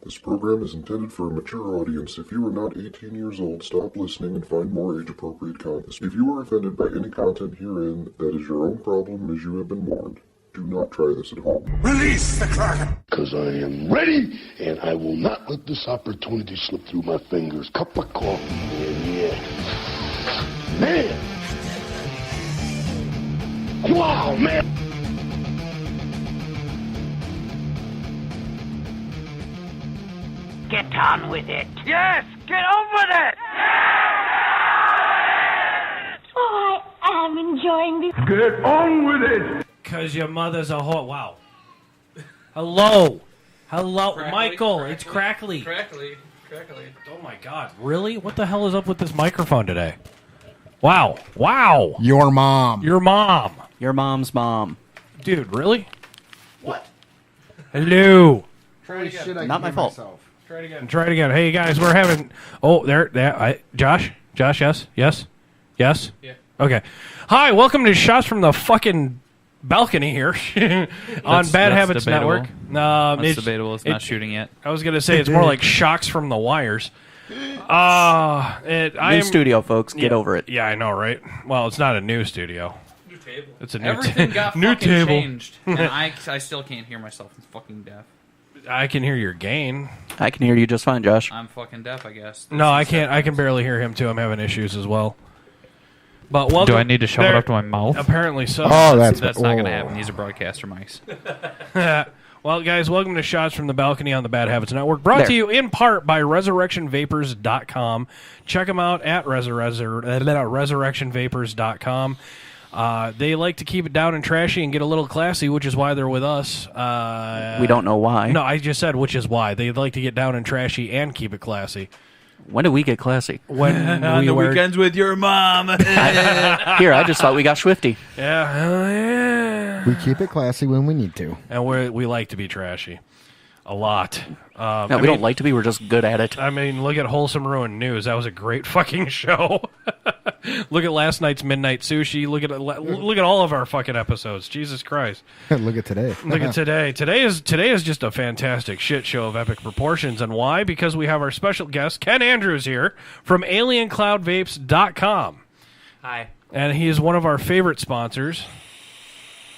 This program is intended for a mature audience. If you are not 18 years old, stop listening and find more age-appropriate content. If you are offended by any content herein, that is your own problem, as you have been warned. Do not try this at home. Release the Kraken! Because I am ready, and I will not let this opportunity slip through my fingers. Cup of coffee, man, yeah. Man! Wow, man! Get on with it. Yes, get on with it! Oh, I am enjoying this. Get on with it! Because your mother's a whore. Wow. Hello. Crackly, Michael. crackly, It's crackly. Crackly. Oh, my God. Really? What the hell is up with this microphone today? Wow. Your mom. Your mom. Your mom's mom. Dude, really? What? Hello. Try it again. Not my fault. Try it again. Try it again. Hey, guys, we're having... Oh, there. Josh, yes? Yes? Yeah. Okay. Hi, welcome to Shots from the fucking balcony here on Bad Habits debatable. Network. That's debatable. It's not shooting yet. I was going to say it's more like Shocks from the Wires. New studio, folks. Get over it. Yeah, I know, right? Well, it's not a new studio. New table. It's a new Everything got new fucking table. changed, and I still can't hear myself. I'm fucking deaf. I can hear your gain. I can hear you just fine, Josh. I'm fucking deaf, I guess. No, I can't. I can barely hear him too. I'm having issues as well. But welcome, Do I need to shove it up to my mouth? Apparently so. Oh, That's not going to happen. These are broadcaster mics. Well, guys, welcome to Shots from the Balcony on the Bad Habits Network, brought to you in part by ResurrectionVapors.com. Check them out at ResurrectionVapors.com. They like to keep it down and trashy and get a little classy, which is why they're with us. We don't know why. No, I just said which is why. They like to get down and trashy and keep it classy. When do we get classy? When On we the wear... weekends with your mom. Here, I just thought we got swifty. Yeah, hell yeah. We keep it classy when we need to. And we like to be trashy. A lot. No, we don't like to be. We're just good at it. I mean, look at Wholesome Ruin News. That was a great fucking show. Look at last night's Midnight Sushi. Look at all of our fucking episodes. Jesus Christ. Look at today. Look at today. Today is just a fantastic shit show of epic proportions. And why? Because we have our special guest, Ken Andrews, here from AlienCloudVapes.com. Hi. And he is one of our favorite sponsors.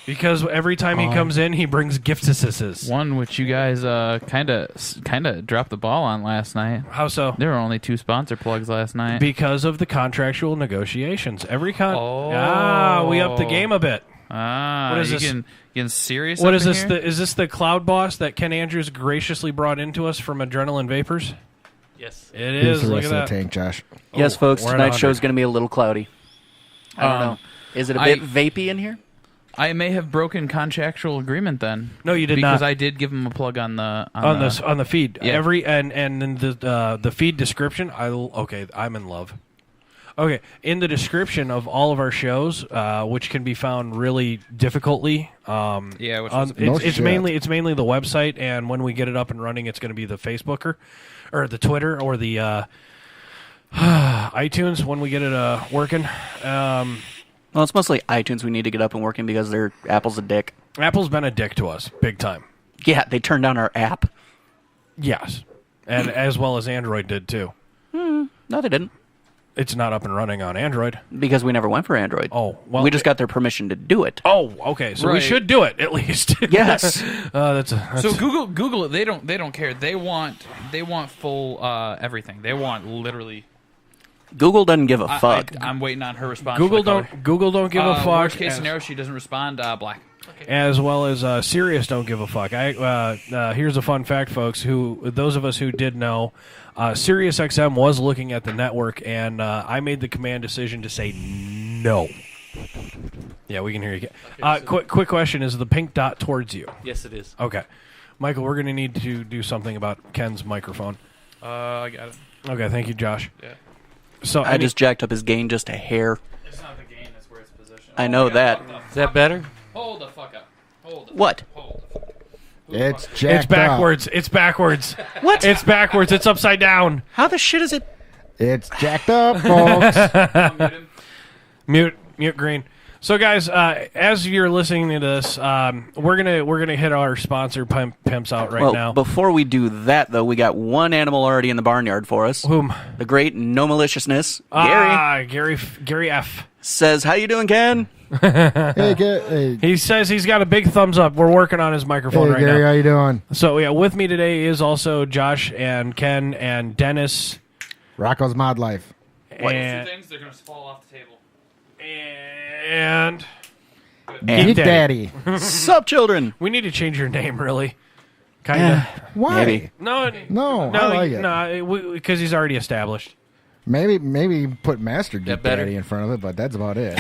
Because every time he comes in, he brings gift-assistants. One which you guys kind of dropped the ball on last night. How so? There were only 2 sponsor plugs last night. Because of the contractual negotiations. We upped the game a bit. What is is this? Getting serious? What up is in this? here? Is this the Cloud Boss that Ken Andrews graciously brought into us from Adrenaline Vapors? Yes. It Here's is. the Look rest at of the that. tank, Josh. Yes, folks, we're at tonight's 100. show's going to be a little cloudy. I don't know. Is it a bit vapey in here? I may have broken contractual agreement then. No, you did because not. I did give him a plug on the on the feed. Yeah. And in the feed description, I'm in love. Okay, in the description of all of our shows, which can be found really difficultly. It's mainly the website, and when we get it up and running, it's going to be the Facebooker, or the Twitter, or the iTunes when we get it working. Well, it's mostly iTunes we need to get up and working because Apple's a dick. Apple's been a dick to us, big time. Yeah, they turned down our app. Yes, and as well as Android did too. No, they didn't. It's not up and running on Android. Because we never went for Android. Oh, well. We just got their permission to do it. Oh, okay. So we should do it, at least. Yes. So Google it. They don't care. They want full everything. They want literally. Google doesn't give a fuck. I'm waiting on her response. Google don't give a fuck. Worst case scenario, she doesn't respond. Black. Okay. As well as Sirius don't give a fuck. Here's a fun fact, folks. Those of us who did know, Sirius XM was looking at the network, and I made the command decision to say no. Yeah, we can hear you. Quick question: is the pink dot towards you? Yes, it is. Okay, Michael, we're going to need to do something about Ken's microphone. I got it. Okay, thank you, Josh. Yeah. So I just jacked up his gain just a hair. It's not the gain, it's where it's positioned. I know that. Is that better? Hold the fuck up. What? It's jacked It's backwards. It's backwards. What? It's backwards. It's upside down. How the shit is it? It's jacked up, folks. Mute green. So, guys, as you're listening to this, we're gonna hit our sponsor pimps out right now. Before we do that, though, we got one animal already in the barnyard for us. Whom? The great no maliciousness, Gary. Gary F. Says, how you doing, Ken? Hey. He says he's got a big thumbs up. We're working on his microphone right Gary, now. how you doing? So, yeah, with me today is also Josh and Ken and Dennis. Rocco's Mod Life. And, things, they're going to fall off the table. and Geek Daddy. Sup, children? we need to change your name, really. Kind of. Why? Maybe. No, I like it. No, because he's already established. Maybe put Master Geek better? Daddy in front of it, but that's about it.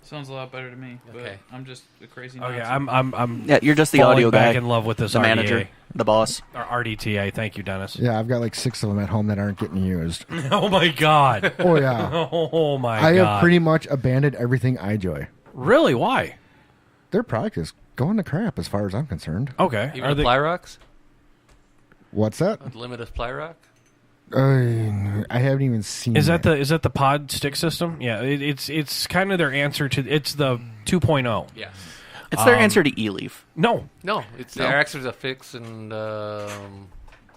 Sounds a lot better to me. But Okay. I'm just a crazy Okay, Nazi. I'm Yeah, you're just the falling audio back guy. in love with this The RDA. manager. The boss. Or RDTA. Thank you, Dennis. Yeah, I've got like 6 of them at home that aren't getting used. Oh my God. Oh yeah. Oh my I God. have pretty much abandoned everything iJoy. Really? Why? Their product is going to crap as far as I'm concerned. Okay. Even the ply rocks? What's that? Limited ply rock? I haven't even seen. Is that the pod stick system? Yeah, it's kind of their answer to it's the 2.0. Yes. It's their answer to E-Leaf. No, No, it's their answer to fix and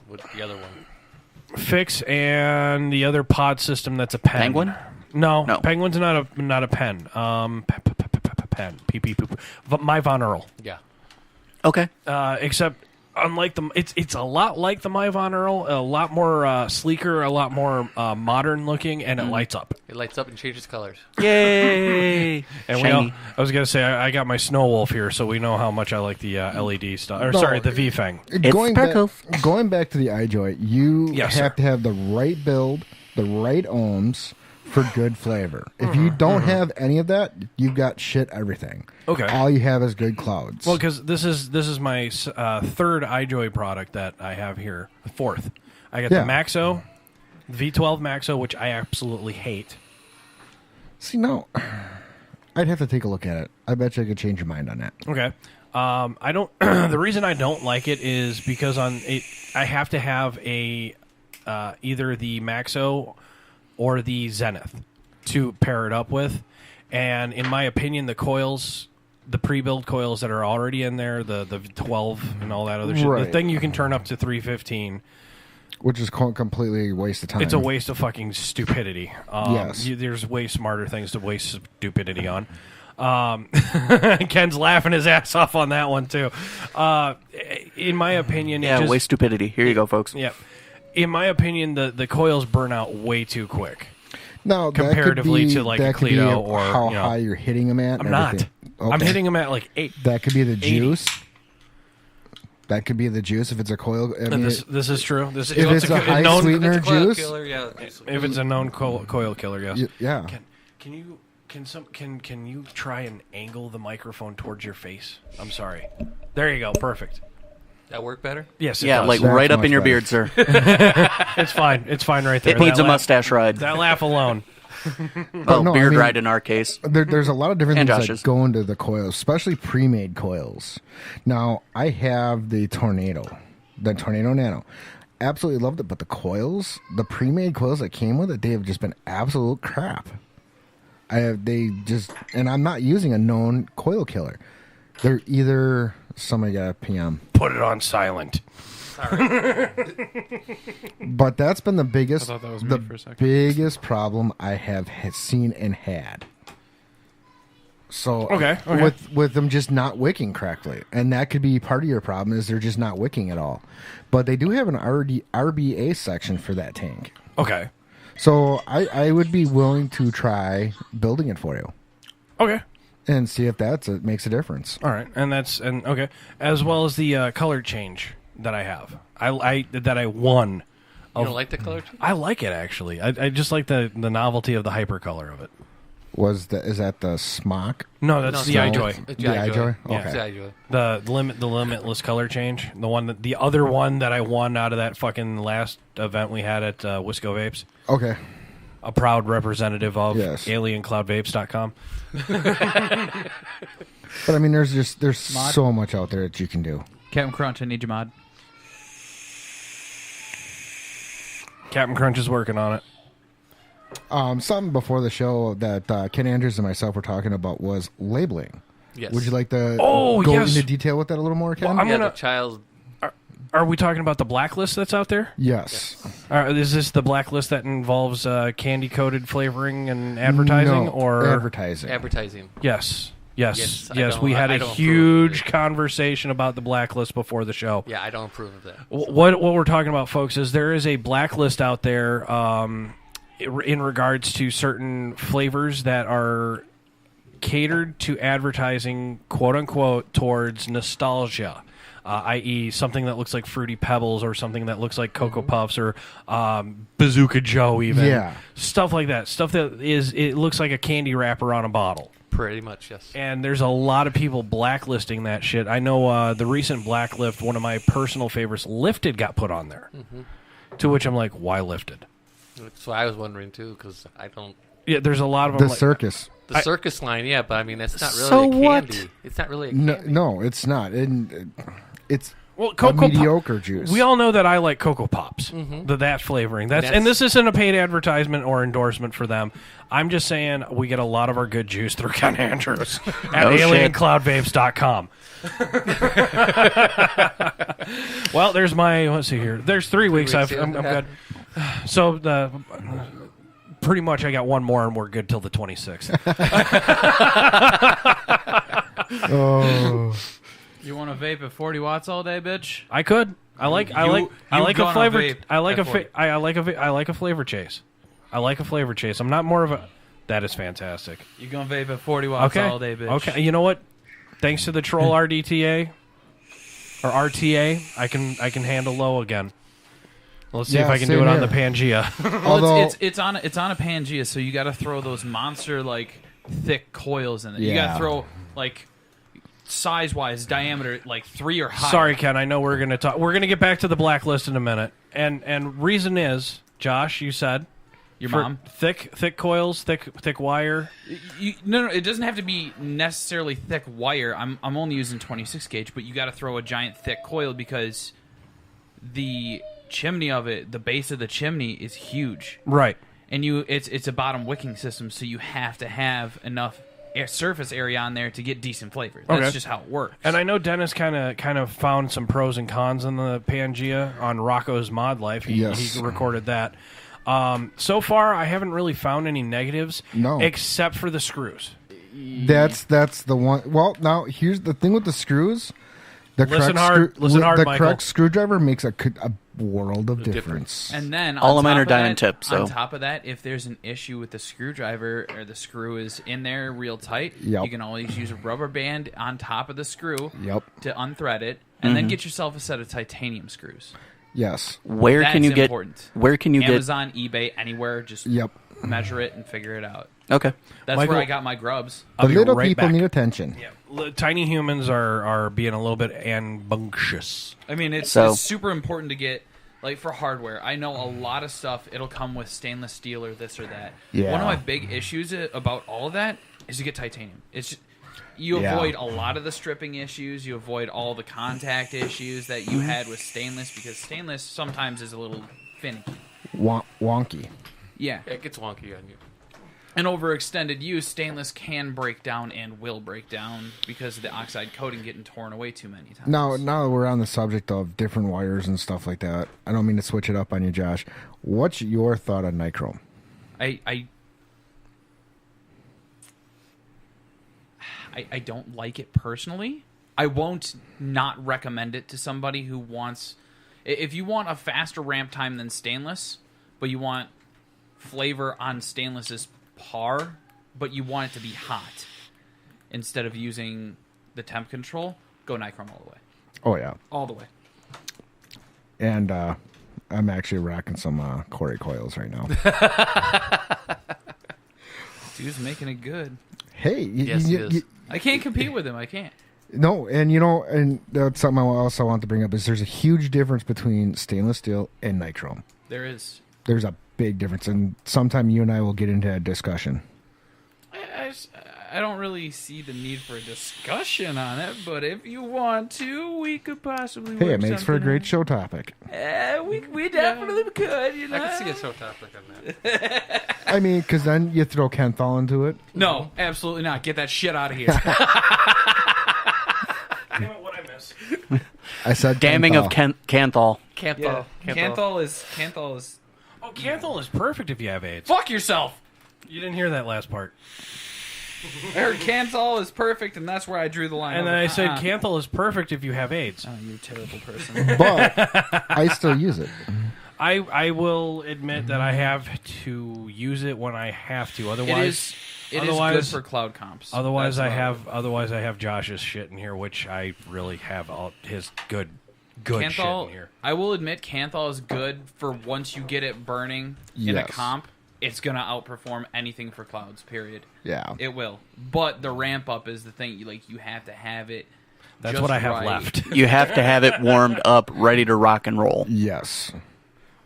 what's the other one? Fix and the other pod system that's a pen. Penguin? No, No. Penguin's not a pen. Pen. My Von Earl. Yeah. Okay. Except unlike it's a lot like the My Von Earl, a lot more sleeker, a lot more modern looking, and it lights up. It lights up and changes colors. Yay! And Shiny. I was gonna say I got my Snow Wolf here, so we know how much I like the LED stuff. Or sorry, the V-Fang. going sparkles. going back to the iJoy, you Yes, have sir. to have the right build, the right ohms for good flavor. If you don't have any of that, you've got shit everything. Okay. All you have is good clouds. Well, because this is my third iJoy product that I have here. Fourth, I got Yeah. the Maxo, V12 Maxo, which I absolutely hate. See, no, I'd have to take a look at it. I bet you I could change your mind on that. Okay. I don't. The reason I don't like it is because I have to have a either the Maxo or the Zenith to pair it up with, and in my opinion, the coils, the pre-built coils that are already in there, the 12 and all that other shit, the Right. thing you can turn up to 315. Which is completely a waste of time. It's a waste of fucking stupidity. Yes. There's way smarter things to waste stupidity on. Ken's laughing his ass off on that one, too. In my opinion... Yeah, waste stupidity. Here you go, folks. Yeah. In my opinion, the coils burn out way too quick. Now, comparatively to, like, a that could be Cleto or, how you know. high you're hitting them at. I'm and not. everything. I'm Okay. hitting them at like 8. That could be the 80. juice. That could be the juice if it's a coil. I mean, This is true. This if is it's a high known, sweetener It's a coil juice, killer, yeah. if it's a known coil killer, yes. yeah. Can you try and angle the microphone towards your face? I'm sorry. There you go. Perfect. That work better? Yes, it Yeah, does. like That's right up much in your better. beard, sir. It's fine. It's fine right there. It needs That a mustache ride. That laugh alone. Well, no, I beard mean- ride in our case. There's a lot of different And things Josh's. that go into the coils, especially pre-made coils. Now, I have the Tornado Nano. Absolutely loved it, but the coils, the pre-made coils that came with it, they have just been absolute crap. And I'm not using a known coil killer. They're either somebody got a PM. Put it on silent. But that's been the biggest, thought that was me the for a second. biggest problem I have seen and had. So Okay. with them just not wicking correctly, and that could be part of your problem is they're just not wicking at all. But they do have an RBA section for that tank, Okay. so I would be willing to try building it for you Okay. and see if that makes a difference. All right. And okay. As well as the color change that I have. I won. You don't like the color change? I like it actually. I just like the novelty of the hyper color of it. Is that the smock? No, that's the iJoy. It's The iJoy? Yeah. It's the iJoy. The limitless color change. The other one that I won out of that fucking last event we had at Wisco Vapes. Okay. A proud representative of Yes. AlienCloudVapes.com. But I mean, there's so much out there that you can do. Captain Crunch, I need your mod. Captain Crunch is working on it. Something before the show that Ken Andrews and myself were talking about was labeling. Yes. Would you like to Oh, go yes. into detail with that a little more, Ken? Well, I'm Yeah, gonna. the child. Are we talking about the blacklist that's out there? Yes. Is this the blacklist that involves candy coated flavoring and advertising, No, or advertising? Advertising. Yes. Yes, I don't- We had I a don't approve of huge it. conversation about the blacklist before the show. Yeah, I don't approve of that. What we're talking about, folks, is there is a blacklist out there in regards to certain flavors that are catered to advertising, quote unquote, towards nostalgia. I.e., something that looks like Fruity Pebbles or something that looks like Cocoa Puffs or Bazooka Joe, even. Yeah. Stuff like that. Stuff that it looks like a candy wrapper on a bottle. Pretty much, yes. And there's a lot of people blacklisting that shit. I know the recent blacklist, one of my personal favorites, Lifted, got put on there. To which I'm like, why Lifted? That's what I was wondering, too, because I don't... Yeah, there's a lot of them. The circus. The circus line, yeah, but I mean, that's not really So a what? candy. It's not really a No, candy. no, it's not. It's Well, a mediocre juice. We all know that I like Cocoa Pops, that flavoring. And this isn't a paid advertisement or endorsement for them. I'm just saying we get a lot of our good juice through Ken Andrews at AlienCloudVapes.com. Well, there's my, let's see here. There's 3 weeks. I'm good. So pretty much I got one more and we're good till the 26th. Oh. You want to vape at 40 watts all day, bitch? I could. I like a gonna flavor. vape I like at a 40. I like a flavor chase. I like a flavor chase. I'm not more of a. That is fantastic. You gonna vape at 40 watts Okay. all day, bitch? Okay. You know what? Thanks to the troll RDTA or RTA, I can handle low again. Let's see if I can do it on the Pangea. Well, Although it's on a Pangea, so you got to throw those monster like thick coils in it. You got Yeah. to throw like size-wise, diameter like 3 or higher. Sorry, Ken. I know we're gonna talk. We're gonna get back to the blacklist in a minute. And reason is, Josh, you said Your for mom. thick coils, thick wire. No, it doesn't have to be necessarily thick wire. I'm only using 26 gauge, but you got to throw a giant thick coil because the chimney of it, the base of the chimney is huge. Right. And it's a bottom wicking system, so you have to have enough surface area on there to get decent flavor. That's just how it works. And I know Dennis kind of found some pros and cons in the Pangea on Rocco's Mod Life. He recorded that. So far, I haven't really found any negatives. No. Except for the screws. that's the one. Well, now here's the thing with the screws. The Listen hard, the Michael. correct screwdriver makes a world of difference. And then All on of mine top are of diamond that- tipped, so- on top of that, if there's an issue with the screwdriver or the screw is in there real tight, Yep. you can always use a rubber band on top of the screw Yep. to unthread it, and then get yourself a set of titanium screws. Yes. Where That's can you get? important. Where can you Amazon, eBay, anywhere, just Yep. measure it and figure it out. get? Okay. That's Michael- where I got my grubs. The I'll be little right people back. need attention. Tiny humans are being a little bit rambunctious. I mean, it's So- super important to get, like, for hardware. I know a lot of stuff, it'll come with stainless steel or this or that. Yeah. One of my big issues about all of that is to get titanium. It's just, you Yeah. avoid a lot of the stripping issues. You avoid all the contact issues that you had with stainless, because stainless sometimes is a little finicky. Wonky. Yeah. It gets wonky on you. And over extended use, stainless can break down and will break down because of the oxide coating getting torn away too many times. Now that we're on the subject of different wires and stuff like that, I don't mean to switch it up on you, Josh. What's your thought on nichrome? I don't like it personally. I won't not recommend it to somebody who wants... If you want a faster ramp time than stainless, but you want flavor on stainless's par, but you want it to be hot instead of using the temp control, go nichrome all the way. Oh, yeah. All the way. And I'm actually racking some Corey coils right now. Dude's making it good. Hey. Yes, he is. I can't compete with him. I can't. No, and and that's something I also want to bring up is there's a huge difference between stainless steel and nichrome. There is. There's a big difference, and sometime you and I will get into that discussion. I don't really see the need for a discussion on it, but if you want to, we could possibly. Hey, work it makes for a something great out. show topic. We definitely could. You know, I can see a show topic on that. I mean, because then you throw Kenthal into it. No, absolutely not. Get that shit out of here. What I miss? I said Damning Kenthal. of Canthal. Canthal. Canthal is. Oh, Canthal is perfect if you have AIDS. Fuck yourself. You didn't hear that last part. I heard Canthal is perfect, and that's where I drew the line. And then I said Canthal is perfect if you have AIDS. Oh, you're a terrible person. But I still use it. I will admit that I have to use it when I have to. Otherwise, it is good for cloud comps. Otherwise, I have Josh's shit in here, which I really have all his good shit Canthal, in here. I will admit, Canthal is good for once you get it burning in a Yes. comp. It's gonna outperform anything for clouds. Period. Yeah. It will. But the ramp up is the thing. You have to have it. That's just what I have right. left. You have to have it warmed up, ready to rock and roll. Yes.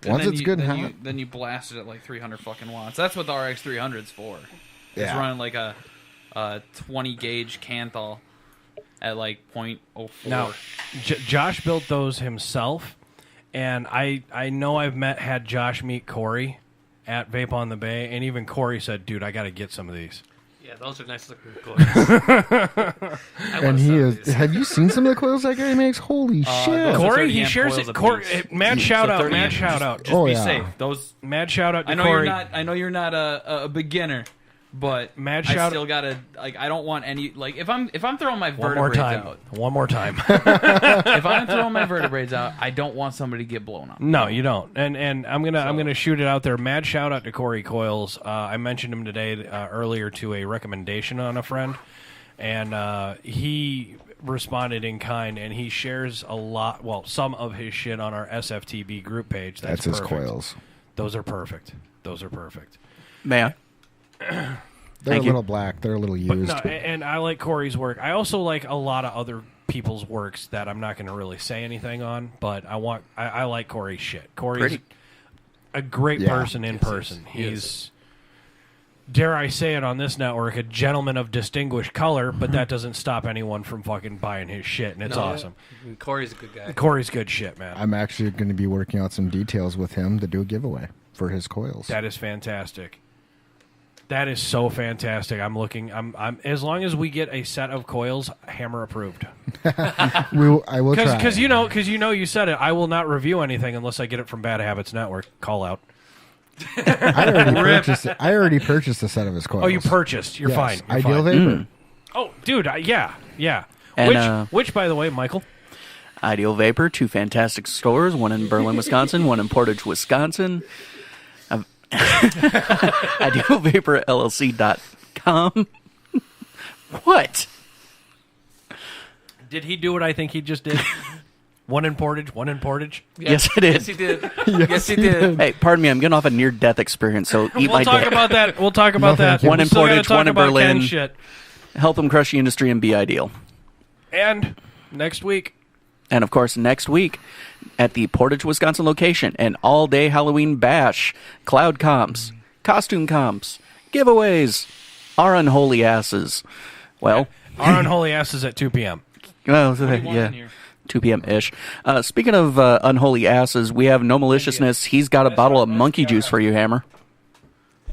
And Once then it's you- good and then hot. you, then you blast it at like 300 fucking watts. That's what the RX 300's for. It's Yeah. running like a 20 gauge Canthal at like 0.04. Now, Josh built those himself, and I know I've had Josh meet Corey at Vape on the Bay, and even Corey said, "Dude, I got to get some of these." Yeah, those are nice looking coils. And he is. Have you seen some of the coils that guy makes? Holy shit! those are Corey, 30 he amp shares coils it. apiece. Mad shout out, 30 mad amp. shout out. Just Oh, be yeah. safe. Those. Mad shout out to I know Corey. you're not a beginner, but Mad I shout- still gotta I don't want any if I'm throwing my One more vertebraes time. out. One more time. If I'm throwing my vertebraes out, I don't want somebody to get blown up. No, you don't. And I'm gonna shoot it out there. Mad shout out to Corey Coils. I mentioned him today earlier to a recommendation on a friend, and he responded in kind, and he shares some of his shit on our SFTB group page. That's his perfect. coils. Those are perfect. May I? They're Thank a you. little black. They're a little But used. no, and I like Corey's work. I also like a lot of other people's works that I'm not going to really say anything on. But I like Corey's shit. Corey's Pretty. a great Yeah. person in person. He's, dare I say it on this network, a gentleman of distinguished color. But that doesn't stop anyone from fucking buying his shit, and it's awesome. Corey's a good guy. Corey's good shit, man. I'm actually going to be working out some details with him to do a giveaway for his coils. That is fantastic. That is so fantastic. I'm as long as we get a set of coils, Hammer approved. I will try. Because you said it. I will not review anything unless I get it from Bad Habits Network. Call out. I already purchased a set of his coils. Oh, you purchased. You're Yes. fine. You're Ideal fine. Vapor. Oh, dude, yeah. And, Which, by the way, Michael, Ideal Vapor, 2 fantastic stores, one in Berlin, Wisconsin, one in Portage, Wisconsin. IdealVaporLLC.com. What? did he do what I think he just did? One in Portage. Yes, it is. Yes, he did. Yes, he did. Hey, pardon me, I'm getting off a near-death experience, so eat We'll my talk dick. about that. We'll talk about No, that. thank you. One in We still gotta Portage, talk one in about Berlin. Ken's shit. Help them crush the industry and be ideal. And next week, And of course, next week at the Portage, Wisconsin location, an all-day Halloween bash, cloud comps, costume comps, giveaways, our unholy asses. Well, our unholy asses at 2 p.m. well, What do you want yeah, in here? 2 p.m. ish. Speaking of unholy asses, we have No Maliciousness. He's got a bottle of monkey juice for you, Hammer.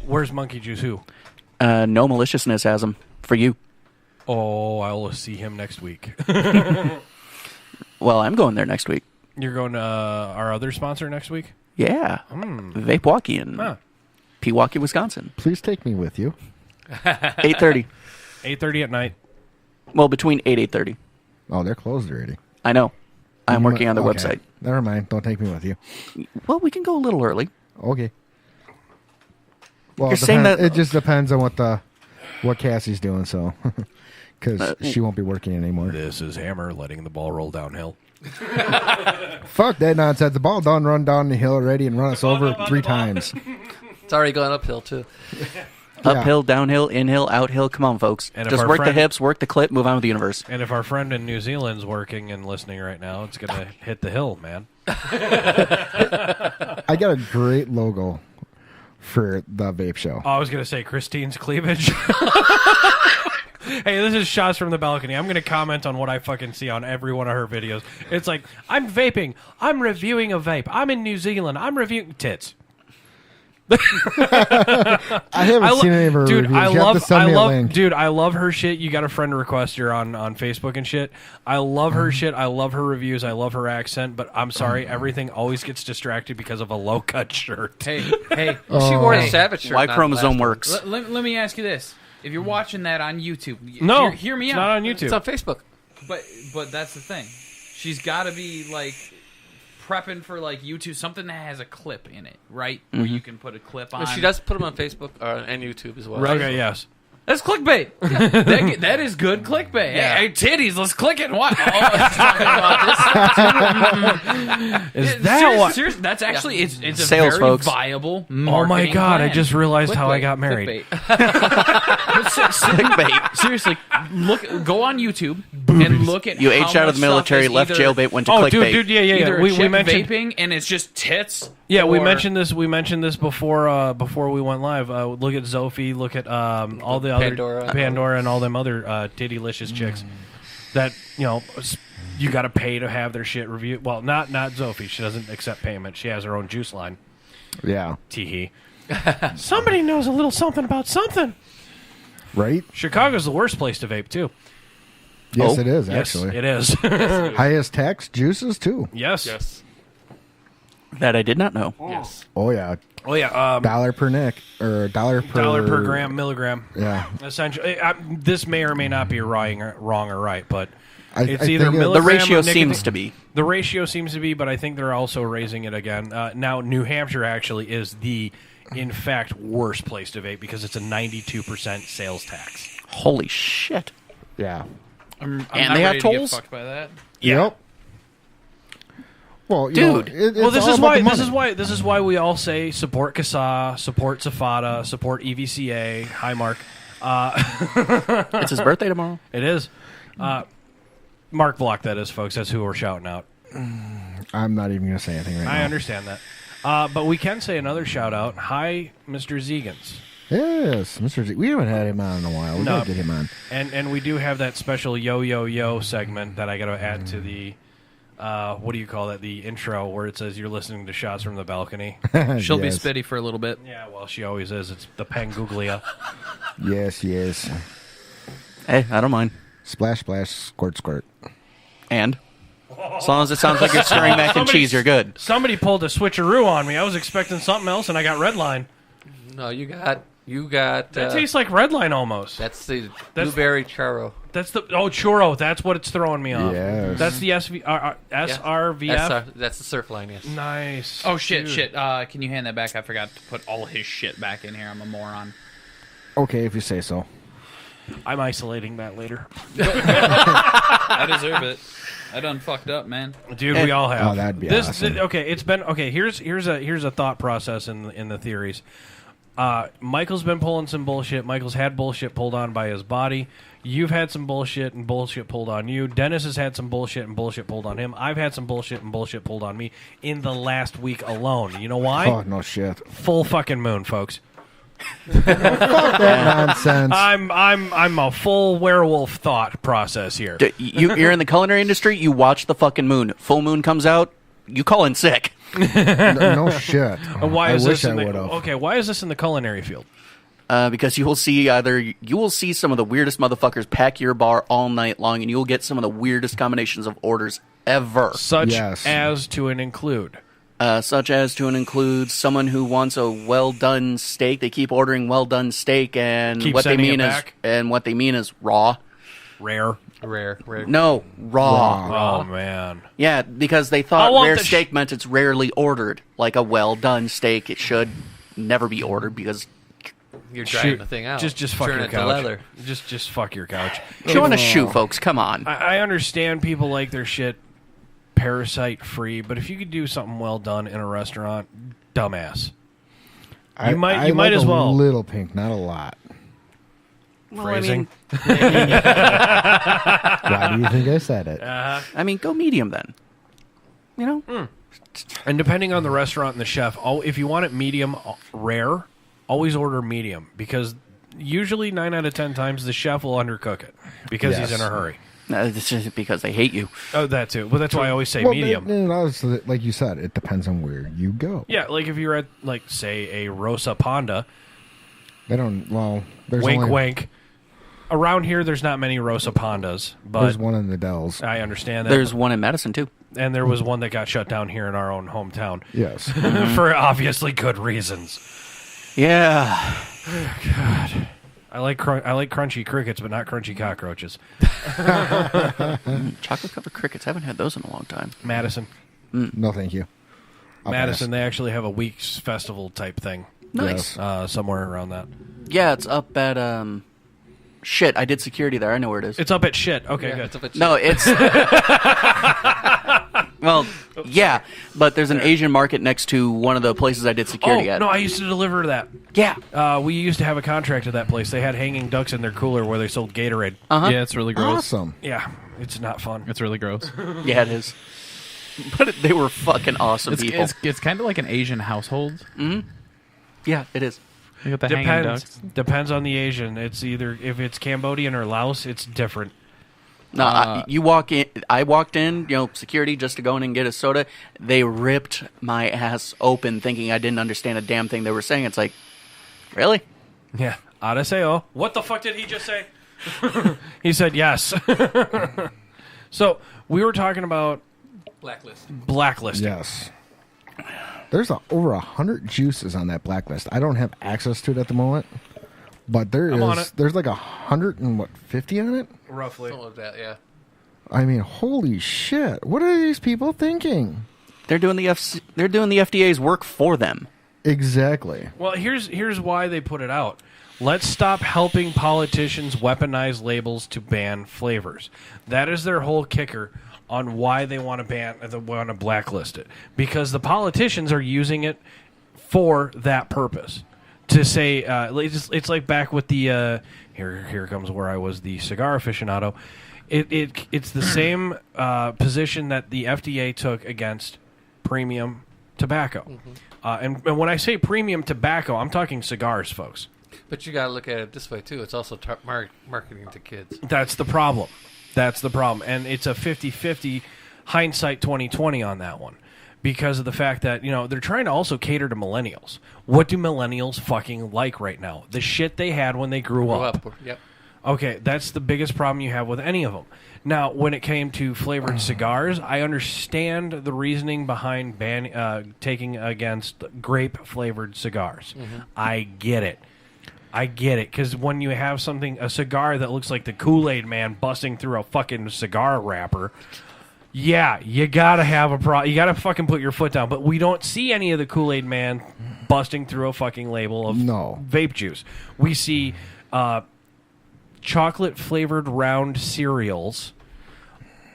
Where's Monkey Juice? Who? No Maliciousness has them for you. Oh, I'll see him next week. Well, I'm going there next week. You're going to our other sponsor next week? Yeah, Vape Walkie in Pewaukee, Wisconsin. Please take me with you. 8:30. 8:30 at night. Well, between 8:30. Oh, they're closed already. I know. I'm working on their Okay. website. Never mind. Don't take me with you. Well, we can go a little early. Okay. Well, You're saying that- it just depends on what Cassie's doing, so because she won't be working anymore. This is Hammer letting the ball roll downhill. Fuck that nonsense. The ball done run down the hill already and run us over 3 times. It's already going uphill, too. Uphill, downhill, inhill, outhill. Come on, folks. And if Just our work the friend- hips, work the clip, move on with the universe. And if our friend in New Zealand's working and listening right now, it's going to hit the hill, man. I got a great logo for the vape show. Oh, I was going to say Christine's cleavage. Hey, this is Shots from the Balcony. I'm going to comment on what I fucking see on every one of her videos. It's like, I'm vaping. I'm reviewing a vape. I'm in New Zealand. I'm reviewing tits. I haven't seen any of her dude, reviews. You have to send me a link. Dude, I love her shit. You got a friend request her on Facebook and shit. I love her shit. I love her reviews. I love her accent. But I'm sorry, everything always gets distracted because of a low cut shirt. Hey, she wore a Savage shirt. Y chromosome works. Let me ask you this: if you're watching that on YouTube, No, hear me it's out. not on YouTube. It's on Facebook. But that's the thing. She's got to be like prepping for like YouTube, something that has a clip in it, right? Where you can put a clip on. Well, she does put them on Facebook and YouTube as well. Right. Okay, yes. That's clickbait. That is good clickbait. Yeah. Hey, titties, let's click it. What? Oh, it's talking about this. Is that what? Seriously, that's actually it's a Sales, very folks. viable. Oh my marketing god! plan. I just realized how I Clickbait. got married. Clickbait. Seriously, go on YouTube and look at You how aged out of much the military, stuff is left either- jailbait, went to Oh, clickbait. dude, yeah. Either a We chick mentioned vaping and it's just tits. Yeah, we or- mentioned this. We mentioned this before we went live. Look at Zophie. Look at all the other Pandora, and all them other titty-licious chicks that you got to pay to have their shit reviewed. Well, not Zophie. She doesn't accept payment. She has her own juice line. Yeah. Tee Somebody knows a little something about something. Right? Chicago's the worst place to vape too. Yes, it is, actually. Yes, it is. Highest tax juices, too. Yes. That I did not know. Yes. Oh, yeah. Oh yeah. Dollar per nick, or dollar per gram, milligram. Yeah. Essentially, this may or may not be wrong or right, but it's I either think milligram The ratio of nicotine. seems to be. The ratio seems to be, but I think they're also raising it again. Now, New Hampshire actually is in fact, worst place to vape because it's a 92% sales tax. Holy shit. Yeah. I'm And not they have ready to get tolls? fucked by that. Yep. Well, Dude. This is why we all say support CASA, support Safada, support EVCA. Hi, Mark. It's his birthday tomorrow. It is. Mark Block, that is, folks. That's who we're shouting out. I'm not even going to say anything right now. I understand that. But we can say another shout out. Hi, Mr. Zegans. Yes, Mr. Z. We haven't had him on in a while. We got to get him on. And we do have that special yo segment that I got to add to the what do you call that? The intro where it says you're listening to Shots from the Balcony. She'll be Yes. spitty for a little bit. Yeah, well, she always is. It's the Panguglia. Yes. Hey, I don't mind. Splash, splash, squirt, squirt. And as long as it sounds like you're stirring mac and cheese, you're good. Somebody pulled a switcheroo on me. I was expecting something else, and I got Redline. No, you got. That tastes like Redline almost. That's the blueberry churro. That's the churro. That's what it's throwing me off. Yes. That's the SRVF. That's the surf line. Yes. Nice. Oh shit, Dude. shit. Can you hand that back? I forgot to put all his shit back in here. I'm a moron. Okay, if you say so. I'm isolating that later. I deserve it. I done fucked up, man. Dude, we all have. Oh, that'd be awesome. It's been okay. Here's a thought process in the theories. Michael's been pulling some bullshit. Michael's had bullshit pulled on by his body. You've had some bullshit and bullshit pulled on you. Dennis has had some bullshit and bullshit pulled on him. I've had some bullshit and bullshit pulled on me in the last week alone. You know why? Oh, no shit. Full fucking moon, folks. Fuck that nonsense. I'm a full werewolf thought process here. You're in the culinary industry. You watch the fucking moon. Full moon comes out. You call in sick. No shit. Why is wish this I would've. okay? Why is this in the culinary field? Because you will see some of the weirdest motherfuckers pack your bar all night long, and you will get some of the weirdest combinations of orders ever. Such Yes. as to include. Someone who wants a well done steak. They keep ordering well done steak, and Keep what they sending it mean is back? raw. Rare. No, raw. Oh man. Yeah, because they I thought want rare the steak meant it's rarely ordered. Like a well done steak, it should never be ordered because You're drying the thing out. Just fuck Turn your it to couch. leather. Just fuck your couch. showing a shoe, folks. Come on. I understand people like their shit parasite free, but if you could do something well done in a restaurant, dumbass. You might like as well. A little pink, not a lot. Phrasing. Why do you think I said it? I mean, go medium then. You know? And depending on the restaurant and the chef, if you want it medium rare, always order medium because usually 9 out of 10 times the chef will undercook it because he's in a hurry. It's just because they hate you. Oh, that too. But that's why I always say medium. Like you said, it depends on where you go. Yeah, like if you're at, like, say, a Rosa Panda. They don't, well, there's wink, only, wink. Around here, there's not many Rosa Pandas. But there's one in the Dells. I understand that. There's one in Madison, too. And there was one that got shut down here in our own hometown. Yes. For obviously good reasons. Yeah. Oh, God. I like crunchy crickets, but not crunchy cockroaches. Chocolate-covered crickets. Haven't had those in a long time. Madison. No, thank you. Madison, they actually have a week's festival type thing. Nice. Somewhere around that. Yeah, it's up at... Shit, I did security there. I know where it is. It's up at shit. Okay, Yeah, good. it's up at No, it's... Well, yeah, but there's an Asian market next to one of the places I did security at. No, I used to deliver to that. Yeah. We used to have a contract at that place. They had hanging ducks in their cooler where they sold Gatorade. Yeah, it's really gross. Awesome. Yeah, it's not fun. It's really gross. Yeah, it is. But they were fucking awesome people. It's kind of like an Asian household. Mm-hmm. Yeah, it is. You got the hanging ducks. Depends on the Asian. It's either, if it's Cambodian or Laos, it's different. No, you walk in. I walked in, security just to go in and get a soda. They ripped my ass open, thinking I didn't understand a damn thing they were saying. It's like, really? Yeah. Araseo. What the fuck did he just say? He said yes. So we were talking about blacklisting. Yes. There's over 100 juices on that blacklist. I don't have access to it at the moment, but there's like 150 on it? Roughly. Something like that, yeah. I mean, holy shit. What are these people thinking? They're doing the FDA's work for them. Exactly. Well, here's why they put it out. Let's stop helping politicians weaponize labels to ban flavors. That is their whole kicker on why they want to blacklist it, because the politicians are using it for that purpose. To say it's like back with the here comes where I was the cigar aficionado. It's the same position that the FDA took against premium tobacco. And when I say premium tobacco, I'm talking cigars, folks. But you got to look at it this way, too. It's also marketing to kids. That's the problem. And it's a 50-50 hindsight 2020 on that one. Because of the fact that, they're trying to also cater to millennials. What do millennials fucking like right now? The shit they had when they grew up. Yep. Okay, that's the biggest problem you have with any of them. Now, when it came to flavored cigars, I understand the reasoning behind taking against grape-flavored cigars. Mm-hmm. I get it, because when you have a cigar that looks like the Kool-Aid Man busting through a fucking cigar wrapper... Yeah, you gotta have a problem. You gotta fucking put your foot down. But we don't see any of the Kool-Aid Man busting through a fucking label of vape juice. We see chocolate-flavored round cereals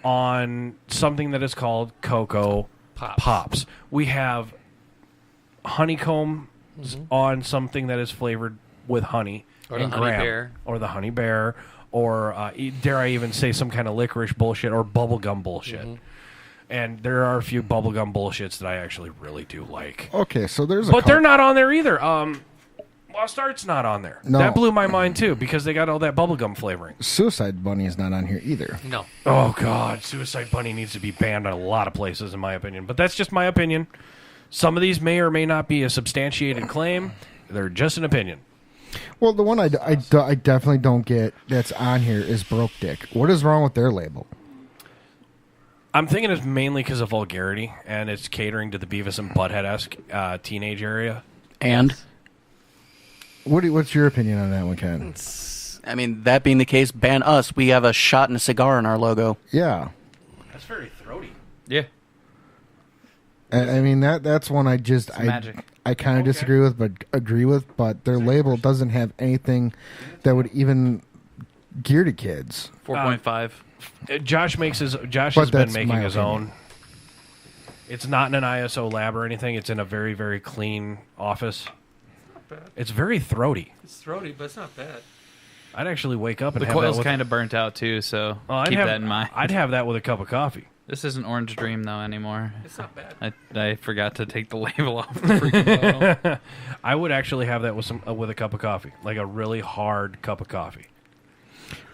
on something that is called Cocoa Pops. We have honeycomb on something that is flavored with honey. Or the Honey Bear. Or the Honey Bear. Or dare I even say some kind of licorice bullshit or bubblegum bullshit. Mm-hmm. And there are a few bubblegum bullshits that I actually really do like. Okay, so But they're not on there either. Lost Art's not on there. No. That blew my mind, too, because they got all that bubblegum flavoring. Suicide Bunny is not on here either. No. Oh, God. Suicide Bunny needs to be banned on a lot of places, in my opinion. But that's just my opinion. Some of these may or may not be a substantiated claim. They're just an opinion. Well, the one I definitely don't get that's on here is Broke Dick. What is wrong with their label? I'm thinking it's mainly because of vulgarity, and it's catering to the Beavis and Butthead-esque teenage area. And? What's your opinion on that one, Ken? I mean, that being the case, ban us. We have a shot and a cigar in our logo. Yeah. That's very throaty. Yeah. I mean, that's one magic. I kind of disagree with, but agree with. But their label doesn't have anything that would even gear to kids. 4.5. Josh has been making his own. It's not in an ISO lab or anything. It's in a very, very clean office. It's very throaty. It's throaty, but it's not bad. I'd actually wake up and the have coil's that with... kind of burnt out too, so I'd keep have that in mind. I'd have that with a cup of coffee. This isn't Orange Dream though anymore. It's not bad. I forgot to take the label off the freaking bottle. I would actually have that with a cup of coffee, like a really hard cup of coffee.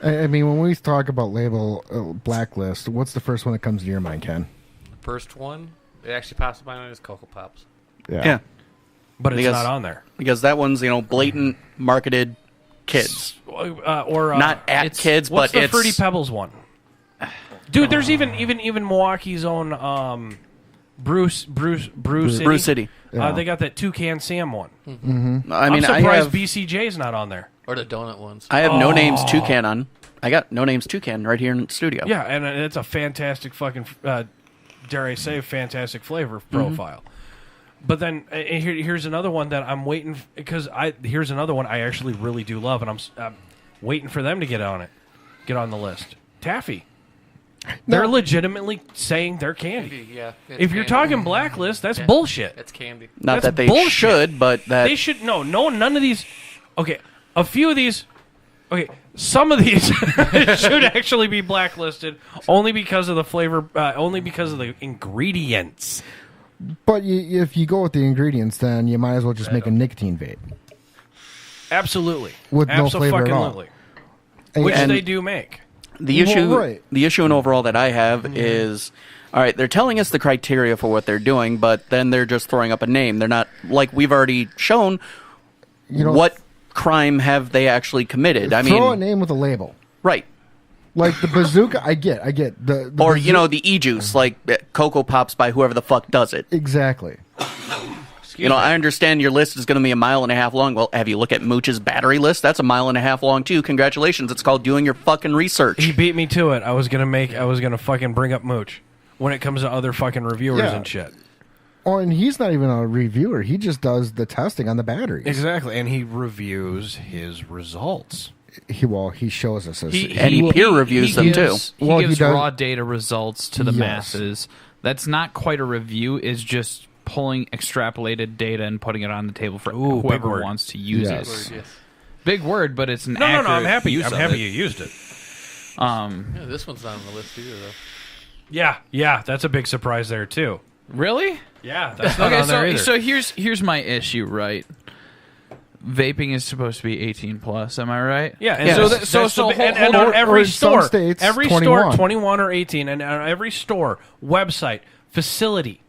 I mean, when we talk about label blacklist, what's the first one that comes to your mind, Ken? First one, it actually pops by is Cocoa Pops. Yeah. But it's not on there. Because that one's, blatant marketed kids. Or not at kids, what's but the it's... Fruity Pebbles one? Dude, there's even Milwaukee's own Brew City. Yeah. They got that Toucan Sam one. Mm-hmm. I'm surprised BCJ's not on there. Or the donut ones. I have No Names Toucan on. I got No Names Toucan right here in the studio. Yeah, and it's a fantastic fucking, dare I say, fantastic flavor profile. But then here's another one that I'm waiting because here's another one I actually really do love, and I'm waiting for them to get on the list. Taffy. They're legitimately saying they're candy. Yeah. If you're talking blacklist, that's bullshit. It's candy. Not That's that they bullshit. should, but that They should none of these. Okay, a few of these. Okay, some of these should actually be blacklisted only because of the flavor, only because of the ingredients. But if you go with the ingredients, then you might as well just make a nicotine vape. Absolutely, With no flavor at all. Which And- they do make. the issue, Well, right. the issue and overall that I have is, all right, they're telling us the criteria for what they're doing, but then they're just throwing up a name. They're not, like we've already shown, what crime have they actually committed? I throw mean, a name with a label. Right. Like the bazooka, I get the Or, bazooka- the e-juice, like Cocoa Pops by whoever the fuck does it. Exactly. I understand your list is going to be 1.5 miles long. Well, have you looked at Mooch's battery list? That's 1.5 miles long, too. Congratulations. It's called doing your fucking research. He beat me to it. I was gonna fucking bring up Mooch when it comes to other fucking reviewers Yeah. and shit. Oh, and he's not even a reviewer. He just does the testing on the batteries. Exactly, and he reviews his results. He shows us this. He peer reviews them, too. He Well, he gives does- raw data results to the Yes. masses. That's not quite a review. It's just pulling extrapolated data and putting it on the table for Ooh, big whoever word. wants to use Yes. it. Big word, but it's an No, accurate I'm happy. use I'm of happy it. you used it. Yeah, this one's not on the list either, though. Yeah, that's a big surprise there too. Really? Yeah, that's not Okay, on there either. so here's my issue, right? Vaping is supposed to be 18 plus. Am I right? Yeah, and So that's- so that's the- hold and on. on every or in some store, states, every 21. store, 21 or 18, and on every store, website, facility,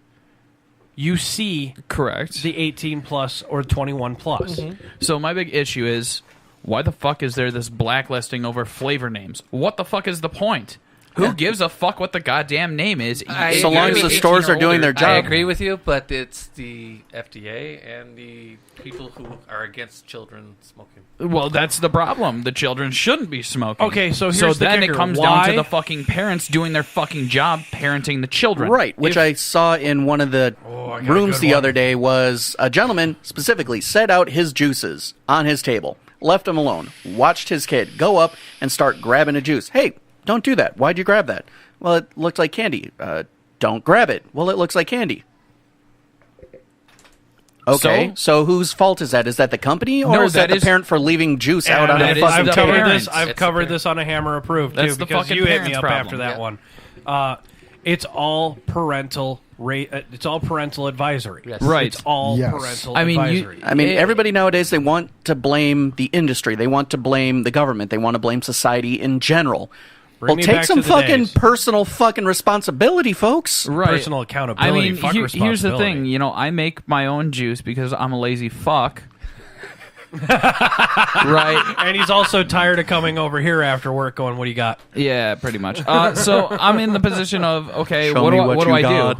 you see Correct. the 18 plus or 21 plus. So my big issue is, why the fuck is there this blacklisting over flavor names? What the fuck is the point? Who gives a fuck what the goddamn name is? So long as the stores are doing their I job. agree with you, but it's the FDA and the people who are against children smoking. Well, that's the problem. The children shouldn't be smoking. Okay, so here's the then kicker. it comes down to Why- the fucking parents doing their fucking job, parenting the children. Right, which I saw in one of the I got a rooms good the one. other day was a gentleman specifically set out his juices on his table, left him alone, watched his kid go up and start grabbing a juice. Hey, don't do that. Why'd you grab that? Well, it looked like candy. Don't grab it. Well, it looks like candy. Okay, so whose fault is that? Is that the company, or No, is that the is- parent for leaving juice out on that the is fucking the I've table? covered parents. this. I've It's covered the this on a Hammer Approved That's too, the because fucking you hit me parents' up problem. after that Yeah. one. It's all parental. It's all parental advisory. Yes. Right. It's all Yes. parental I mean, advisory. I mean, everybody nowadays, they want to blame the industry. They want to blame the government. They want to blame society in general. Bring Well, me take back some to the fucking days. personal fucking responsibility, folks. Right. Personal accountability. I mean, fuck here's the responsibility. thing. I make my own juice because I'm a lazy fuck. Right. And he's also tired of coming over here after work going, what do you got? Yeah, pretty much. So I'm in the position of, okay, Show what me do what I you do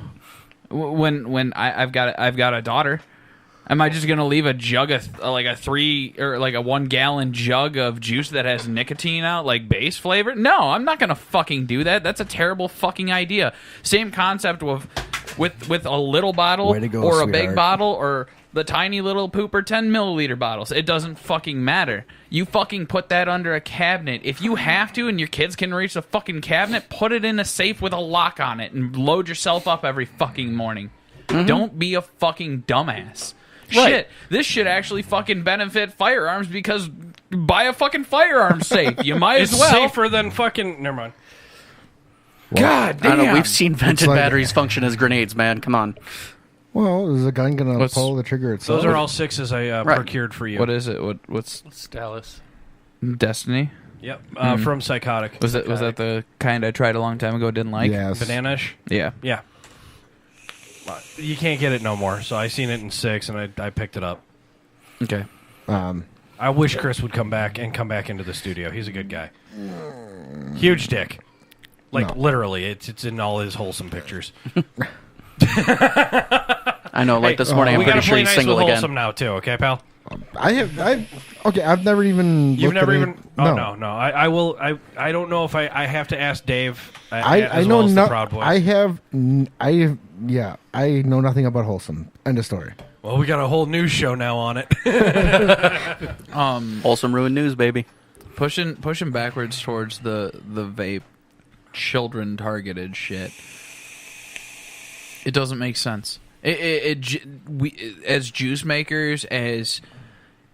got. when I've got a daughter? Am I just gonna leave a jug of like a 1 gallon jug of juice that has nicotine out, like base flavor? No, I'm not gonna fucking do that. That's a terrible fucking idea. Same concept with a little bottle Way to go, or a big sweetheart. bottle or the tiny little pooper 10 milliliter bottles. It doesn't fucking matter. You fucking put that under a cabinet. If you have to and your kids can reach the fucking cabinet, put it in a safe with a lock on it and load yourself up every fucking morning. Don't be a fucking dumbass. Right. Shit, this should actually fucking benefit firearms because buy a fucking firearm safe. You might It's as well. safer than fucking... Never mind. God I damn. don't know. We've seen vented like- batteries function as grenades, man. Come on. Well, is the gun going to What's- pull the trigger itself? Those are all 6s I procured for you. What is it? What's Dallas. Destiny? Yep, from Psychotic. Was that the kind I tried a long time ago? Didn't like. Yes. Banana-ish? Yeah. Yeah. You can't get it no more, so I seen it in 6 and I picked it up. Okay. I wish Chris would come back into the studio. He's a good guy. Huge dick. Like, literally, it's in all his wholesome pictures. I know, like Hey, this morning, I'm we pretty gotta sure play he's nice single with again. wholesome now, too, okay, pal? I've never even. You've looked never at even... any- Oh, no. I will... I don't know if I have to ask Dave I as know well as the no, Proud Boys. I know nothing about Wholesome. End of story. Well, we got a whole news show now on it. Wholesome ruined news, baby. Pushing backwards towards the vape children targeted shit. It doesn't make sense. We as juice makers,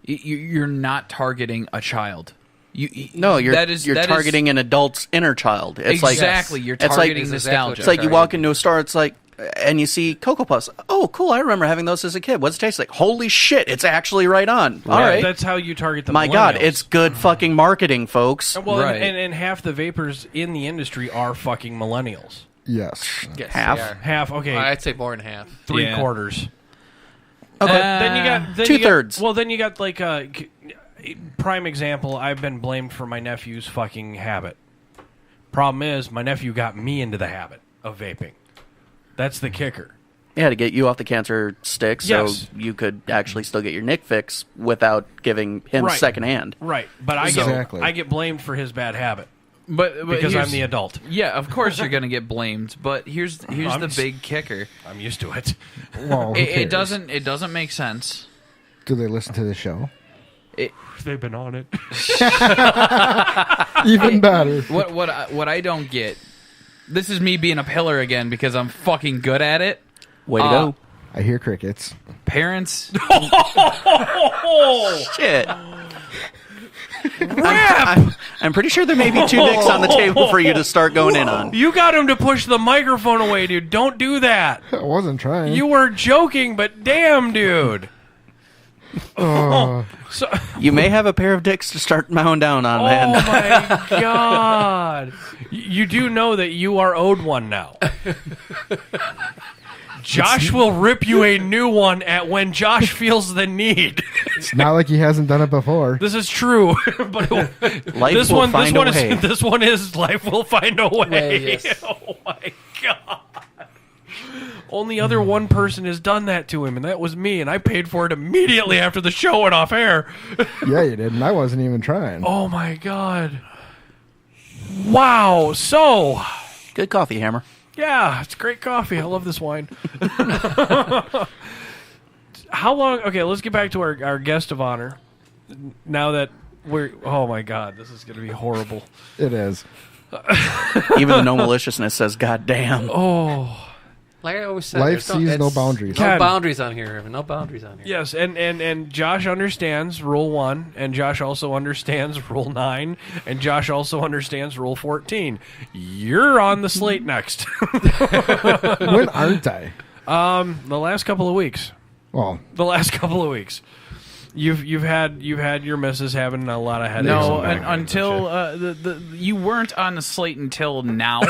you're not targeting a child. You're targeting an adult's inner child. It's exactly. You're targeting nostalgia. It's like you walk into a store, it's like, and you see Cocoa Puffs. Oh, cool! I remember having those as a kid. What's it taste like? Holy shit! It's actually right on. All right, That's how you target the My God, millennials. it's good fucking marketing, folks. Well, Right. and half the vapors in the industry are fucking millennials. Yes. Yes, Half? they are. Half, okay. I'd say more than half. 3/4. Okay. Then you got then 2/3. Well, then you got like prime example. I've been blamed for my nephew's fucking habit. Problem is, my nephew got me into the habit of vaping. That's the kicker. Yeah, to get you off the cancer stick, so Yes. you could actually still get your Nick fix without giving him Right. secondhand. Right, but I get blamed for his bad habit But because I'm here's- the adult. Yeah, of course you're gonna get blamed. But here's I'm the just- big kicker. I'm used to it. Well, who It cares? doesn't make sense. Do they listen to the show? They've been on it. Even better. What I don't get. This is me being a pillar again because I'm fucking good at it. Way to go. I hear crickets. Parents. Shit. I'm pretty sure there may be 2 dicks on the table for you to start going in on. You got him to push the microphone away, dude. Don't do that. I wasn't trying. You were joking, but damn, dude. So, You may have a pair of dicks to start mowing down on, man. oh my god. You do know that you are owed one now. Josh will rip you a new one at when Josh feels the need. It's not like he hasn't done it before. This is true, but Life this will one, find a way. this one is life will find a way. Yes. Oh my god! Only other one person has done that to him, and that was me, and I paid for it immediately after the show went off air. Yeah, you did, and I wasn't even trying. Oh my god! Wow. So, Good coffee, Hammer. yeah, it's great coffee. I love this wine. How long? Okay, let's get back to our guest of honor. Now that we're, oh my god, this is going to be horrible. It is. Even the no maliciousness says, God damn. Oh. Like I always said, Life there's sees no it's- boundaries. No Ken. boundaries on here. No boundaries on here. Yes, and Josh understands Rule 1, and Josh also understands Rule 9, and Josh also understands Rule 14. You're on the slate next. When aren't I? The last couple of weeks. Well, The last couple of weeks. You've had your missus having a lot of headaches. No, and migraines and until shit. you weren't on the slate until now.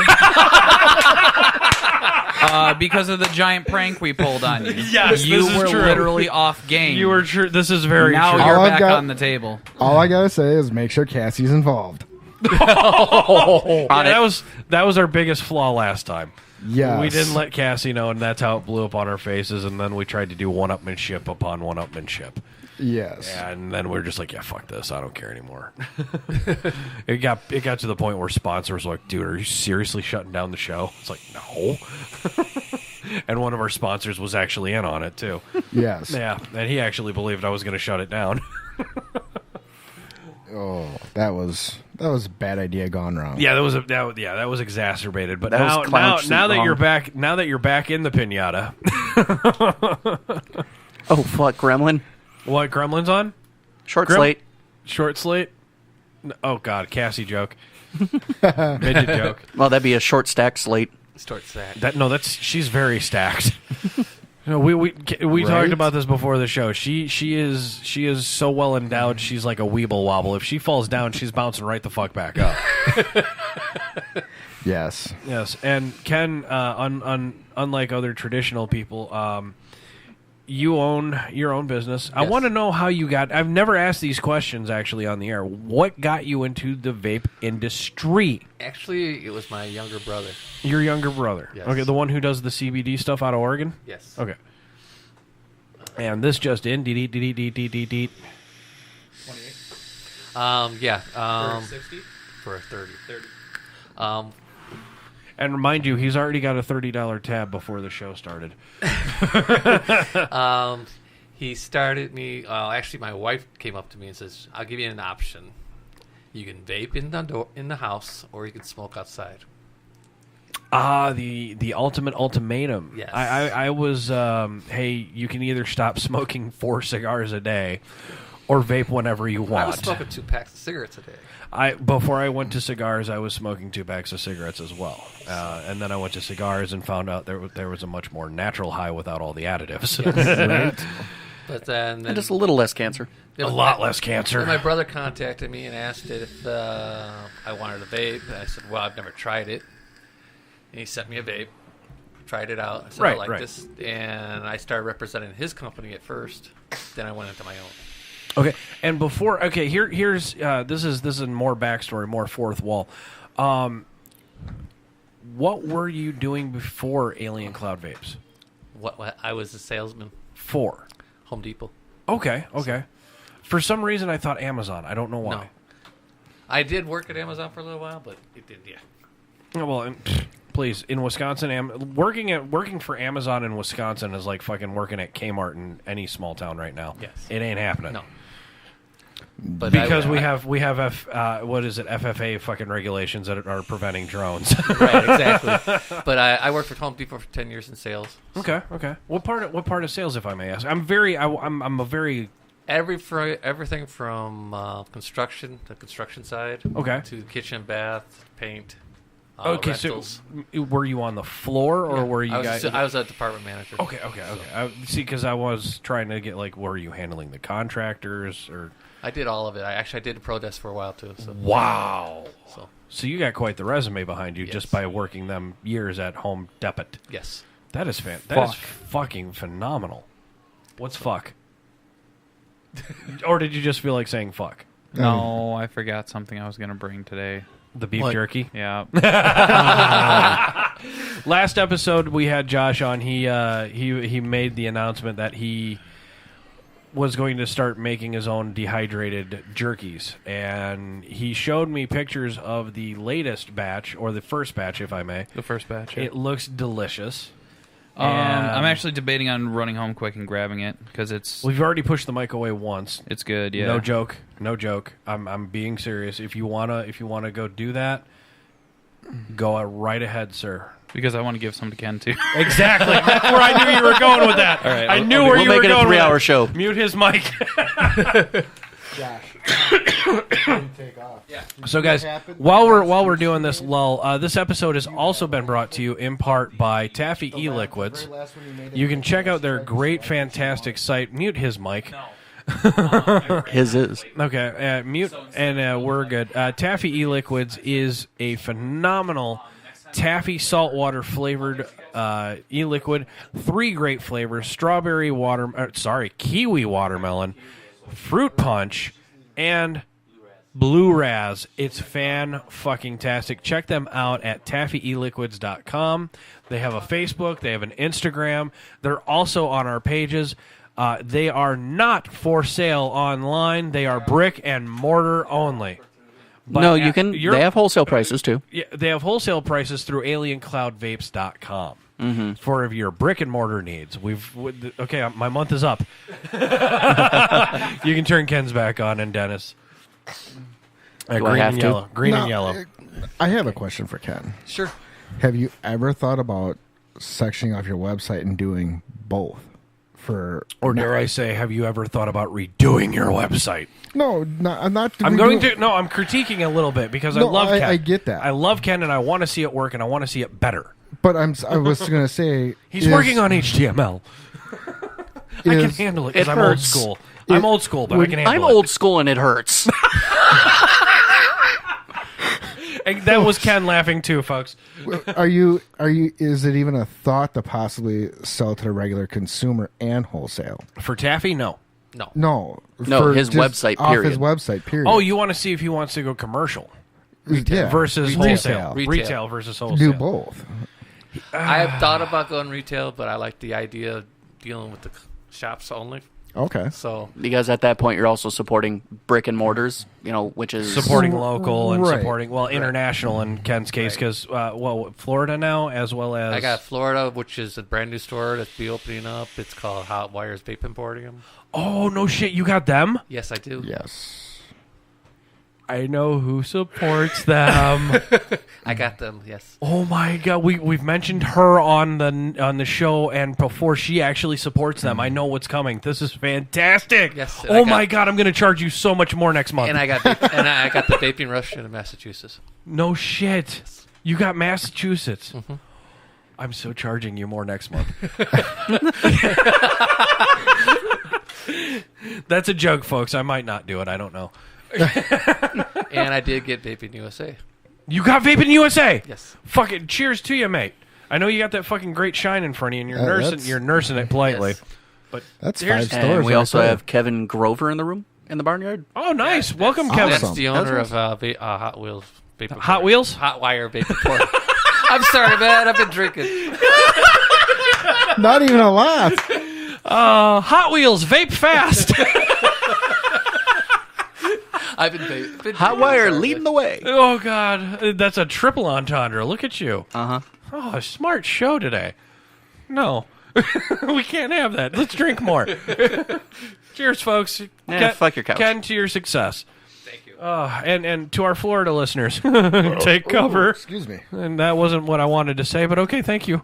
Because of the giant prank we pulled on you. Yes, you this is were true. literally off game. You were true. This is very now true. you're All I've back got- on the table. all I gotta say is make sure Cassie's involved. Yeah, that was our biggest flaw last time. Yes. We didn't let Cassie know, and that's how it blew up on our faces. And then we tried to do one-upmanship upon one-upmanship. Yes. And then we're just like, yeah, fuck this. I don't care anymore. It got to the point where sponsors were like, dude, are you seriously shutting down the show? It's like, no. And one of our sponsors was actually in on it, too. Yes. Yeah, and he actually believed I was going to shut it down. Oh, that was a bad idea gone wrong. Yeah, that was exacerbated. But That was clown now that wrong. you're back in the pinata. Oh, fuck, Gremlin. What, Gremlin's on? Short slate. Short slate? Oh, God, Cassie joke. Midget joke. Well, that'd be a short stack slate. Start sack. She's very stacked. We talked about this before the show. She is so well endowed. She's like a weeble wobble. If she falls down, she's bouncing right the fuck back up. Yes. Yes, and Ken, unlike other traditional people, you own your own business. Yes. I want to know how you got. I've never asked these questions actually on the air. What got you into the vape industry? Actually, it was my younger brother. Your younger brother. Yes. Okay, the one who does the CBD stuff out of Oregon? Yes. Okay. And this just in. Deet. 28. Yeah. For 60? For a 30. 30. And remind you, he's already got a $30 tab before the show started. He started me. Actually, my wife came up to me and says, "I'll give you an option. You can vape in the house, or you can smoke outside." The ultimate ultimatum. Yes. I was, hey, you can either stop smoking 4 cigars a day, or vape whenever you want. I was smoking 2 packs of cigarettes a day. Before I went to cigars, I was smoking 2 packs of cigarettes as well, and then I went to cigars and found out there was a much more natural high without all the additives. Right. But then And just a little less cancer. A lot less cancer. Then my brother contacted me and asked if I wanted a vape, and I said, "Well, I've never tried it." And he sent me a vape, tried it out. I said, "I like this," and I started representing his company at first. Then I went into my own. Okay, and before here's this is more backstory, more fourth wall. What were you doing before Alien Cloud Vapes? What I was a salesman for Home Depot. Okay. For some reason, I thought Amazon. I don't know why. No. I did work at Amazon for a little while, but it did, yeah. Well, please, in Wisconsin, working for Amazon in Wisconsin is like fucking working at Kmart in any small town right now. Yes. It ain't happening. No. But because we have what is it, FFA fucking regulations that are preventing drones. Right, exactly. But I worked for Home Depot for 10 years in sales. So. Okay. What part of sales, if I may ask? I'm a very everything from construction, the construction side, to kitchen, bath, paint. Okay, rentals. So were you on the floor or were you guys? I was a department manager. Okay. See, because I was trying to get were you handling the contractors or? I did all of it. I did a pro desk for a while too. So. Wow. So you got quite the resume behind you just by working them years at Home Depot. Yes. That is That is fucking phenomenal. What's fuck? Or did you just feel like saying fuck? No, I forgot something I was going to bring today. The beef jerky? Yeah. Last episode we had Josh on. He made the announcement that he was going to start making his own dehydrated jerkies, and he showed me pictures of the latest batch, or the first batch, if I may. The first batch. Yeah. It looks delicious. I'm actually debating on running home quick and grabbing it because it's. We've already pushed the mic away once. It's good, yeah. No joke. I'm being serious. If you wanna go do that, go right ahead, sir. Because I want to give some to Ken too. Exactly. That's where I knew you were going with that. All right, I knew where you were going. We'll make it a 3-hour show. Mute his mic. Josh, take off. Yeah. So, guys, while we're doing this lull, this episode has also been brought to you in part by Taffy E-Liquids. You can check out their great, fantastic site. Mute his mic. His is. Okay, mute, and we're good. Taffy E-Liquids is a phenomenal taffy saltwater flavored e-liquid. 3 great flavors: strawberry kiwi watermelon, fruit punch, and blue raz. It's fan-fucking-tastic. Check them out at taffyeliquids.com. They have a Facebook. They have an Instagram. They're also on our pages. They are not for sale online. They are brick and mortar only. But no, you can. They have wholesale prices too. Yeah, they have wholesale prices through AlienCloudVapes.com for your brick and mortar needs. Okay, my month is up. You can turn Ken's back on and Dennis. Green and yellow. Green and yellow. I have a question for Ken. Sure. Have you ever thought about sectioning off your website and doing both, Or dare I say, have you ever thought about redoing your website? No, I'm not. I'm critiquing a little bit because I love Ken. I get that. I love Ken, and I want to see it work, and I want to see it better. But I was going to say he's working on HTML. I can handle it because I'm old school. I'm old school, but I can handle it. I'm old school, and it hurts. And that was Ken laughing too, folks. Are you? Is it even a thought to possibly sell to the regular consumer and wholesale for taffy? No. His website. Off period. his website. Period. Oh, you want to see if he wants to go commercial? Retail versus wholesale. Retail versus wholesale. Do both. I have thought about going retail, but I like the idea of dealing with the shops only. Okay. So because at that point you're also supporting brick and mortars, which is supporting local and supporting international in Ken's case because Florida now as well as I got Florida, which is a brand new store that's be opening up. It's called Hot Wires Vape Emporium. Oh no shit! You got them? Yes, I do. Yes. I know who supports them. I got them. Yes. Oh my god, we've mentioned her on the show, and before she actually supports them, I know what's coming. This is fantastic. Yes. Oh my god, I'm going to charge you so much more next month. And I got the vaping rush in Massachusetts. No shit. Yes. You got Massachusetts. Mm-hmm. I'm so charging you more next month. That's a joke, folks. I might not do it. I don't know. And I did get Vaping USA. You got Vaping USA? Yes. Fucking cheers to you, mate. I know you got that fucking great shine in front of you, and you're nursing it politely. Yes. But that's 5 stores. And we also have Kevin Grover in the room in the barnyard. Oh, nice. Welcome, Kevin. That's the owner of Hot Wheels Vapor. Hot Wheels? Hot Wire Vapor. I'm sorry, man. I've been drinking. Not even a laugh. Hot Wheels Vape Fast. I've been Hot Wire leading the way. Oh, God. That's a triple entendre. Look at you. Uh-huh. Oh, a smart show today. No. We can't have that. Let's drink more. Cheers, folks. Fuck your couch. Ken, to your success. Thank you. And to our Florida listeners, take cover. Excuse me. And that wasn't what I wanted to say, but okay, thank you.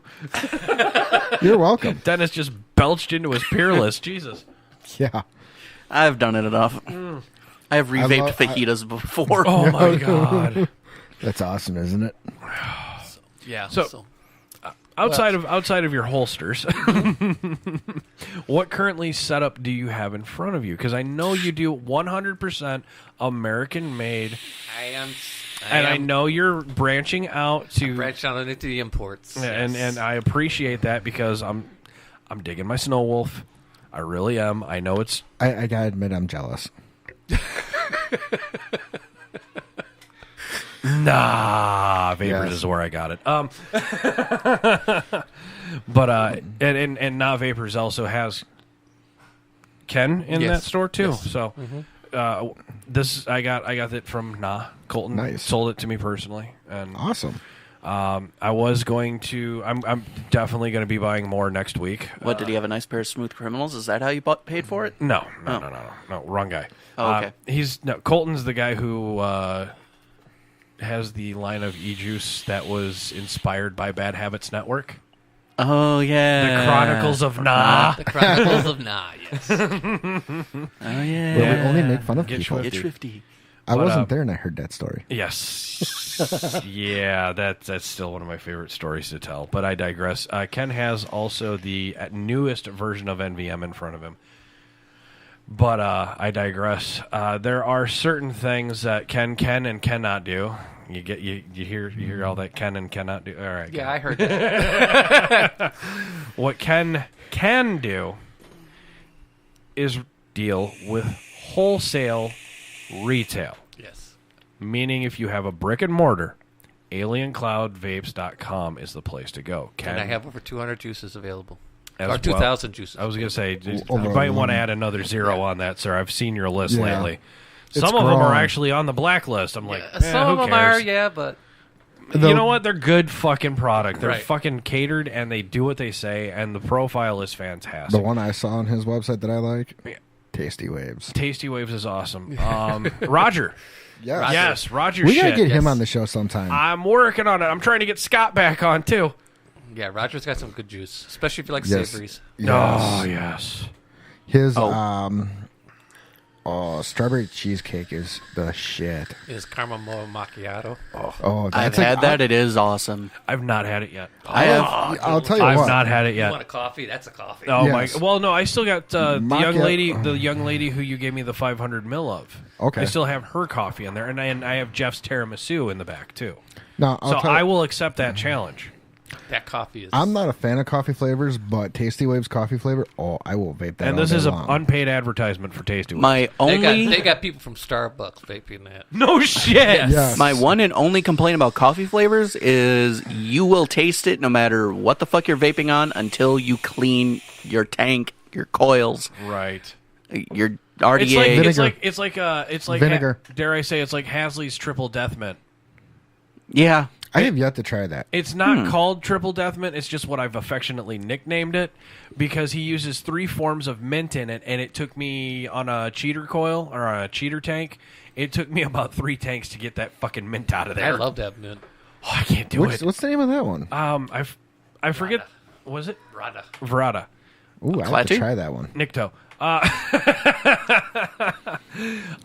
You're welcome. Dennis just belched into his Peerless. Jesus. Yeah. I've done it enough. I have revaped fajitas before. Oh, my God. That's awesome, isn't it? Yeah. So outside of your holsters, what currently setup do you have in front of you? Because I know you do 100% American made. I know you're branching out to into the imports. And I appreciate that because I'm digging my Snow Wolf. I really am. I know it's. I gotta admit, I'm jealous. Nah, Vapors is where I got it. But and Nah Vapors also has Ken in that store too. Yes. So this I got it from Nah. Colton sold it to me personally, and awesome. I was going to. I'm definitely going to be buying more next week. What did he have a nice pair of Smooth Criminals? Is that how you paid for it? No, wrong guy. Oh, okay. Colton's the guy who has the line of e-juice that was inspired by Bad Habits Network. Oh yeah, the Chronicles of Nah. The Chronicles of Nah. Yes. Oh yeah. Where we only make fun of Get people. Swifty. Get Swifty. I wasn't there and I heard that story. Yes. Yeah, that's still one of my favorite stories to tell. But I digress. Ken has also the newest version of NVM in front of him. But I digress. There are certain things that Ken can and cannot do. You hear all that can and cannot do. All right. Yeah, I heard that. What Ken can do is deal with wholesale retail. Yes. Meaning if you have a brick and mortar, aliencloudvapes.com is the place to go. And I have over 200 juices available. Or well. 2,000 juices. I was going to say, you might want to add another zero on that, sir. I've seen your list lately. Some of them are actually on the blacklist. I'm like, some of them are, but... You know what? They're good fucking product. They're fucking catered, and they do what they say, and the profile is fantastic. The one I saw on his website that I like, Tasty Waves. Tasty Waves is awesome. Roger. Yes. Roger. We got to get him on the show sometime. I'm working on it. I'm trying to get Scott back on, too. Yeah, Roger's got some good juice, especially if you like savories. Yes. Oh, yes. His strawberry cheesecake is the shit. Is caramel macchiato. That's I've had that. It is awesome. I've not had it yet. I have. I'll tell you I've what. not had it You yet. want a coffee? That's a coffee. Oh Yes. my! Well, no, I still got the young Macchiato. lady who you gave me the 500 ml of. Okay. I still have her coffee in there, and I have Jeff's tiramisu in the back too. No, So I will accept that challenge. That coffee is. I'm not a fan of coffee flavors, but Tasty Waves coffee flavor, I will vape that. And all this day is an long. unpaid advertisement for Tasty Waves. My only. They got people from Starbucks vaping that. No shit. Yes. My one and only complaint about coffee flavors is you will taste it no matter what the fuck you're vaping on until you clean your tank, your coils, Right. your RDA. It's like Vinegar. Dare I say it's like Hasley's Triple Death Mint. Yeah. I have yet to try that. It's not called Triple Death Mint. It's just what I've affectionately nicknamed it because he uses 3 forms of mint in it, and it took me on a cheater coil or a cheater tank. It took me about 3 tanks to get that fucking mint out of there. I love that mint. Oh, I can't do it. What's the name of that one? I forget. Was it Rada. Verada? Ooh, I have to Klaatu? try that one. Nikto.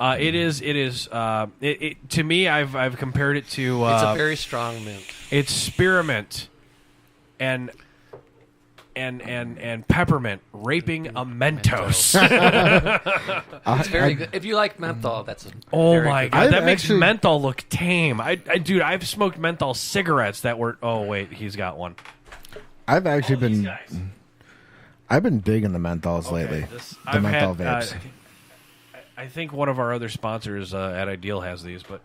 It is. To me, I've compared it to. It's a very strong mint. It's spearmint and peppermint raping a Mentos. It's very good. If you like menthol, that's a Oh very my good god, I've that makes actually- menthol look tame. Dude, I've smoked menthol cigarettes that were. Oh wait, he's got one. I've actually been. I've been digging the menthols lately. The menthol vapes. I think one of our other sponsors at Ideal has these, but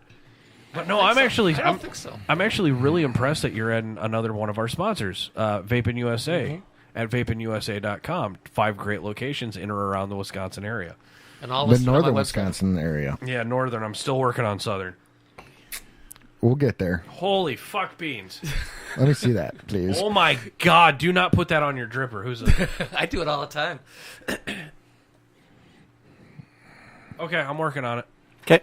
no, I don't think so. I'm actually really impressed that you're in another one of our sponsors, Vapin USA, at vapinusa.com. 5 great locations in or around the Wisconsin area. And all The listed on my northern website. Wisconsin area. Yeah, northern. I'm still working on southern. We'll get there. Holy fuck beans! Let me see that, please. Oh my god! Do not put that on your dripper. Who's it? I do it all the time. Okay, I'm working on it. Okay.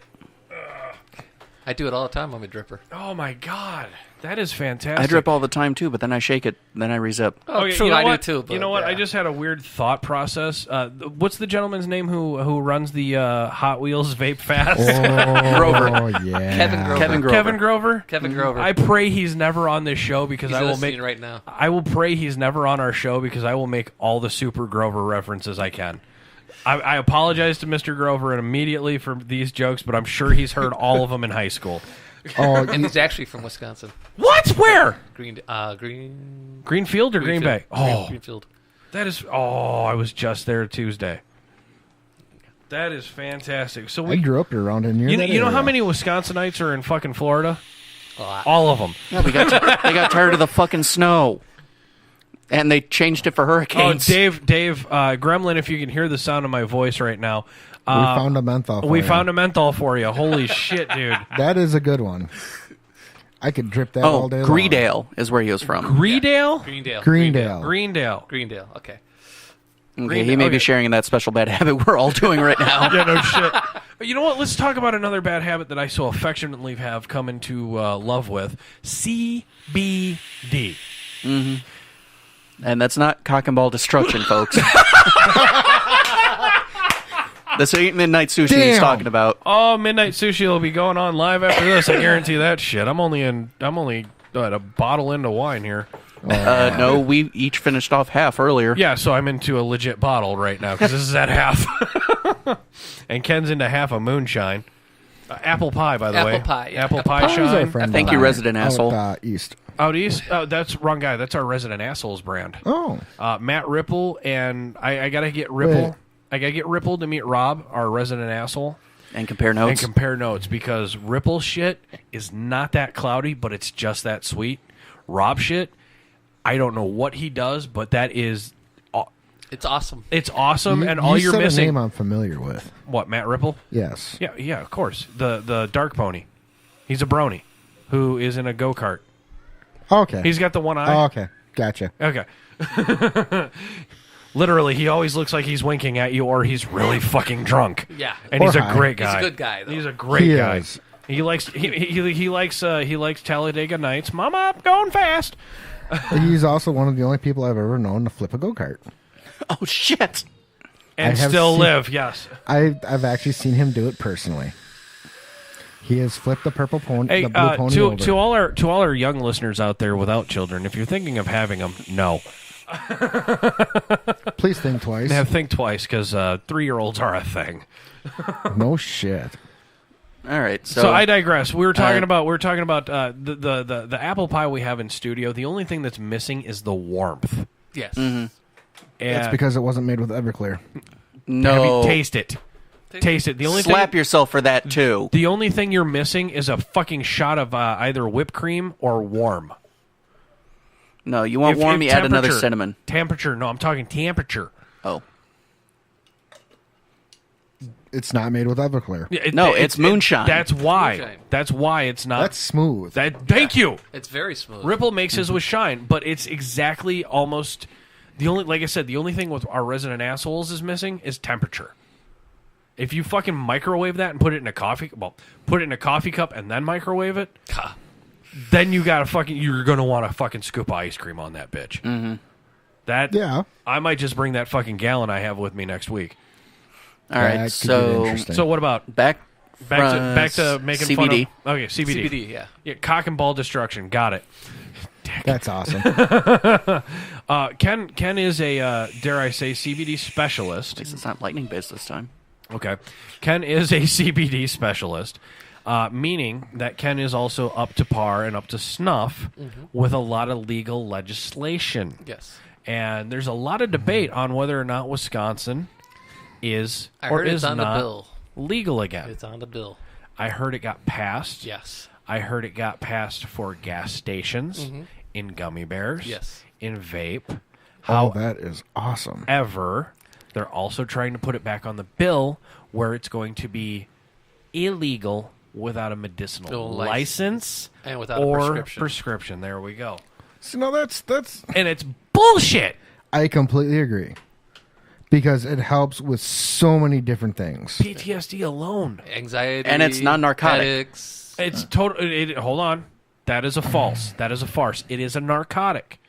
I do it all the time on my dripper. Oh my god, that is fantastic. I drip all the time too, but then I shake it, then I rezip. Oh, Okay, true, you know I what? do too. But, You know what? yeah. I just had a weird thought process. What's the gentleman's name who runs the Hot Wheels Vape Fast? Grover. Oh yeah. Kevin Grover. Kevin Grover. Kevin Grover. Kevin Grover. I pray he's never on this show because He's I will listening make. right now. I will pray he's never on our show because I will make all the Super Grover references I can. I apologize to Mr. Grover immediately for these jokes, but I'm sure he's heard all of them in high school. Oh, And he's actually from Wisconsin. What? Where? Greenfield or Green Bay? Oh, Greenfield. that is. Oh, I was just there Tuesday. That is fantastic. So I we. grew up around in You, that you know how area. many Wisconsinites are in fucking Florida? Oh, All of them. Yeah, they got tired of the fucking snow, and they changed it for Oh, hurricanes. Dave, Gremlin, if you can hear the sound of my voice right now. We found a menthol. We for you. found a menthol for you. Holy shit, dude. That is a good one. I could drip that all day long. Greedale is where he was from. Greedale? Greendale. Greendale. Greendale. Okay. Okay, he may be sharing in that special bad habit we're all doing right now. Yeah, no shit. You know what? Let's talk about another bad habit that I so affectionately have come into love with. CBD. And that's not cock and ball destruction, folks. This ain't Midnight Sushi he's talking about. Oh, Midnight Sushi will be going on live after this. I guarantee that shit. I'm only a bottle into wine here. No, we each finished off half earlier. Yeah, so I'm into a legit bottle right now because this is at half. And Ken's into half a moonshine. Apple pie, by the way. Apple pie, yeah. Apple pie Who's our shine. friend Thank down you, there? resident asshole. Out, east. Out east? Oh, that's wrong guy. That's our resident assholes brand. Oh. Matt Ripple, and I gotta get Ripple. Wait. I gotta get Ripple to meet Rob, our resident asshole, And compare and notes. compare notes because Ripple shit is not that cloudy, but it's just that sweet. Rob shit, I don't know what he does, but that is, It's awesome. it's awesome, You- and all you you're said a missing. name I'm familiar with. What, Matt Ripple? Yes. Yeah, of course. The dark pony. He's a brony who is in a go kart. Okay. He's got the one eye. Oh, okay. Gotcha. Okay. Literally, he always looks like he's winking at you, or he's really fucking drunk. Yeah. and Or he's a high. great He's guy. a good guy, though. He's a great He guy. is. He likes he likes Talladega Nights. Mama, I'm going fast. He's also one of the only people I've ever known to flip a go-kart. Oh, shit. And still live, yes. I've actually seen him do it personally. He has flipped the purple pony, Hey, the blue pony over. to all our young listeners out there without children, if you're thinking of having them, no. Please think twice. Think twice, because 3-year-olds are a thing. No shit. All right, so I digress. We were talking about the apple pie we have in studio. The only thing that's missing is the warmth. Yes. And That's because it wasn't made with Everclear. No. Taste it. Taste it. The only Slap yourself for that, too. The only thing you're missing is a fucking shot of either whipped cream or warm. No, you want warm, you add another cinnamon. Temperature. No, I'm talking temperature. Oh. It's not made with Everclear. It's moonshine. That's why. Moonshine. That's why it's not. That's smooth. Thank you. It's very smooth. Ripple makes his with shine, but it's exactly almost the only. Like I said, the only thing with our resident assholes is missing is temperature. If you fucking microwave that and put it in a coffee cup and then microwave it, then you're gonna want to fucking scoop ice cream on that bitch. Mm-hmm. I might just bring that fucking gallon I have with me next week. All right, so what about back to making CBD? Fun of, okay, CBD. CBD, Yeah, cock and ball destruction. Got it. That's awesome. Ken is a dare I say CBD specialist. At least it's not lightning based this time. Okay. Ken is a CBD specialist, meaning that Ken is also up to par and up to snuff with a lot of legal legislation. Yes. And there's a lot of debate on whether or not Wisconsin is or is not legal again. It's on the bill. I heard it got passed. Yes. I heard it got passed for gas stations, in gummy bears, yes, in vape. That is awesome. However, they're also trying to put it back on the bill where it's going to be illegal without a medicinal license and without or a prescription. There we go. So no, that's and it's bullshit. I completely agree. Because it helps with so many different things. PTSD alone. Anxiety. And it's non-narcotic. Headaches. It's total. Hold on. That is a false. That is a farce. It is a narcotic.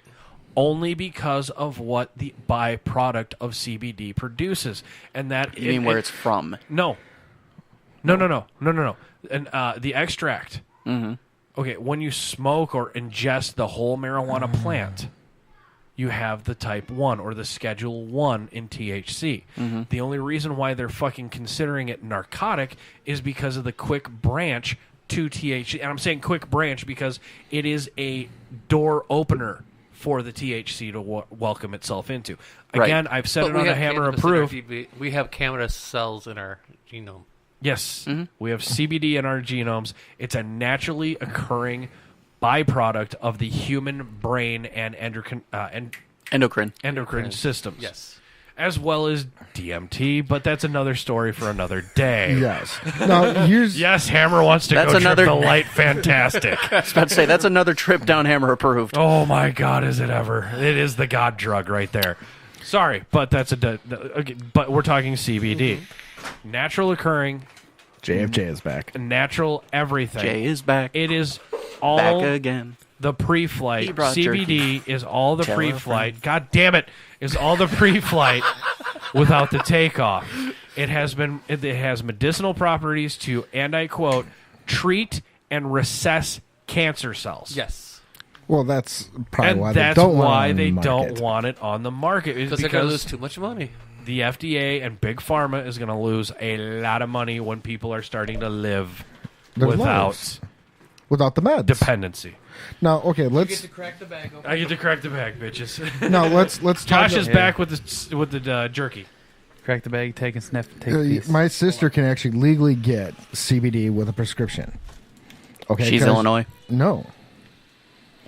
Only because of what the byproduct of CBD produces. And that... You mean where it's from? No. And the extract. Mm-hmm. Okay, when you smoke or ingest the whole marijuana plant... you have the type 1 or the schedule 1 in THC. Mm-hmm. The only reason why they're fucking considering it narcotic is because of the quick branch to THC. And I'm saying quick branch because it is a door opener for the THC to welcome itself into. Again, I've said it on the Hammer Approved. We have cannabis cells in our genome. Yes. We have CBD in our genomes. It's a naturally occurring byproduct of the human brain and endocrine systems. Yes. As well as DMT, but that's another story for another day. Yes. Now, yes, Hammer wants to go trip the light. Fantastic. I was about to say, that's another trip down Hammer Approved. Oh, my God, is it ever. It is the God drug right there. Sorry, but that's but we're talking CBD. Natural occurring. JFJ is back. Natural everything. Jay is back. It is all back again. The pre-flight. CBD is all the pre-flight. God damn it. Is all the pre-flight without the takeoff. It has medicinal properties to, and I quote, treat and recess cancer cells. Yes. Well, that's probably why they don't want it on the market. Don't want it on the market. Because they're going to lose too much money. The FDA and Big Pharma is going to lose a lot of money when people are starting to live without the meds dependency. Now, okay, let's. You get to crack the bag open. I get to crack the bag, bitches. No, let's talk. Josh is back with the jerky. Crack the bag, take a sniff, take a piece. My sister can actually legally get CBD with a prescription. Okay, she's Illinois. No,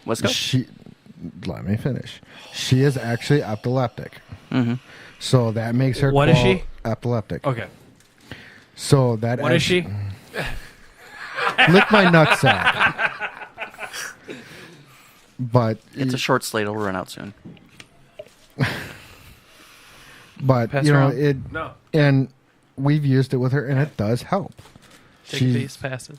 Wisconsin. Let me finish. She is actually epileptic. Mm-hmm. So that makes her. What is she? Epileptic. Okay. So that. What is she? Lick my nutsack. But it's a short slate. It'll run out soon. But pass you know around. it, and we've used it with her, and it does help. Take a piece, pass it.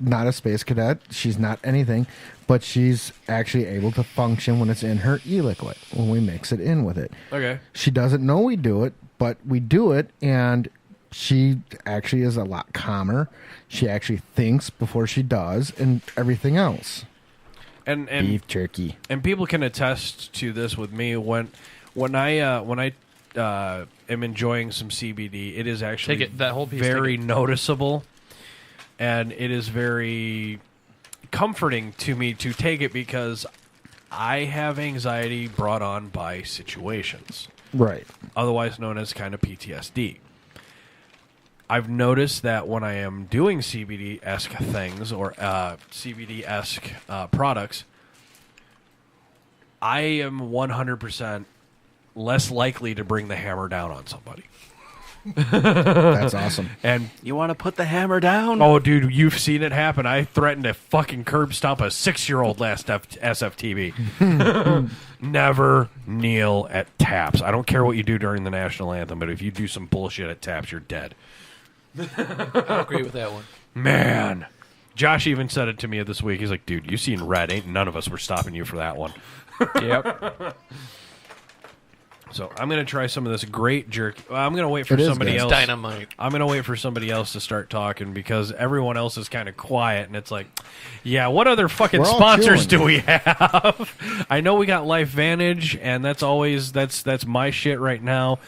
not a space cadet. She's not anything, but she's actually able to function when it's in her e-liquid, when we mix it in with it. Okay. She doesn't know we do it, but we do it, and she actually is a lot calmer. She actually thinks before she does, and everything else. And beef jerky. And people can attest to this with me when I am enjoying some CBD. It is actually very noticeable, and it is very comforting to me to take it because I have anxiety brought on by situations, right? Otherwise known as kind of PTSD. I've noticed that when I am doing CBD-esque things or CBD-esque products, I am 100% less likely to bring the hammer down on somebody. That's awesome. And you want to put the hammer down? Oh, dude, you've seen it happen. I threatened to fucking curb stomp a 6-year-old last SFTB. Never kneel at taps. I don't care what you do during the national anthem, but if you do some bullshit at taps, you're dead. I agree with that one. Man. Josh even said it to me this week. He's like, dude, you seen red. Ain't none of us were stopping you for that one. Yep. So I'm going to try some of this great jerky. I'm going to wait for somebody else. Dynamite. I'm going to wait for somebody else to start talking because everyone else is kind of quiet, and it's like, yeah, what other fucking sponsors do we have? I know we got LifeVantage, and that's always that's my shit right now.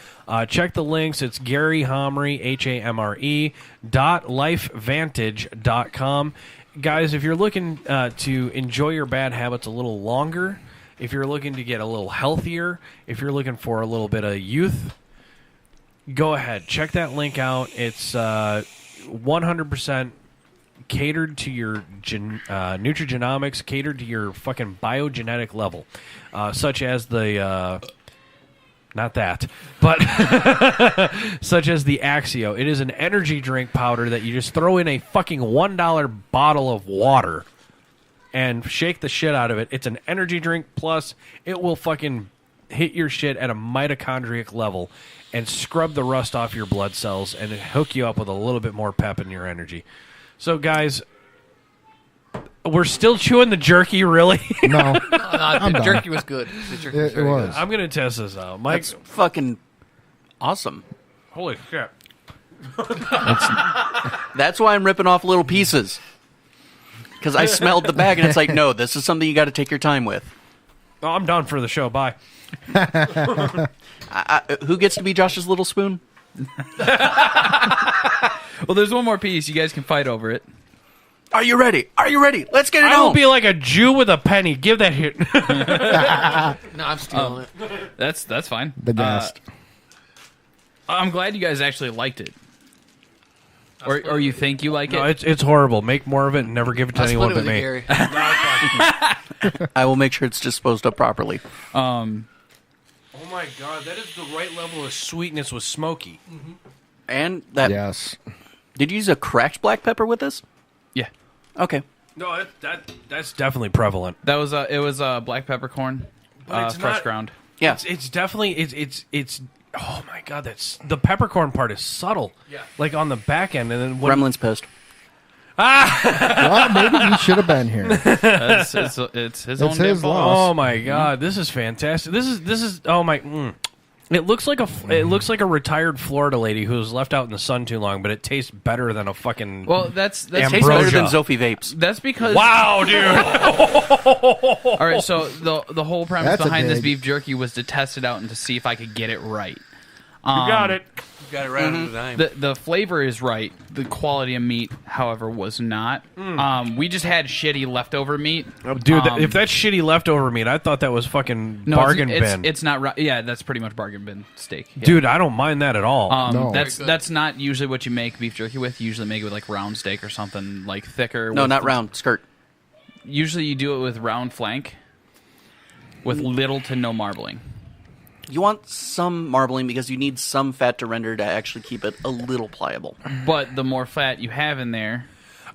Check the links. It's Gary Hamre, HAMRE .lifevantage.com. Guys, if you're looking to enjoy your bad habits a little longer, if you're looking to get a little healthier, if you're looking for a little bit of youth, go ahead. Check that link out. It's 100% catered to your nutrigenomics, catered to your fucking biogenetic level, such as the... not that, but such as the Axio. It is an energy drink powder that you just throw in a fucking $1 bottle of water and shake the shit out of it. It's an energy drink, plus it will fucking hit your shit at a mitochondriac level and scrub the rust off your blood cells and hook you up with a little bit more pep in your energy. So, guys, we're still chewing the jerky, really? No. The jerky was good. The jerky was very good. I'm going to test this out. Mike, that's fucking awesome. Holy shit. That's why I'm ripping off little pieces. Because I smelled the bag, and it's like, no, this is something you got to take your time with. Oh, I'm done for the show. Bye. Who gets to be Josh's little spoon? Well, there's one more piece. You guys can fight over it. Are you ready? Are you ready? Let's get it I will on. be like a Jew with a penny. Give that here. No, I'm stealing it. That's fine. The best. I'm glad you guys actually liked it. Or you think you like No, it? it's horrible. Make more of it and never give it to anyone but me. Gary. I will make sure it's disposed of properly. Oh my god, that is the right level of sweetness with smoky. Mm-hmm. And that. Yes. Did you use a cracked black pepper with this? Yeah. Okay. No, that's definitely prevalent. That was it was black peppercorn, fresh not- ground. Yeah. It's definitely it's. Oh my god, that's the peppercorn part is subtle. Yeah. Like on the back end, and then when, Gremlin's pissed. Well, maybe you should have been here. It's his own damn his fault. loss. Oh my god, this is fantastic. This is oh my. It looks like a retired Florida lady who was left out in the sun too long, but it tastes better than a fucking. Well, that's Tastes Ambrosia. better than Zophie vapes. that's because Wow, dude! All right, so the whole premise That's a behind this dig. beef jerky was to test it out and to see if I could get it right. You got it. You got it right on the dime. The flavor is right. The quality of meat, however, was not. We just had shitty leftover meat. Dude, if that's shitty leftover meat, I thought that was fucking No, bargain it's, bin. It's not right. Yeah, that's pretty much bargain bin steak. Yeah. Dude, I don't mind that at all. No. That's not usually what you make beef jerky with. You usually make it with like round steak or something like thicker. No, with not round. Skirt. Usually you do it with round flank with little to no marbling. You want some marbling because you need some fat to render to actually keep it a little pliable. But the more fat you have in there,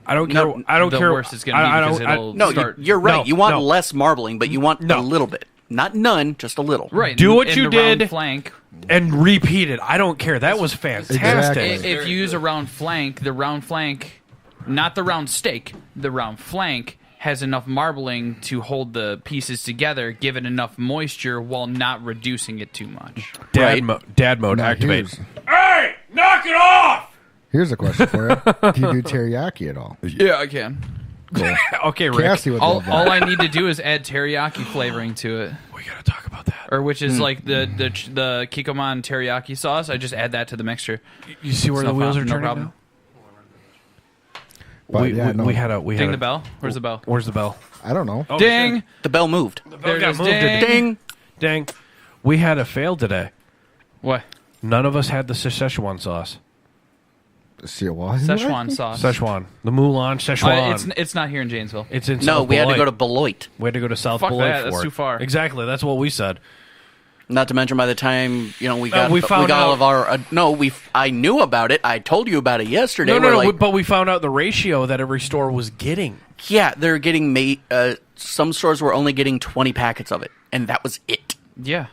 I don't care. I don't the care. worse it's going to be because it'll No, start. you're right. No, you want no. less marbling, but you want No. a little bit. Not none, just a little. Right. Do what and you the round did. flank. And repeat it. I don't care. That was fantastic. Exactly. If you use a round flank, the round flank not the round steak, the round flank has enough marbling to hold the pieces together, give it enough moisture while not reducing it too much. Dad mode, Now, activate. Hey, knock it off! Here's a question for you. Do you do teriyaki at all? Yeah, I can. Cool. Okay, Rick. Cassie would love that. All I need to do is add teriyaki flavoring to it. We gotta talk about that. Or which is like the Kikkoman teriyaki sauce. I just add that to the mixture. You see where It's the no wheels problem, are no turning problem. now? But We had a Ding the bell. Where's the bell? Where's the bell? I don't know. Oh, Ding. shit. The bell moved. There it got is. moved. Ding. Dang. We had a fail today. What? None of us had the Szechuan sauce. See what? Szechuan sauce. Szechuan. The Mulan Szechuan. It's not here in Janesville. It's in No, South we had to Beloit. go to Beloit. We had to go to South Fuck Beloit that, for that's it. too far. Exactly. That's what we said. Not to mention, by the time we we found all out- of our I knew about it. I told you about it yesterday. No, We're like, but we found out the ratio that every store was getting. yeah, they're getting some stores were only getting 20 packets of it, and that was it. Yeah.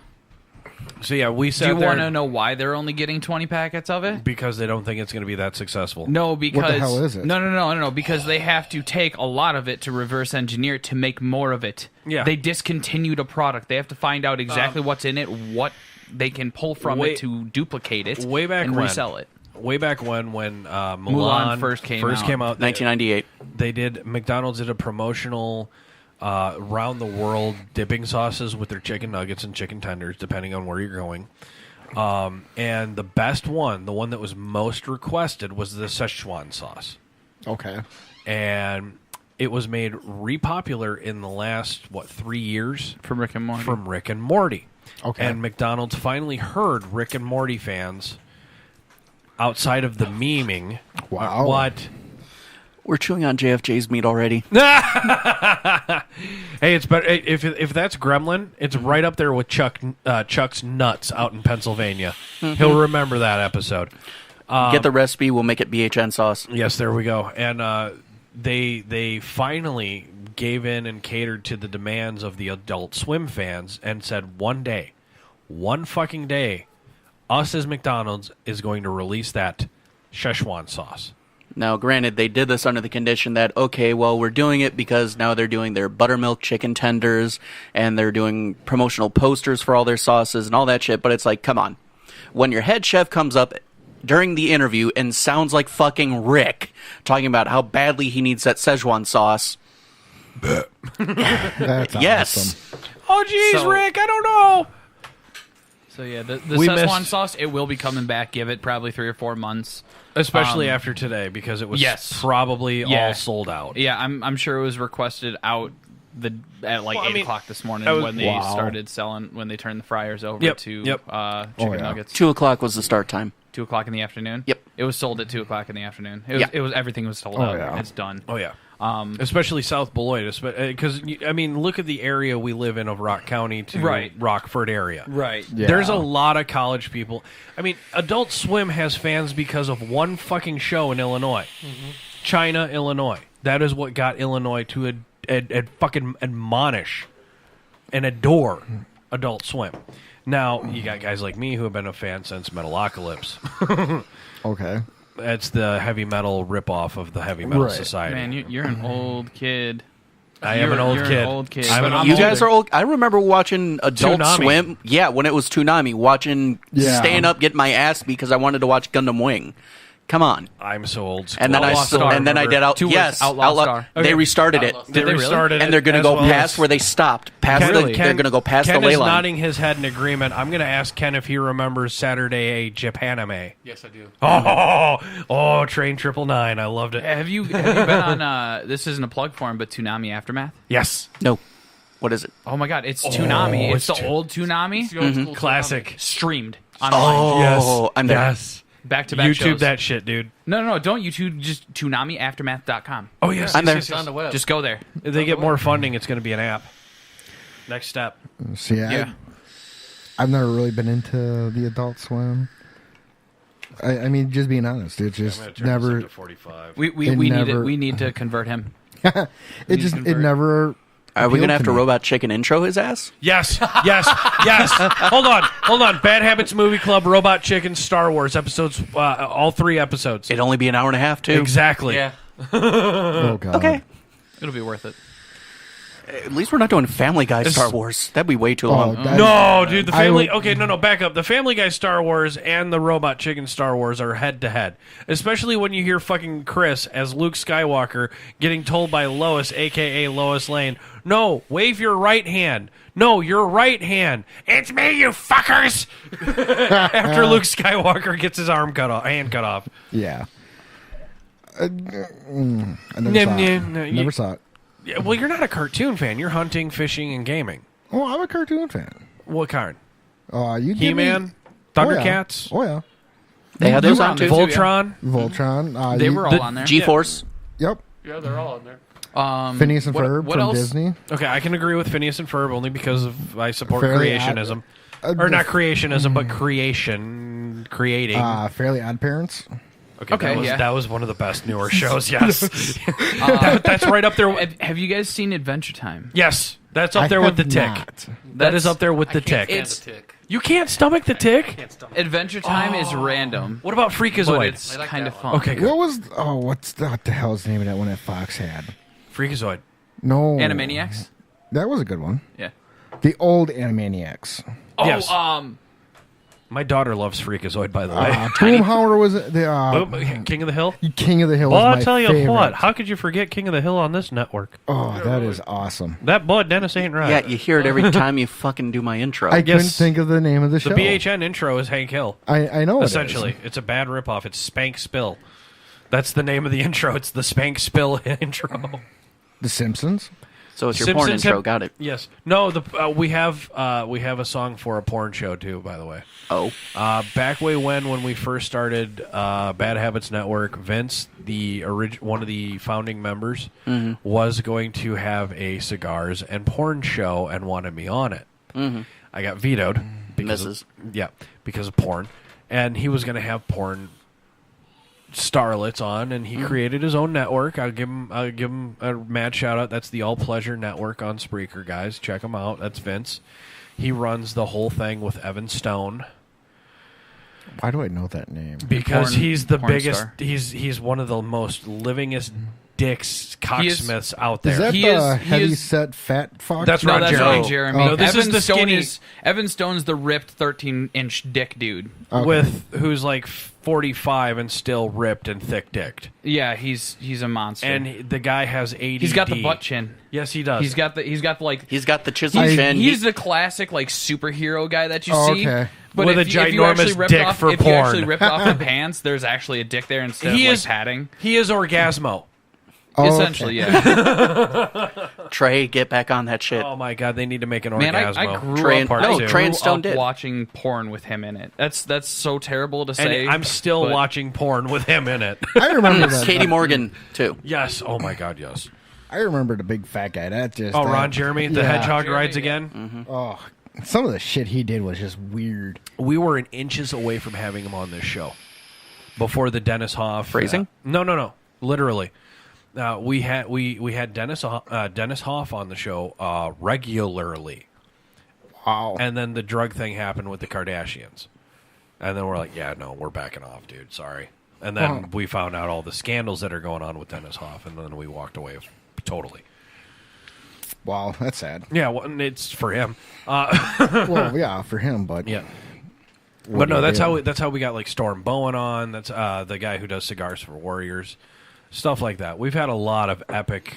So yeah, we Do sat you there want to know why they're only getting 20 packets of it? because they don't think it's going to be that successful. No, because hell is it? No, because they have to take a lot of it to reverse engineer it to make more of it. Yeah. They discontinued a product. They have to find out exactly what's in it, what they can pull from Way- it to duplicate it, way back and when. resell it. Way back when Mulan, Mulan first came out. 1998. McDonald's did a promotional round the world dipping sauces with their chicken nuggets and chicken tenders, depending on where you're going. And the best one, the one that was most requested, was the Szechuan sauce. Okay. And it was made repopular in the last 3 years From Rick and Morty. from Rick and Morty. Okay. And McDonald's finally heard Rick and Morty fans outside of the memeing. Wow. What? We're chewing on JFJ's meat already. Hey, it's better if that's Gremlin. It's right up there with Chuck's nuts out in Pennsylvania. He'll remember that episode. Get the recipe. We'll make it BHN sauce. Yes, there we go. And they finally gave in and catered to the demands of the Adult Swim fans and said one fucking day, us as McDonald's is going to release that Szechuan sauce. Now, granted, they did this under the condition that, okay, well, we're doing it because now they're doing their buttermilk chicken tenders and they're doing promotional posters for all their sauces and all that shit. But it's like, come on. When your head chef comes up during the interview and sounds like fucking Rick talking about how badly he needs that Szechuan sauce. That's Yes. awesome. Oh, geez, So- Rick, I don't know. So yeah, the We Szechuan missed- sauce, it will be coming back. Give it probably 3 or 4 months. Especially after today, because it was Yes. probably Yeah. all sold out. Yeah, I'm sure it was requested out at like Well, I 8 mean, o'clock this morning that was- when they Wow. started selling, when they turned the fryers over Yep, to yep. chicken yeah. nuggets. 2 o'clock was the start time. 2 o'clock in the afternoon. Yep. It was sold at 2 o'clock in the afternoon. It was, Yeah. it was everything was sold Oh, out. yeah. It's done. Oh, yeah. Especially South Beloit, because I mean, look at the area we live in of Rock County to Right. Rockford area. Right. Yeah. There's a lot of college people. I mean, Adult Swim has fans because of one fucking show in Illinois, China, Illinois. That is what got Illinois to fucking admonish and adore Adult Swim. Now you got guys like me who have been a fan since Metalocalypse. Okay. That's the heavy metal ripoff of the Heavy Metal Right. Society. Man, you're an old kid. I am an old You're kid. An old kid. I'm But an I'm You older. guys are old. I remember watching Adult Toonami. Swim. Yeah, when it was Toonami, watching, Yeah. staying up, getting my ass beat because I wanted to watch Gundam Wing. Come on. I'm so old school. And then Outlaw Star, I did out. Two words, Yes, Outlaw Star. They restarted it. They really? restarted it, And they're going to as go well past as- where they stopped. Past Ken- the, they're going to go past Ken the ley is line. nodding his head in agreement. I'm going to ask Ken if he remembers Saturday Japanime. Yes, I do. Oh, Train 999. I loved it. Have you been on? This isn't a plug for him, but Toonami Aftermath. Yes. No. What is it? Oh my God, it's Toonami. It's it's the old Toonami Classic. streamed online. Oh, I'm there. Yes. Back-to-back YouTube shows. that shit, dude. No, don't YouTube. Just ToonamiAftermath.com. Oh, yes. I'm there. It's on the web. Just go there. If they get more funding, it's going to be an app. Next step. See, Yeah. I've never really been into the Adult Swim. I mean, just being honest, it just never. 45. We It need never- it. We need to convert him. It never. Are we going appealed to have to me. Robot Chicken intro his ass? Yes. Hold on. Bad Habits Movie Club, Robot Chicken, Star Wars episodes, all 3 episodes. It'd only be an hour and a half, too. Exactly. Yeah. Oh, God. Okay. It'll be worth it. At least we're not doing Family Guy Star Wars. That'd be way too long. No, dude, the Family... Okay, no, back up. The Family Guy Star Wars and the Robot Chicken Star Wars are head-to-head. Especially when you hear fucking Chris as Luke Skywalker getting told by Lois, a.k.a. Lois Lane, no, wave your right hand. No, your right hand. It's me, you fuckers! After Luke Skywalker gets his hand cut off. Yeah. I never saw it. Yeah, well, you're not a cartoon fan. You're hunting, fishing, and gaming. Oh, I'm a cartoon fan. What kind? You He-Man? Thundercats? Oh, yeah. They had those on too. Voltron? Voltron. They were all on there. G-Force. Yep. Yeah, they're all on there. Phineas and Ferb what from else? Disney. Okay, I can agree with Phineas and Ferb only because of I support Fairly creationism. Or not creationism, but creating. Fairly Odd Parents. Okay, that was one of the best newer shows, yes. That's right up there. Have you guys seen Adventure Time? Yes, that's up there with the Tick. That is up there with the Tick. You can't stomach the Tick? Adventure Time is random. What about Freakazoid? But it's kind of fun. Okay, good. What the hell is the name of that one that Fox had? Freakazoid. No. Animaniacs? That was a good one. Yeah. The old Animaniacs. Oh, yes. My daughter loves Freakazoid, by the way. Boomhauer was the King of the Hill? King of the Hill Well, was I'll my tell you favorite. what. How could you forget King of the Hill on this network? Oh, that is awesome. That boy, Dennis, ain't right. Yeah, you hear it every time you fucking do my intro. I couldn't think of the name of the show. The BHN intro is Hank Hill. I know essentially. It's a bad ripoff. It's Spank Spill. That's the name of the intro. It's the Spank Spill intro. The Simpsons? So it's your porn intro. Got it. Yes. No, we have a song for a porn show, too, by the way. Oh. Back way when we first started Bad Habits Network, Vince, one of the founding members, was going to have a cigars and porn show and wanted me on it. Mm-hmm. I got vetoed. Because of porn. And he was going to have porn starlets on, and he created his own network. I'll give him a mad shout out. That's the All Pleasure Network on Spreaker, guys. Check him out. That's Vince. He runs the whole thing with Evan Stone. Why do I know that name? Because he's the biggest. Star. He's one of the most livingest dicks cocksmiths out there. Is that the heavy set fat fuck? That's Ron Jeremy. Jeremy. No, this is the skinny. Evan Stone's the ripped 13-inch dick dude. Okay. Who's like 45 and still ripped and thick-dicked. Yeah, he's a monster. And the guy has ADD. He's got the butt chin. Yes, he does. He's got the chisel chin. He's the classic like superhero guy that you see. Okay. But with a ginormous dick for porn. If you actually ripped off the pants, there's actually a dick there instead of padding. He is Orgasmo. Essentially, yeah. Trey, get back on that shit. Oh my god, they need to make an Man, Orgasmo. I grew Trey and Stone did. watching porn with him in it. That's so terrible to say. And I'm still watching porn with him in it. I remember that. Katie Morgan too. Yes. Oh my god, yes. I remember the big fat guy. That just. Ron Jeremy, the hedgehog rides again. Mm-hmm. Oh, some of the shit he did was just weird. We were inches away from having him on this show before the Dennis Hoff phrasing. No. Literally. We had Dennis Hoff on the show regularly. Wow. And then the drug thing happened with the Kardashians. And then we're like, yeah, no, we're backing off, dude. Sorry. And then we found out all the scandals that are going on with Dennis Hoff, and then we walked away totally. Wow, that's sad. Yeah, well, and it's for him. Well, yeah, for him, but yeah. But no, that's how we got like Storm Bowen on. That's the guy who does Cigars for Warriors. Stuff like that. We've had a lot of epic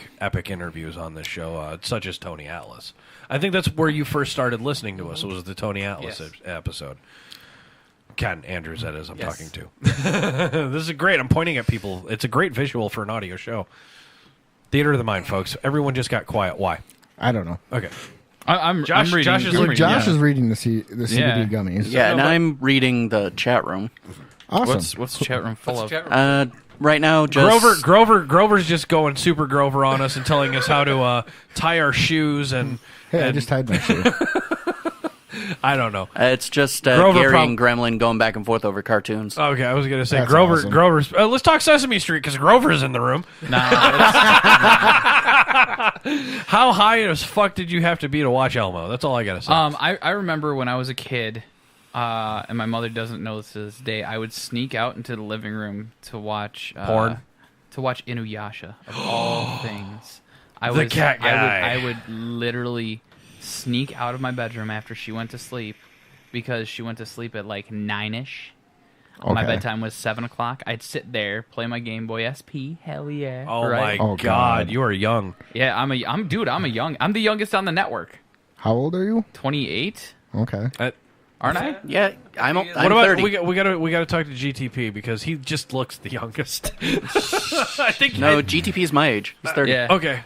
interviews on this show, such as Tony Atlas. I think that's where you first started listening to us. It was the Tony Atlas episode. Ken Andrews, that is, I'm talking to. This is great. I'm pointing at people. It's a great visual for an audio show. Theater of the mind, folks. Everyone just got quiet. Why? I don't know. Okay. I'm reading. Josh is reading the CBD gummies. Yeah, and I'm reading the chat room. Awesome. What's the chat room full of? Right now, just Grover's just going super Grover on us and telling us how to tie our shoes and. Hey, I just tied my shoe. I don't know. It's just Gary and Gremlin going back and forth over cartoons. Okay, I was going to say That's Grover. awesome. Grover's. Let's talk Sesame Street because Grover's in the room. How high as fuck did you have to be to watch Elmo? That's all I got to say. I remember when I was a kid, and my mother doesn't know this to this day. I would sneak out into the living room to watch porn. to watch Inuyasha of all things. Cat guy. I would literally sneak out of my bedroom after she went to sleep because she went to sleep at like 9ish. Okay. My bedtime was 7 o'clock. I'd sit there, play my Game Boy SP. Hell yeah! Oh right? My God, you are young. Yeah, I'm the youngest on the network. How old are you? 28. Okay. Aren't I? Yeah, I'm what about 30. we gotta talk to GTP because he just looks the youngest. I think GTP is my age. He's 30. Yeah. Okay.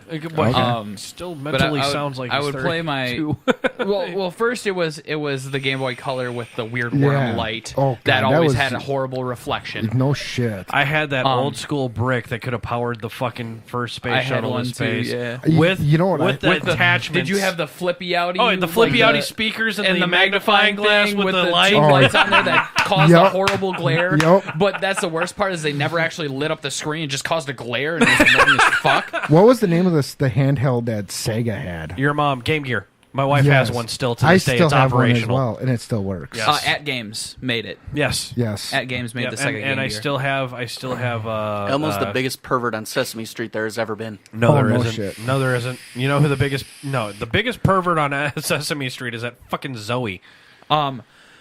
Still mentally sounds like I would play my. well, first it was the Game Boy Color with the weird worm light that always had a horrible reflection. No shit. I had that old school brick that could have powered the fucking first space shuttle in space. Too, yeah. With the attachments. Did you have the flippy outy? Oh, the flippy outy speakers and the magnifying glass with the light. Two lights on there that caused a horrible glare. But that's the worst part is they never actually lit up the screen. It just caused a glare and it was annoying as fuck. What was the name of the handheld that Sega had? Your mom, Game Gear. My wife has one still to this day. It's operational. One as well, and it still works. Yes. At Games made it. Yes. At Games made the Sega Game and I Gear. still have. Elmo's the biggest pervert on Sesame Street there has ever been. No, there isn't. Shit. No, there isn't. You know who the biggest? No, the biggest pervert on Sesame Street is that fucking Zoe.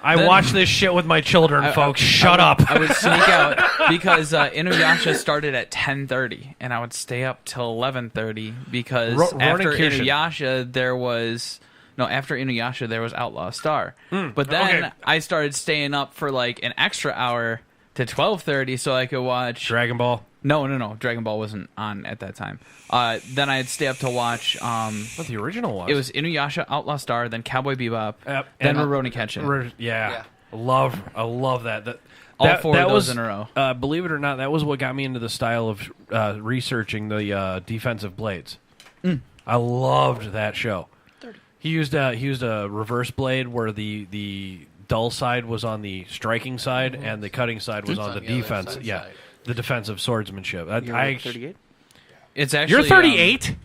I watch this shit with my children, folks. Shut up. I would sneak out because Inuyasha started at 10:30, and I would stay up till 11:30 because after Inuyasha there was Outlaw Star. But then I started staying up for like an extra hour to 12:30 so I could watch Dragon Ball. No. Dragon Ball wasn't on at that time. Then I'd stay up to watch. What the original was? It was Inuyasha, Outlaw Star, then Cowboy Bebop, then Rurouni Kenshin. Yeah. I love that. All four of those in a row. Believe it or not, that was what got me into the style of researching the defensive blades. I loved that show. He used a reverse blade where the dull side was on the striking side and the cutting side was on the defense. Yeah. The defensive swordsmanship. You're 38? It's actually... You're 38?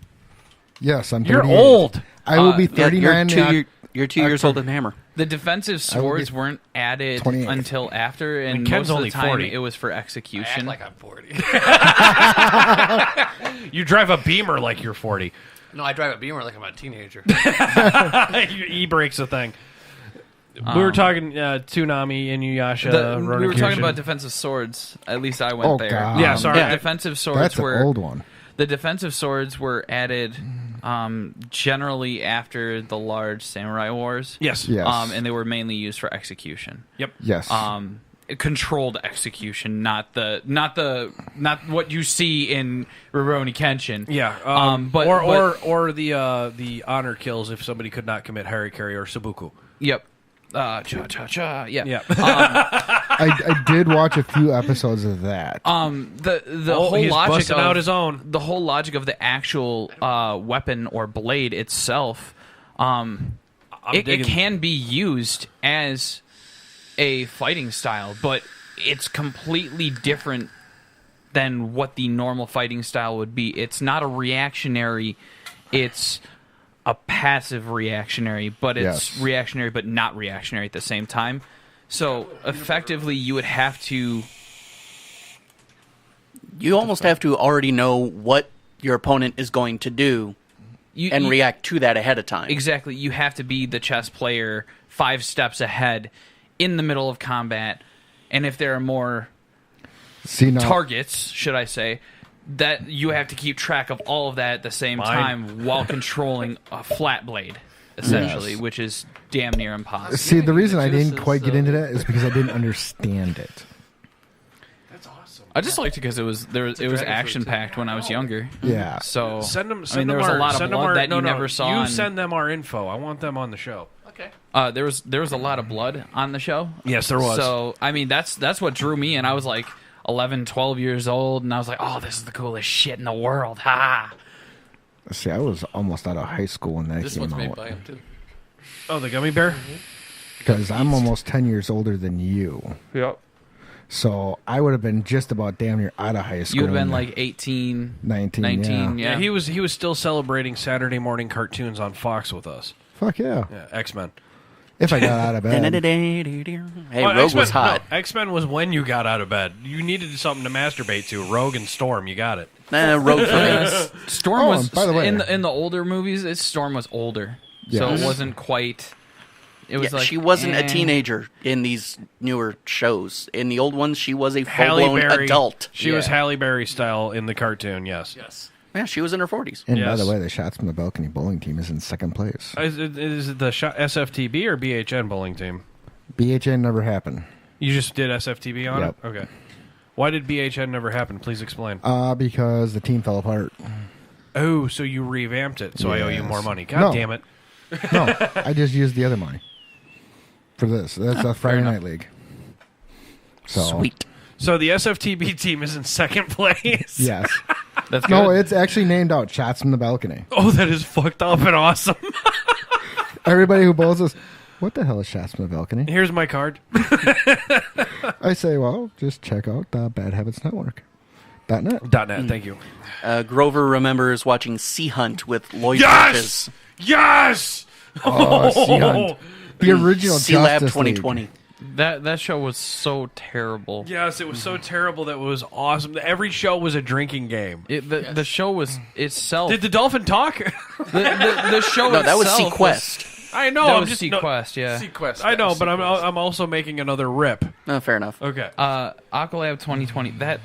Yes, I'm 38. You're old. I will be 39. You're 2 years older than Hammer. The defensive swords weren't added 28. until after, and Ken's most of only the time 40. it was for execution. I act like I'm 40. You drive a Beamer like you're 40. No, I drive a Beamer like I'm a teenager. E-brake's a thing. We were talking Toonami, Inuyasha. We were talking about defensive swords. At least I went there. God. Yeah, sorry. The defensive swords That's were an old one. The defensive swords were added generally after the large samurai wars. Yes. And they were mainly used for execution. Yep. Yes. Controlled execution, not what you see in Rurouni Kenshin. Yeah. Or the honor kills if somebody could not commit harikari or sabuku. Yep. Cha-cha-cha. Yeah. I did watch a few episodes of that. The whole logic out his own. The whole logic of the actual weapon or blade itself, it can be used as a fighting style, but it's completely different than what the normal fighting style would be. It's not a reactionary, it's a passive reactionary, but it's reactionary but not reactionary at the same time. So effectively you would have to... You almost have to already know what your opponent is going to do and react to that ahead of time. Exactly. You have to be the chess player 5 steps ahead in the middle of combat, and if there are more targets, should I say, that you have to keep track of all of that at the same time while controlling a flat blade, essentially, which is damn near impossible. See, the reason I didn't quite get into that is because I didn't understand it. That's awesome. I just liked it because it was action packed when I was younger. Yeah. So send them. there was a lot of blood that you never saw. You send them our info. I want them on the show. Okay. There was a lot of blood on the show. Yes, there was. So that's what drew me, and I was like 11, 12 years old, and I was like, oh, this is the coolest shit in the world. Ha! See, I was almost out of high school when that came out. This one's made by him, too. Oh, the gummy bear? Because I'm almost 10 years older than you. Yep. So I would have been just about damn near out of high school. You would have been like 18, 19, yeah. He was still celebrating Saturday morning cartoons on Fox with us. Fuck yeah. Yeah, X-Men. If I got out of bed. Hey, Rogue was hot. No, X-Men was when you got out of bed. You needed something to masturbate to. Rogue and Storm, you got it. Rogue for me. Storm was, by the way, in the older movies, Storm was older. So it wasn't quite... It was like, she wasn't a teenager in these newer shows. In the old ones, she was a full-blown adult. She was Halle Berry style in the cartoon, yes. Yeah, she was in her 40s. And by the way, the Shots from the Balcony bowling team is in second place. Is it the SFTB or BHN bowling team? BHN never happened. You just did SFTB on Yep. it? Okay. Why did BHN never happen? Please explain. Because the team fell apart. Oh, so you revamped it, so I owe you more money. God damn it. No, I just used the other money for this. That's a Friday Night League. So. Sweet. So the SFTB team is in second place? Yes. That's good. No, it's actually named out Shots from the Balcony. Oh, that is fucked up and awesome. Everybody who bowls us, what the hell is Shots from the Balcony? Here's my card. I say, well, just check out Bad Habits Network. .net. Thank you. Grover remembers watching Sea Hunt with Lloyd Yes! Bridges. Yes! Oh, Sea Hunt. The original Sea Lab Justice 2020. League. That show was so terrible. Yes, it was so terrible that it was awesome. Every show was a drinking game. The show was itself. Did the dolphin talk? the show No, that was itself Sequest. I know. That I'm was just Sequest, yeah. Sequest. I know, but Sequest. I'm also making another rip. No, fair enough. Okay. Aqualab 2020. That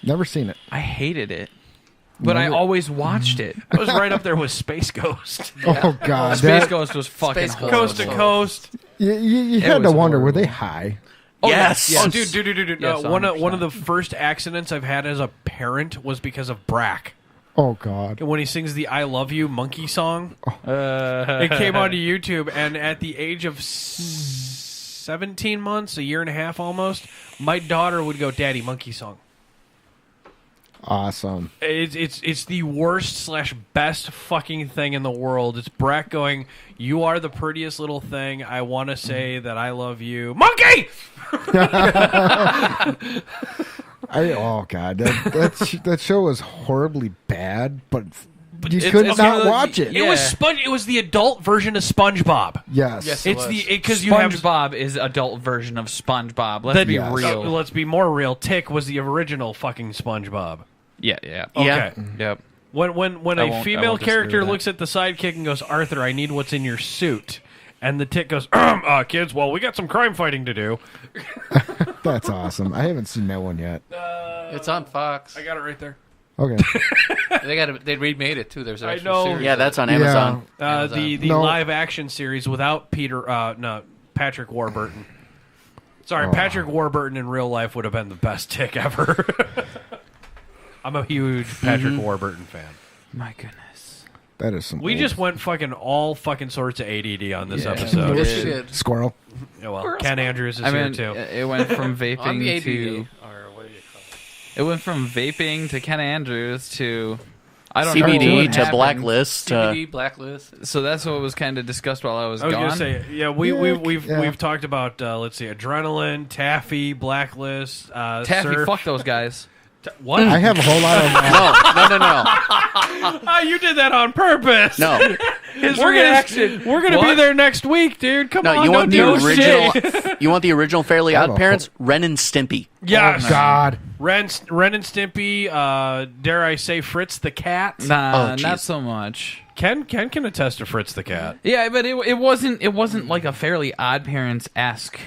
Never seen it. I hated it, but I always watched it. I was right up there with Space Ghost. Oh, God. Space Ghost was fucking Space horrible. Coast to coast. You had to was wonder, were horrible. they high? Oh, Yes. yes. Oh, dude. Yes, One 100%. of the first accidents I've had as a parent was because of Brack. Oh, God. When he sings the I Love You monkey song. It came onto YouTube, and at the age of 17 months, a year and a half almost, my daughter would go, Daddy, monkey song. Awesome. It's the worst / best fucking thing in the world. It's Brack going, you are the prettiest little thing. I want to say that I love you. Monkey! Oh, God. That show was horribly bad, but you it's- could it's not really- watch it. It was It was the adult version of SpongeBob. Yes. Yes. It's was. because you have SpongeBob is adult version of SpongeBob. Let's be Yes. real. let's be more real. Tick was the original fucking SpongeBob. Yeah. Okay. Yeah. Yep. When I a won't female disagree character with that. looks at the sidekick and goes, Arthur, I need what's in your suit. And the Tick goes, kids, well, we got some crime fighting to do. That's awesome. I haven't seen that one yet. It's on Fox. I got it right there. Okay. They remade it too. There's an I actual know. series. Yeah, that's on Amazon. The No. live action series without Patrick Warburton. Sorry, Patrick Warburton in real life would have been the best Tick ever. I'm a huge Patrick Warburton fan. My goodness. That is some We old- just went fucking all fucking sorts of ADD on this Yeah. episode. Yes, you did. Squirrel. Yeah, well, Ken Andrews is I here mean, too. it went from On the vaping ADD, to or what do you call it? it went from vaping to Ken Andrews to I don't know. CBD what to happened. Blacklist. CBD, Blacklist. So that's what was kind of discussed while I was I was gone. gonna say, yeah, we've talked about let's see, Adrenaline, Taffy, Blacklist, Taffy, Surf. fuck those guys. What? I have a whole lot of. No. You did that on purpose. No. His We're gonna- reaction. We're gonna be What? there next week, dude. Come No, on. you want the don't do original? shit. You want the original Fairly I have Odd a Parents? Ren and Stimpy. Yes. Oh, God. Ren and Stimpy. Dare I say Fritz the cat? Nah, Oh, jeez. not so much. Ken can attest to Fritz the cat. Yeah, but it wasn't like a Fairly Odd Parents-esque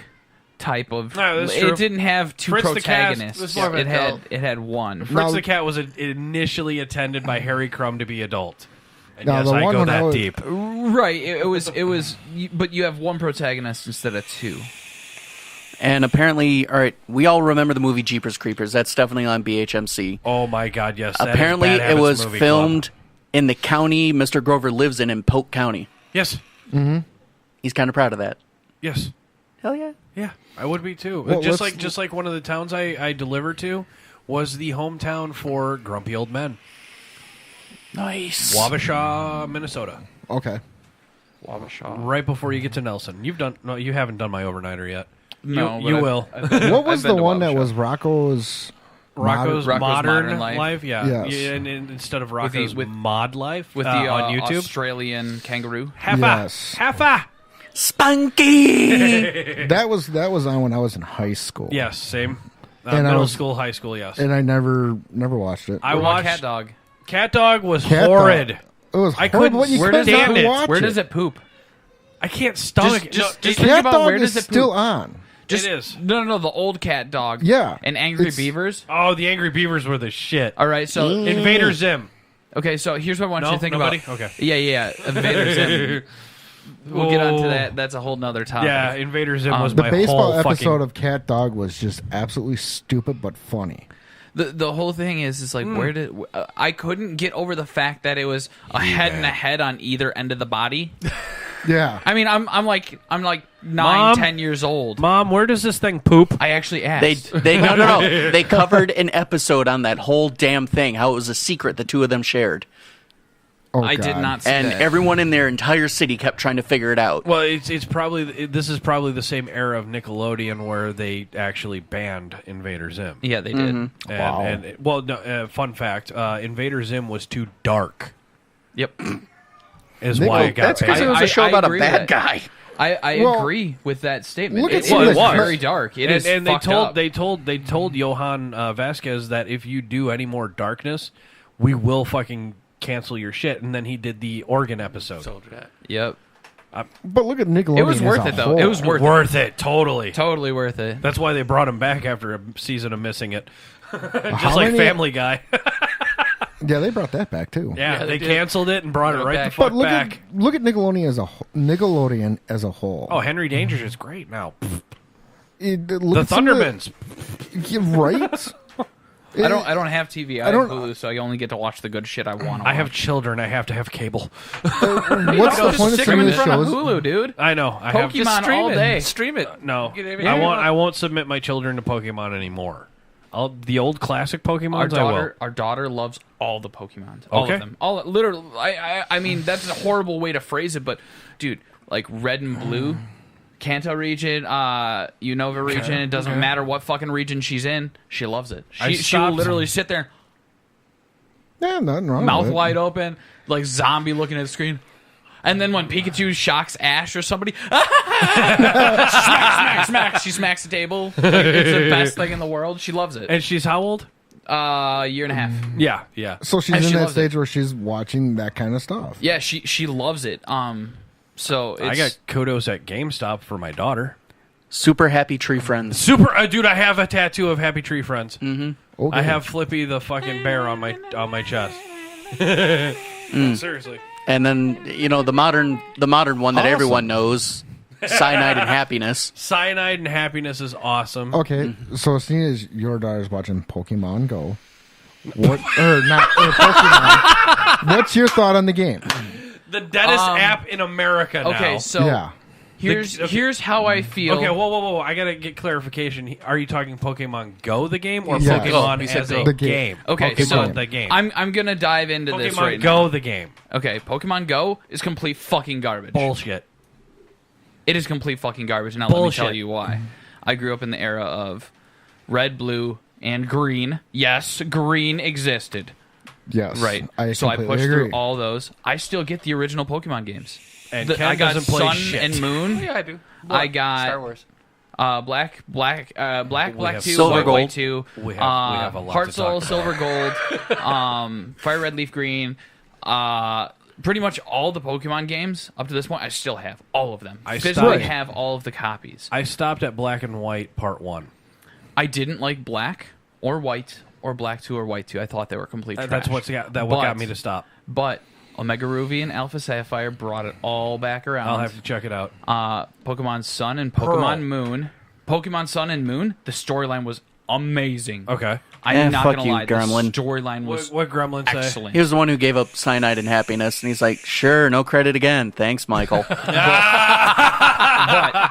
type of. No, that's true. It didn't have two Fritz the Cat protagonists. was more of an adult. It had one. Fritz the cat was initially intended by Harry Crumb to be adult. And Now, yes, the I one go when I that was- deep. Right. It was. But you have one protagonist instead of two. And apparently, all right, we all remember the movie Jeepers Creepers. That's definitely on BHMC. Oh my God, yes. that is Apparently, Bad it Habits was Movie filmed Club. in the county Mr. Grover lives in Polk County. Yes. He's kind of proud of that. Yes. Hell yeah. Yeah, I would be too. Well, just let's- like one of the towns I delivered to was the hometown for Grumpy Old Men, Nice. Wabasha, Minnesota. Okay. Wabasha. Right before you get to Nelson. You haven't done my overnighter yet. No, you but will. What was I've been the to one that Wabasha. was Rocco's? Rocco's Modern Life. Life, yeah. Yes. Yeah, and instead of Rocco's with- Mod Life with the on YouTube. Australian kangaroo. Heffa, Yes. Heffa. Spunky. That was on when I was in high school. Yes, same. And Middle school, high school, yes. And I never watched it. I watched Cat Dog. Cat Dog was Cat horrid. Dog. It was I horrible. couldn't You couldn't stand it. watch Where does it poop? I can't stomach Just it. think Cat about Dog where is does it poop. still on. Just, it is. No, the old Cat Dog. Yeah. And Angry It's- Beavers. Oh, the Angry Beavers were the shit. All right, so Invader Zim. Okay, so here's what I want you No? to think Nobody? about. Okay. Yeah. Invader Zim. We'll get onto that. That's a whole nother topic. Yeah, Invader Zim was The my baseball whole episode fucking... of Cat Dog was just absolutely stupid but funny. The whole thing is like where did I couldn't get over the fact that it was a head and a head on either end of the body. Yeah. I mean, I'm like 9, Mom? 10 years old. Mom, where does this thing poop? I actually asked. They no. They covered an episode on that whole damn thing. How it was a secret the two of them shared, Oh, I did God. not see and that. everyone in their entire city kept trying to figure it out. Well, this is probably the same era of Nickelodeon where they actually banned Invader Zim. Yeah, they did. Fun fact: Invader Zim was too dark. Yep. Is why it got That's because banned. it was a show I about a agree with bad that. guy. I Well, agree with that statement. look at It some of is the- very dark. It is and they fucked told up. they told Johan Vasquez that if you do any more darkness, we will fucking cancel your shit. And then he did the Oregon episode. Yep. But look at Nickelodeon. It was as worth a it though. whole. It was worth it. Totally. Totally worth it. That's why they brought him back after a season of missing it. Just How like many- Family Guy. Yeah, they brought that back too. Yeah, they they did. canceled it and brought it Brought it right back. the fuck But look back. at Nickelodeon as a whole. Oh, Henry Dangers is great now. Look The at some of Thundermans. Yeah, right? I don't have TV. I don't- have Hulu, so I only get to watch the good shit I want to. I have children. I have to have cable. What's the point of Stick some them of in the front of shows? Hulu, dude. I know. I have Pokemon stream all it. day. Stream it. No, Get everything I you won't. want. I won't submit my children to Pokemon anymore. The old classic Pokemon. Our daughter loves all the Pokemon. All Okay. of them. All literally. I mean, that's a horrible way to phrase it, but dude, like Red and Blue, Kanto region, Unova region. It doesn't matter what fucking region she's in. She loves it. I She will stopped- literally sit there, Yeah, nothing wrong mouth with it. wide open, like zombie looking at the screen. And then when Pikachu shocks Ash or somebody, smack, she smacks the table. Like, it's the best thing in the world. She loves it. And she's how old? Year and a half. Yeah. So she's And in she that loves stage where she's watching that kind of stuff. Yeah, she loves it. So it's, I got kudos at GameStop for my daughter. Super happy tree friends. Super, dude! I have a tattoo of Happy Tree Friends. Okay. I have Flippy the fucking bear on my chest. Seriously. And then the modern one that Awesome. everyone knows, Cyanide and Happiness. Cyanide and Happiness is awesome. Okay, so seeing as your daughter's watching Pokemon Go, Pokemon, what's your thought on the game? The deadest app in America now. okay. So Yeah. here's how I feel. Okay, whoa! I gotta get clarification. Are you talking Pokemon Go the game or Yes. Pokemon He said as Go. a The game. game? Okay, Pokemon so the game. I'm gonna dive into Pokemon this right Go now. the game. Okay, Pokemon Go is complete fucking garbage. Bullshit. It is complete fucking garbage. Now let me Bullshit. tell you why. I grew up in the era of red, blue, and green. Yes, green existed. Yes. Right. So I pushed through all those. I still get the original Pokemon games. And I Ken got doesn't play Sun shit. and Moon. Yeah, I do. I got Star Wars. Black, have 2, Silver White, Gold. White 2. We have a lot Heart to Soul, talk Silver Gold, Fire Red, Leaf Green. Pretty much all the Pokemon games up to this point, I still have all of them. I physically stopped- have all of the copies. I stopped at Black and White Part 1. I didn't like Black or White or Black 2 or White 2. I thought they were complete trash. That's what got me to stop. But Omega Ruby and Alpha Sapphire brought it all back around. I'll have to check it out. Pokemon Sun and Pokemon Pearl. Moon. Pokemon Sun and Moon, the storyline was amazing. Okay. I'm not fuck going to you, lie. Gremlin. The storyline was What Gremlin say? excellent. He was the one who gave up Cyanide and Happiness, and he's like, sure, no credit again. Thanks, Michael. But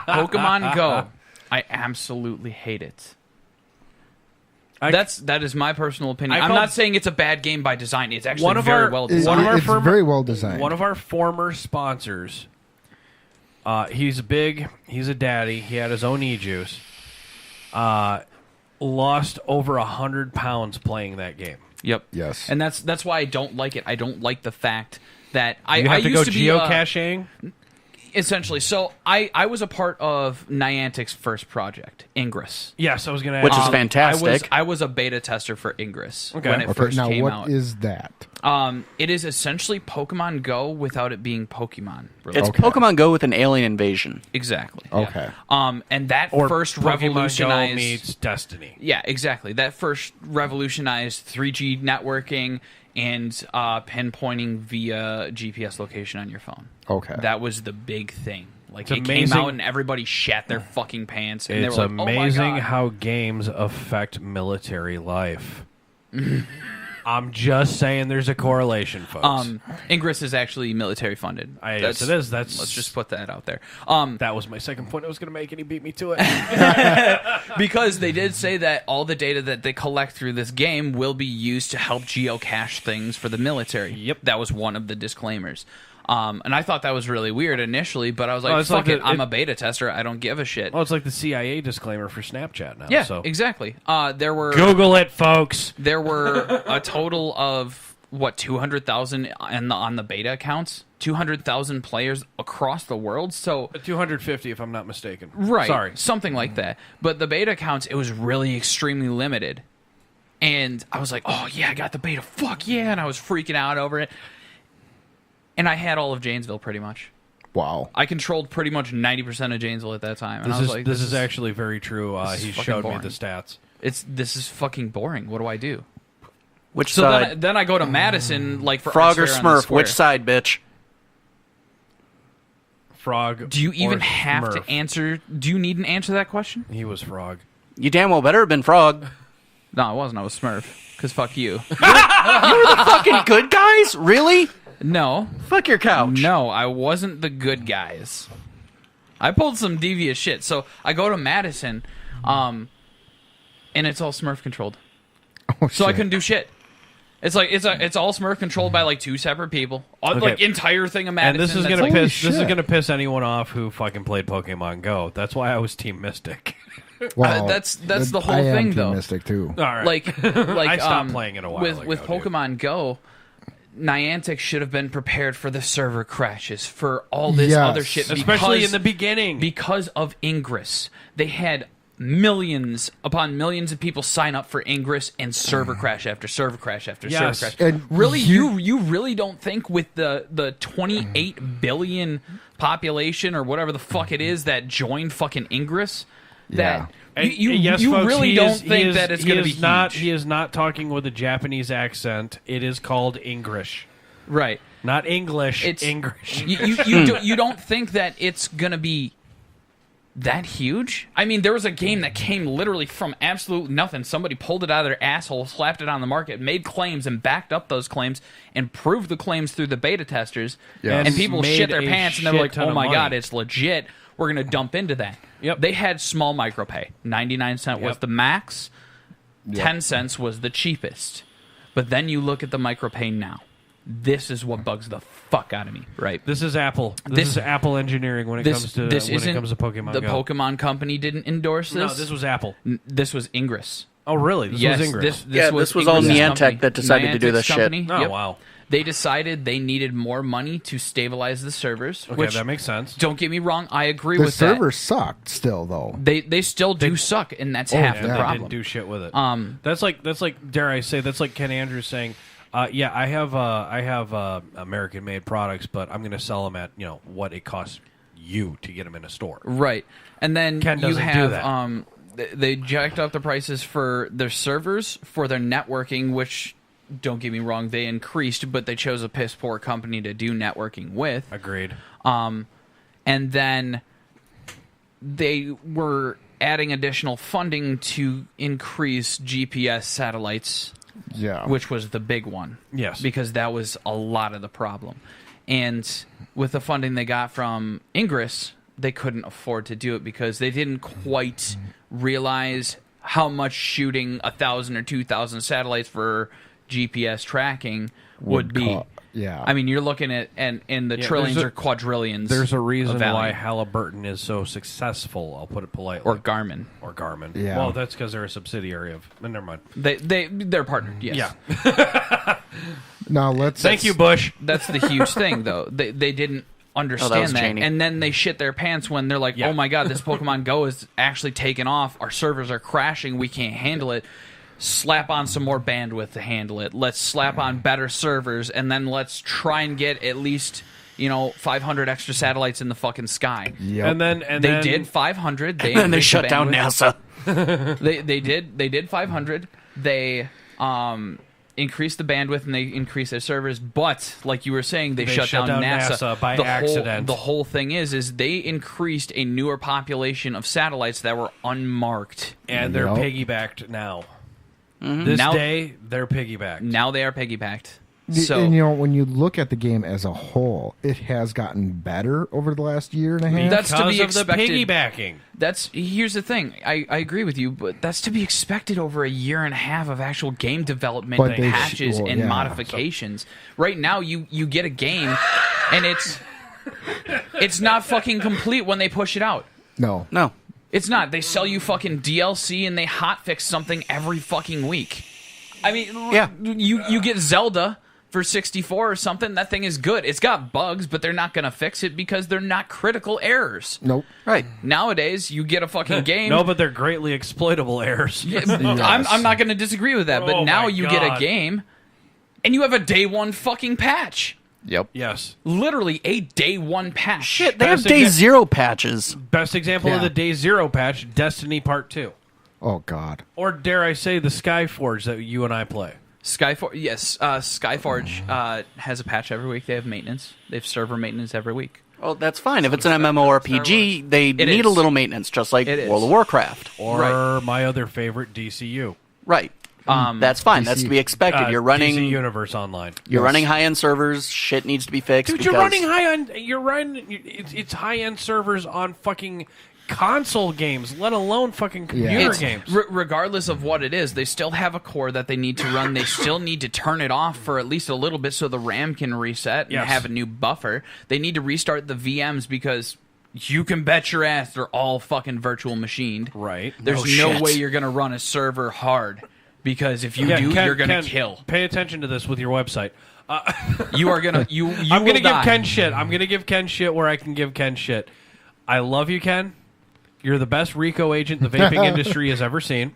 Pokemon Go, I absolutely hate it. That is my personal opinion. I'm not saying it's a bad game by design. It's actually very well designed. It's very well designed. One of our former sponsors, he's big, he's a daddy, he had his own e-juice, lost over 100 pounds playing that game. Yep. Yes. And that's why I don't like it. I don't like the fact that I You have to used go to be geocaching? Essentially. So I was a part of Niantic's first project, Ingress. Yes, I was going to ask. Which is fantastic. I was a beta tester for Ingress when it Okay, first now came what out. is that? It is essentially Pokemon Go without it being Pokemon. It's Pokemon Go with an alien invasion. Exactly. Okay. And that or first Pokemon revolutionized Go meets Destiny. Yeah, exactly. That first revolutionized 3G networking and pinpointing via GPS location on your phone. Okay. That was the big thing. Like, It's it came amazing. out and everybody shat their fucking pants. And It's they were like, amazing oh my God. how games affect military life. I'm just saying there's a correlation, folks. Ingress is actually military funded. Yes, it is. Let's just put that out there. That was my second point I was going to make, and he beat me to it. Because they did say that all the data that they collect through this game will be used to help geocache things for the military. Yep. That was one of the disclaimers. And I thought that was really weird initially, but I was like, it's fuck like it, I'm a beta tester. I don't give a shit. Well, it's like the CIA disclaimer for Snapchat now. Yeah, so. exactly. There were Google it, folks. There were a total of, 200,000 on the beta accounts? 200,000 players across the world. So 250, if I'm not mistaken. Right. Sorry. Something like that. But the beta accounts, it was really extremely limited. And I was like, oh, yeah, I got the beta. Fuck yeah. And I was freaking out over it. And I had all of Janesville pretty much. Wow. I controlled pretty much 90% of Janesville at that time. And This I was is like, this is actually very true. He fucking showed boring. me the stats. This is fucking boring. What do I do? Which So side? then I go to Madison, like for Frog or Ice Fair on the Smurf? square. Which side, bitch? Frog. Do you even or have Smurf? to answer? Do you need an answer to that question? He was Frog. You damn well better have been Frog. No, I wasn't. I was Smurf. Because fuck you. You were the fucking good guys? Really? No. Fuck your couch. No, I wasn't the good guys. I pulled some devious shit. So I go to Madison, and it's all Smurf controlled. Oh, So I shit. couldn't do shit. It's like it's all Smurf controlled by like two separate people. Like entire thing of Madison. And this is that's gonna like- piss. This is gonna piss anyone off who fucking played Pokemon Go. That's why I was Team Mystic. Well, that's the whole I am thing, Team though. Mystic too. All right. Like I stopped playing it a while with ago, with dude. Pokemon Go. Niantic should have been prepared for the server crashes, for all this Yes. other shit, Especially because- in the beginning. because of Ingress. They had millions upon millions of people sign up for Ingress, and server crash after server crash after Yes. server crash. And Really, you- you really don't think with the 28 billion population or whatever the fuck it is that joined fucking Ingress that And you yes, you folks, really he don't is- he think is- that it's he going to be is not. huge. He is not talking with a Japanese accent. It is called English, Right. not English. It's English. You don't think that it's gonna be that huge? I mean, there was a game that came literally from absolute nothing. Somebody pulled it out of their asshole, slapped it on the market, made claims, and backed up those claims, and proved the claims through the beta testers. Yeah. And people Made shit their a pants, and they were shit like, ton "Oh of my money. god, it's legit. We're gonna dump into that." Yep. They had small micropay. 99 cents was Yep. the max. 10 cents was the cheapest. But then you look at the micropay now. This is what bugs the fuck out of me, right? This is Apple. This is Apple engineering when it comes to Pokemon the Go. Pokemon company didn't endorse this. No, this was Apple. This was Ingress. Oh, really? This yes, was Ingress. This was all Ingress's Niantic company. that decided to do this Niantic's shit. company. Oh, Yep. wow. They decided they needed more money to stabilize the servers. Okay, which, that makes sense. don't get me wrong, I agree The with servers sucked still though. that. They still do suck, and that's half the They problem. didn't do shit with it. That's That's like dare I say that's like Ken Andrews saying, "Yeah, I have American-made products, but I'm going to sell them at what it costs you to get them in a store." Right. And then Ken you doesn't do have that. they jacked up the prices for their servers, for their networking, which, don't get me wrong, they increased, but they chose a piss poor company to do networking with. Agreed. And then they were adding additional funding to increase GPS satellites, Yeah. which was the big one. Yes. Because that was a lot of the problem. And with the funding they got from Ingress, they couldn't afford to do it because they didn't quite realize how much shooting 1,000 or 2,000 satellites for GPS tracking would be. Yeah. I mean, you're looking at and the trillions or quadrillions. There's a reason of value. why Halliburton is so successful. I'll put it politely. Or Garmin. Yeah. Well, that's because they're a subsidiary of. Never mind. They're partnered. Yes. Yeah. Now let's. Thank you, Bush. That's the huge thing, though. They didn't understand that. And then they shit their pants when they're like, oh my god, this Pokemon Go is actually taking off. Our servers are crashing. We can't handle it. Slap on some more bandwidth to handle it. Let's slap on better servers, and then let's try and get at least 500 extra satellites in the fucking sky. Yep. And then they did 500. And then they shut down NASA. they did 500. They increased the bandwidth and they increased their servers. But like you were saying, they shut down NASA by accident. The whole thing is they increased a newer population of satellites that were unmarked, and they're piggybacked now. This day, they're piggybacked. Now they are piggybacked. So, and, when you look at the game as a whole, it has gotten better over the last year and a half. That's to be expected. The piggybacking. Here's the thing. I agree with you, but that's to be expected over a year and a half of actual game development, patches, and modifications. Right now, you get a game, and it's not fucking complete when they push it out. No. It's not. They sell you fucking DLC and they hotfix something every fucking week. I mean, you get Zelda for 64 or something. That thing is good. It's got bugs, but they're not going to fix it because they're not critical errors. Nope. Right. Nowadays, you get a fucking game. No, but they're greatly exploitable errors. Yes. I'm not going to disagree with that, but now you get a game and you have a day one fucking patch. Yep. Yes. Literally a day one patch. Shit, they have day zero patches. Best example of the day zero patch, Destiny Part 2. Oh, God. Or dare I say the Skyforge that you and I play. Skyforge, yes. Skyforge has a patch every week. They have maintenance. They have server maintenance every week. Well, that's fine. If it's an MMORPG, they need a little maintenance, just like World of Warcraft. Or my other favorite, DCU. Right. That's fine. DC, that's to be expected. You're running DC Universe Online. You're running high-end servers. Shit needs to be fixed. Dude, you're running high-end. It's high-end servers on fucking console games, let alone fucking computer games. Regardless of what it is, they still have a core that they need to run. They still need to turn it off for at least a little bit so the RAM can reset and have a new buffer. They need to restart the VMs because you can bet your ass they're all fucking virtual machined. Right. There's no way you're going to run a server hard. Because if you you're going to kill. Pay attention to this with your website. You are going to... I'm going to give Ken shit. I'm going to give Ken shit where I can give Ken shit. I love you, Ken. You're the best RICO agent the vaping industry has ever seen.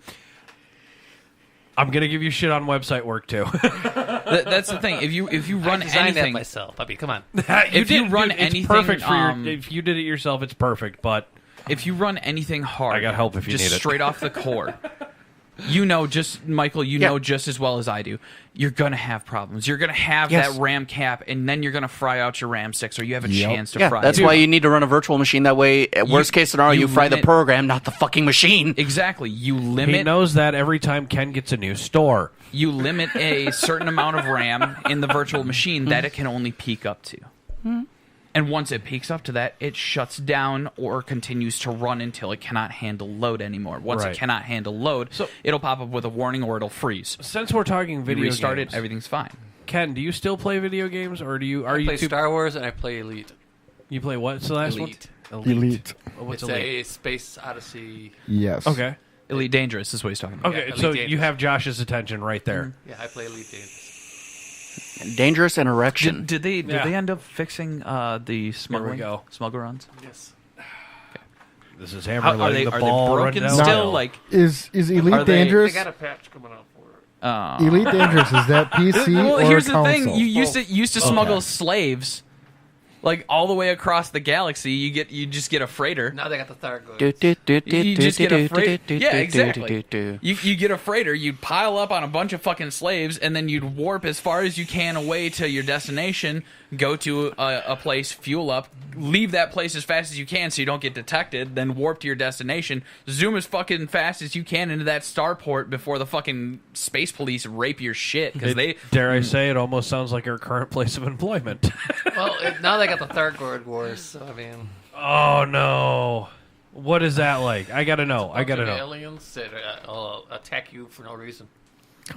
I'm going to give you shit on website work, too. That's the thing. If you run anything... that myself. I mean, come on. If you run anything... It's perfect for if you did it yourself, it's perfect, but... If you run anything hard... I got help if you need it. Just straight off the core... Michael, know just as well as I do, you're going to have problems. You're going to have that RAM cap, and then you're going to fry out your RAM sticks, or you have a chance to fry it. That's why you need to run a virtual machine. That way, worst case scenario, you fry the program, not the fucking machine. Exactly. You limit... He knows that every time Ken gets a new store. You limit a certain amount of RAM in the virtual machine that it can only peak up to. And once it peaks up to that, it shuts down or continues to run until it cannot handle load anymore. Once it cannot handle load, it'll pop up with a warning or it'll freeze. Since we're talking video games, restart it, everything's fine. Ken, do you still play video games, or I play Star Wars and I play Elite. You play what? It's the last Elite. one? Elite. What's it's Elite? A Space Odyssey. Yes. Okay. Elite Dangerous is what he's talking about. Okay, so Dangerous. You have Josh's attention right there. Yeah, I play Elite Dangerous. Dangerous and Erection. Did they end up fixing the smuggler runs? Yes. Okay. This is Hammer letting the ball are they broken run still? No. Like, is Elite Dangerous? They got a patch coming out for it. Elite Dangerous, is that PC or here's console? the thing: you used to smuggle slaves. Like all the way across the galaxy, you just get a freighter. Now they got the Thargoids. You just get a freighter. Yeah, exactly. You get a freighter. You'd pile up on a bunch of fucking slaves, and then you'd warp as far as you can away to your destination. Go to a place, fuel up, leave that place as fast as you can so you don't get detected. Then warp to your destination. Zoom as fucking fast as you can into that starport before the fucking space police rape your shit. Because dare I say, it almost sounds like our current place of employment. Well, now they got the Thargoid Wars, so I mean... Oh, no. What is that like? I gotta know. Aliens that attack you for no reason.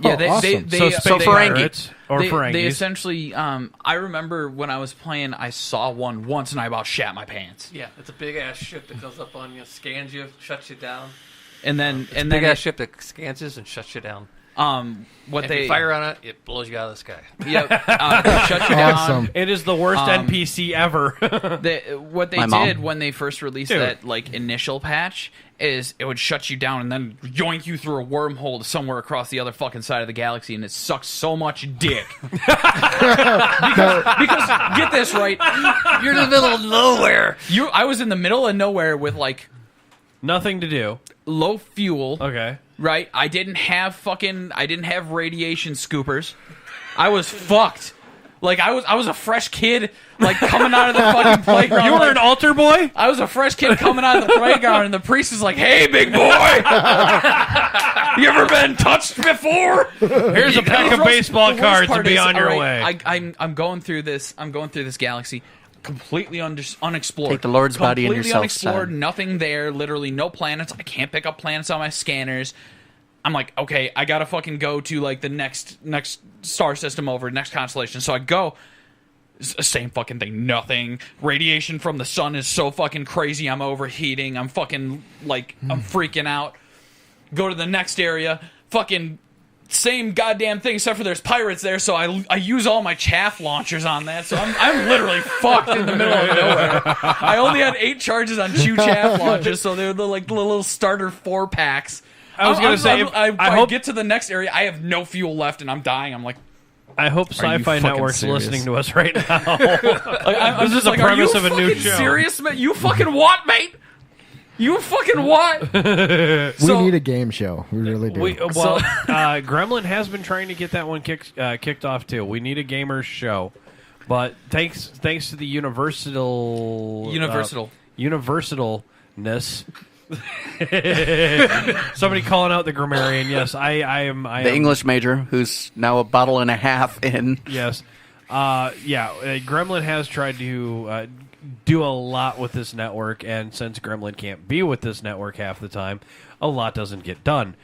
Yeah, awesome. They essentially... I remember when I was playing, I saw one once, and I about shat my pants. Yeah, it's a big-ass ship that goes up on you, scans you, shuts you down. And then big ass ship that scans this and shuts you down. What if they you fire on it, it blows you out of the sky. Yep, it shuts you down. It is the worst NPC ever. What they did when they first released that like initial patch is it would shut you down and then yoink you through a wormhole to somewhere across the other fucking side of the galaxy, and it sucks so much dick. because get this right, you're in the middle of nowhere. I was in the middle of nowhere with like nothing to do, low fuel. Okay. Right? I didn't have radiation scoopers. I was fucked. Like I was a fresh kid, like coming out of the fucking playground. You were an altar boy? I was a fresh kid coming out of the playground, and the priest is like, "Hey, big boy, you ever been touched before? Here's a pack of baseball cards to be on your way." I'm going through this. I'm going through this galaxy. Completely unexplored. Take the Lord's body in yourself, unexplored, son. Nothing there. Literally no planets. I can't pick up planets on my scanners. I'm like, okay, I gotta fucking go to like the next star system over, next constellation. So I go, same fucking thing. Nothing. Radiation from the sun is so fucking crazy. I'm overheating. I'm fucking like I'm freaking out. Go to the next area. Fucking. Same goddamn thing, except for there's pirates there, so I use all my chaff launchers on that, so I'm literally fucked in the middle of nowhere. I only had 8 charges on 2 chaff launchers, so they're the little starter 4-packs. I was going to say, I hope get to the next area, I have no fuel left, and I'm dying. I'm like, I hope Sci-Fi Network's listening to us right now. This is the premise of a new show. Serious, mate? You fucking what, mate? You fucking what? We need a game show. We really do. Gremlin has been trying to get that one kicked off too. We need a gamers show, but thanks to the universalness. Somebody calling out the grammarian. Yes, I am. The English major, who's now a bottle and a half in. Yes, Gremlin has tried to do a lot with this network, and since Gremlin can't be with this network half the time, a lot doesn't get done.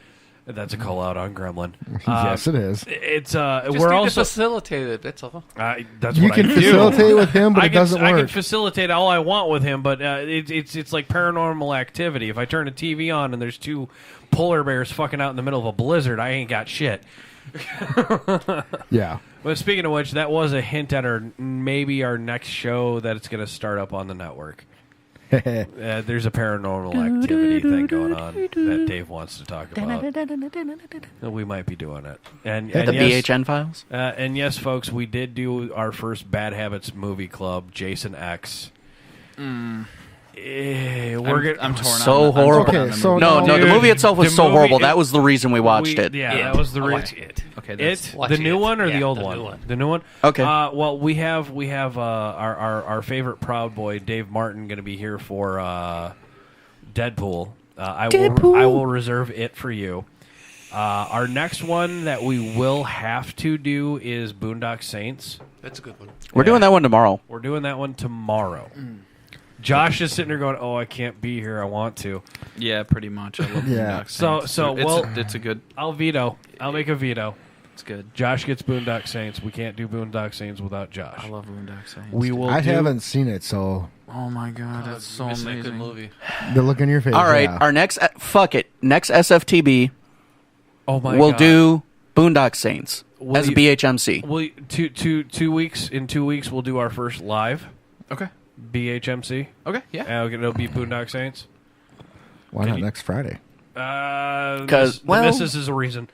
That's a call out on Gremlin. Yes, it is. It's we're also facilitated. That's all. That's you what can I do. Facilitate with him, but it doesn't work. I can facilitate all I want with him, but it's like Paranormal Activity. If I turn a TV on and there's 2 polar bears fucking out in the middle of a blizzard, I ain't got shit. Yeah. But speaking of which, that was a hint at our next show that it's going to start up on the network. There's a Paranormal Activity thing going on that Dave wants to talk about. We might be doing it. And the yes, BHN files? And yes, folks, we did do our first Bad Habits movie club, Jason X. I'm torn. So horrible. Okay, so no, the movie itself was so horrible. That was the reason we watched it. Yeah, that was the reason. Okay, the new one or the old one? The new one. Okay. Well, we have our favorite Proud Boy Dave Martin going to be here for Deadpool. I will reserve it for you. Our next one that we will have to do is Boondock Saints. That's a good one. We're doing that one tomorrow. We're doing that one tomorrow. Josh is sitting there going, "Oh, I can't be here. I want to." Yeah, pretty much. I love Boondock Saints. It's a good. I'll veto. I'll make a veto. It's good. Josh gets Boondock Saints. We can't do Boondock Saints without Josh. I love Boondock Saints. We will. I haven't seen it, so. Oh my god, that's so amazing. Good movie. The look in your face. All right, yeah. our next next SFTB. Oh my we'll god. do Boondock Saints as BHMC. Will 2 weeks? In 2 weeks, we'll do our first live. Okay. BHMC. Okay. Yeah. It'll be Boondock Saints. Why not next Friday? Because the missus is a reason.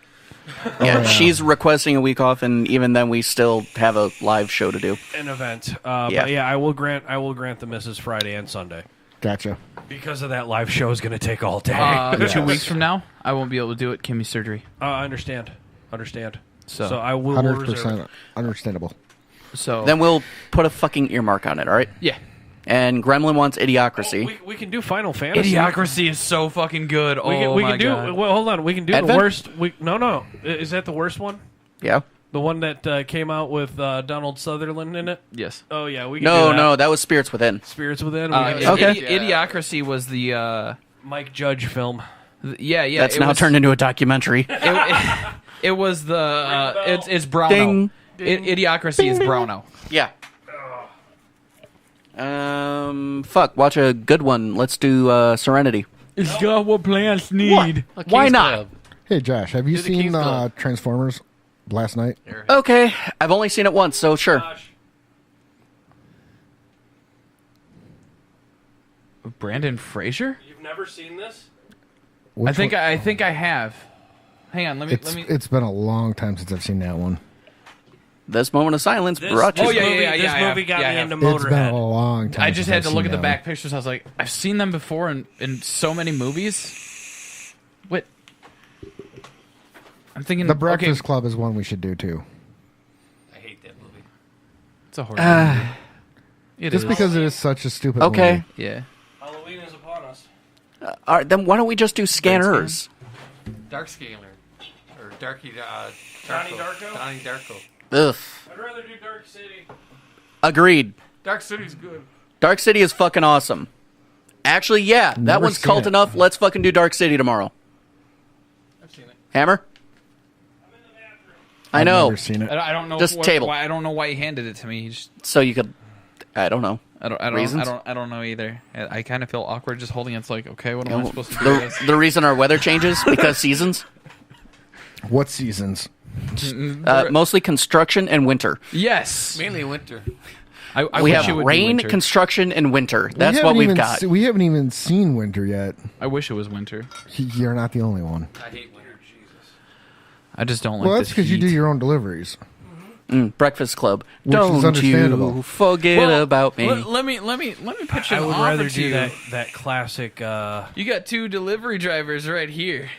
Yeah, she's requesting a week off, and even then, we still have a live show to do. An event. But yeah, I will grant the missus Friday and Sunday. Gotcha. Because of that, live show is going to take all day. Yes. 2 weeks from now, I won't be able to do it. Kimmy's surgery. I understand. So I will 100% understandable. So then we'll put a fucking earmark on it. All right. Yeah. And Gremlin wants Idiocracy. We can do Final Fantasy. Idiocracy is so fucking good. We can do. God. Well, hold on. We can do Advent? the worst. No. Is that the worst one? Yeah. The one that came out with Donald Sutherland in it? Yes. Oh, yeah. We can do that. No, that was Spirits Within. Spirits Within? Okay. Idiocracy was the... Mike Judge film. Yeah. That's now turned into a documentary. It was the... it's Browno. Ding. Idiocracy is Browno. Yeah. Fuck, watch a good one. Let's do Serenity. It's got what plants need. Why not? Club. Hey, Josh, have you Do the seen King's Club. Transformers last night? Okay, I've only seen it once, so sure. Brandon Fraser? You've never seen this? I think I have. Hang on, let me. It's been a long time since I've seen that one. This moment of silence brought you. This movie got me into It's been a Motorhead. long time. I just since had I've to seen look at the that back pictures. I was like, I've seen them before in so many movies. What? I'm thinking one. The Breakfast Club is one we should do too. I hate that movie. It's a horror movie. It Just is. because it is such a stupid Okay. movie. Yeah. Halloween is upon us. All right, then why don't we just do Scanners? Dark Scaler. Or Darky. Donnie Darko? Donnie Darko. Ugh. I'd rather do Dark City. Agreed. Dark City's good. Dark City is fucking awesome. Actually, yeah, that Never one's seen cult it. enough. Let's fucking do Dark City tomorrow. I've seen it. Hammer? I I've know. never seen it. I don't know. Just table. Why, I don't know why he handed it to me. He just, So you could. I don't know. I don't. Reasons? I don't know either. I kind of feel awkward just holding it. It's like, okay, what am I supposed to do with this? The reason our weather changes because seasons. What seasons? Mostly construction and winter. Yes. Mainly winter. I We wish it have would be rain, winter. construction, and winter. That's We what haven't we've even got. we haven't even seen winter yet. I wish it was winter. You're not the only one. I hate winter. Jesus. I just don't like Well, this that's because you do heat. your own deliveries. Breakfast Club. Which is Don't understandable. you forget about me. Let me pitch I an would offer rather to do you. that classic. You got 2 delivery drivers right here.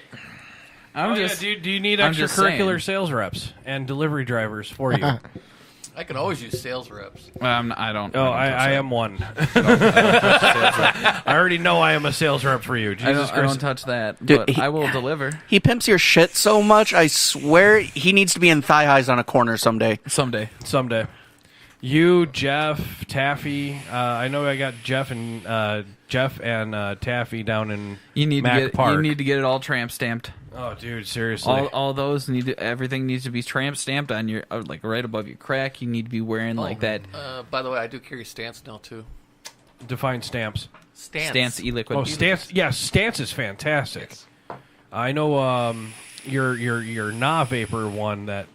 Do you need I'm just extracurricular saying. sales reps and delivery drivers for you? I can always use sales reps. I don't. Oh, I am one. I already know I am a sales rep for you. Jesus I don't Christ. touch that, Dude, but I will deliver He pimps your shit so much, I swear he needs to be in thigh highs on a corner someday. someday. Someday. You, Jeff, Taffy. I know I got Jeff and Taffy down in You need Mac to get Park. you need to get it all tramp stamped. Oh, dude, seriously. All those everything needs to be tramp stamped on your like right above your crack. You need to be wearing like that By the way, I do carry Stance now too. Define stamps. Stance e-liquid. Oh, Stance. Yeah, Stance is fantastic. Yes. I know your Na Vapor one that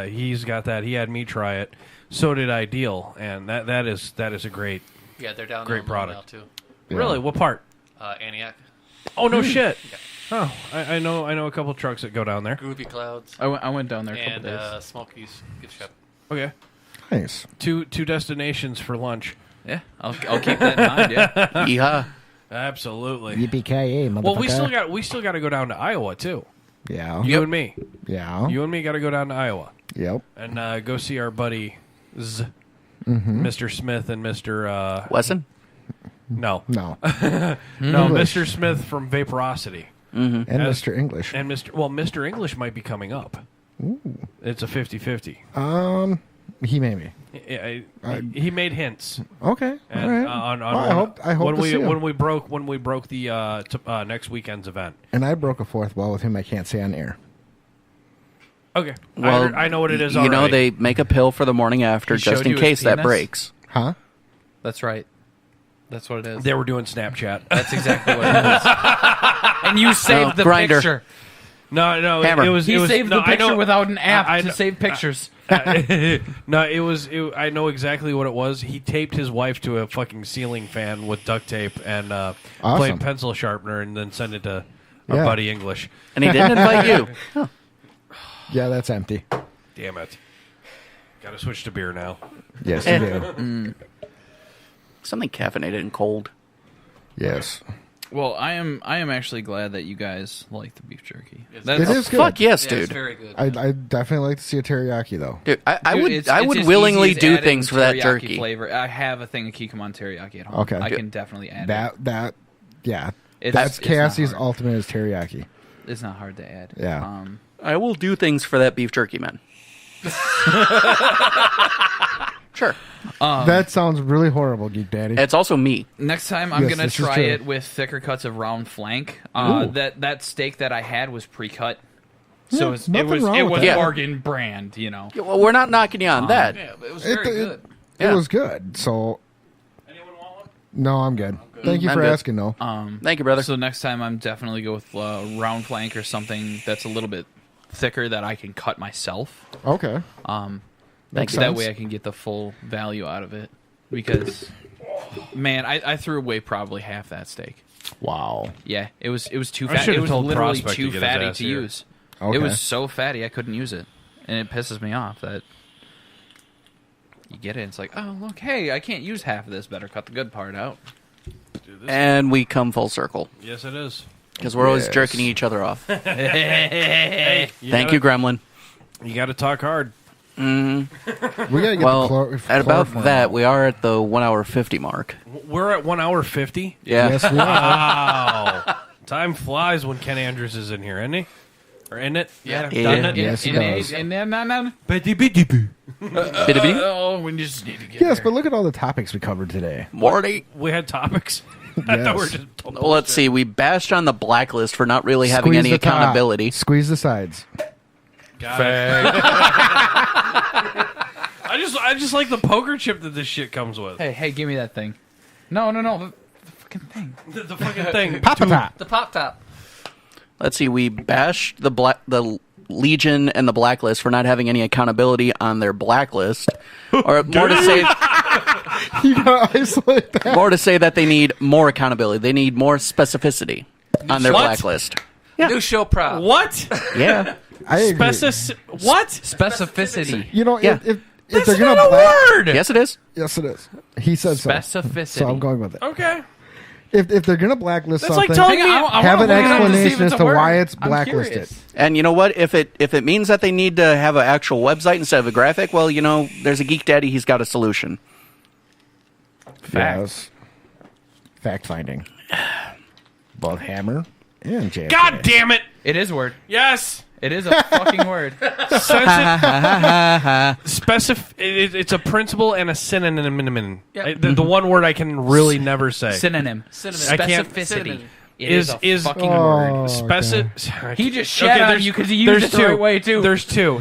he's got that. He had me try it. So did Ideal, and that is a great. Yeah, they're down Great there product. now too. Really, what part? Antioch. Oh no shit. Oh, I know a couple trucks that go down there. Groovy Clouds. I went down there a couple And days. Smokey's gift shop. Okay, Nice. two destinations for lunch. Yeah, I'll keep that in mind. Yeah. Yeehaw. Absolutely. Yippee-ki-yay, motherfucker. Well, we still got to go down to Iowa too. Yeah. You and me. Yeah. You and me got to go down to Iowa Yep. and go see our buddy Mr. Smith and Mr. Wesson? No, No. no, English. Mr. Smith from Vaporosity. And As- Mr. English. And Mr. English might be coming up. It's a 50-50. He made me. He made hints. Okay. And, All right. on Well, I hope when to we see him. when we broke the next weekend's event. And I broke a fourth wall with him. I can't say on air. Okay, Well, I know what it is. You know, already. they make a pill for the morning after He just showed in you his case that penis? breaks. Huh? That's right. That's what it is. They were doing Snapchat. That's exactly what it is. And you saved the Grindr. picture. No, Hammer. it was. He it was, saved no, the picture I know, without an app I to know- save pictures. No, it was. I know exactly what it was. He taped his wife to a fucking ceiling fan with duct tape and played pencil sharpener, and then sent it to our Yeah. buddy English. And he didn't invite you. Huh. Yeah, that's empty. Damn it! Got to switch to beer now. Yes, you do. Something caffeinated and cold. Yes. Well, I am actually glad that you guys like the beef jerky. It is good. Fuck yes, Yeah, dude. it's very good. I definitely like to see a teriyaki, though. Dude, I Dude, would it's as willingly easy as do adding things for that teriyaki jerky. flavor. I have a thing of Kikkoman teriyaki at home. Okay. I can definitely add it. Yeah. It's- That's it's not Cassie's hard. ultimate is teriyaki. It's not hard to add. Yeah. I will do things for that beef jerky, man. Sure. That sounds really horrible, Geek Daddy. It's also me. Next time I'm Yes, gonna this is try true. it with thicker cuts of round flank. Ooh. That steak that I had was pre-cut, so Yeah, it nothing was wrong it with was that. bargain brand. You know. Yeah, well, we're not knocking you on that. Yeah, but it was It- very it- good. It Yeah. was good. So Anyone want one? No, I'm good. Thank you I'm for good. asking, though. Thank you, brother. So next time I'm definitely go with round flank or something that's a little bit thicker that I can cut myself. Okay. That way I can get the full value out of it. Because, man, I threw away probably half that steak. Wow. Yeah, it was too I fat. should've It was told literally Prospect to too get his fatty ass to here. use. Okay. It was so fatty I couldn't use it, and it pisses me off that you get it. It's like, oh look, hey, I can't use half of this. Better cut the good part out. And we come full circle. Yes, it is. Because we're always jerking each other off. Hey, Thank you, Gremlin. You got to talk hard. Mm-hmm. We gotta get well, the at about chloroform that, out. we are at the 1 hour 50 mark. We're at 1 hour 50. Yeah. Yes, we are. Wow. Time flies when Ken Andrews is in here, isn't he? Or in it? Yeah. Done it? Yes, he does. And then, Oh, we just need to get Yes, there. but look at all the topics we covered today. Morty. we had topics. I thought we were just Well, let's see. We bashed on the blacklist for not really having Squeeze any the top. accountability. Squeeze the sides. Got it. I just like the poker chip that this shit comes with. Hey, give me that thing. No, the fucking thing. The fucking thing. Pop-a-top. The pop top. Let's see. We bashed the Legion and the blacklist for not having any accountability on their blacklist, or more to say, You gotta isolate that. more to say that they need more accountability. They need more specificity on their What? blacklist. New show prop. What? Yeah. I agree. What? Specificity. You know, Yeah. if That's they're gonna not a black- word. Yes, it is. Yes, it is. He said so. Specificity. So I'm going with it. Okay. If they're gonna blacklist That's like something, telling me have an wanna look it up to see if explanation it's as a to word. why it's I'm blacklisted. curious. And you know what? If it means that they need to have an actual website instead of a graphic, well, you know, there's a Geek Daddy. He's got a solution. Yes. Fact finding. Both Hammer and JFK. God damn it. It is a word. Yes. It is a fucking word. It's a principle and a synonym. Yep. The one word I can really never say. Synonym. I can't- Specificity. Synonym. It is a fucking Oh, word. He just shat Okay, on there's- you because he used there's it the right way, too. There's two.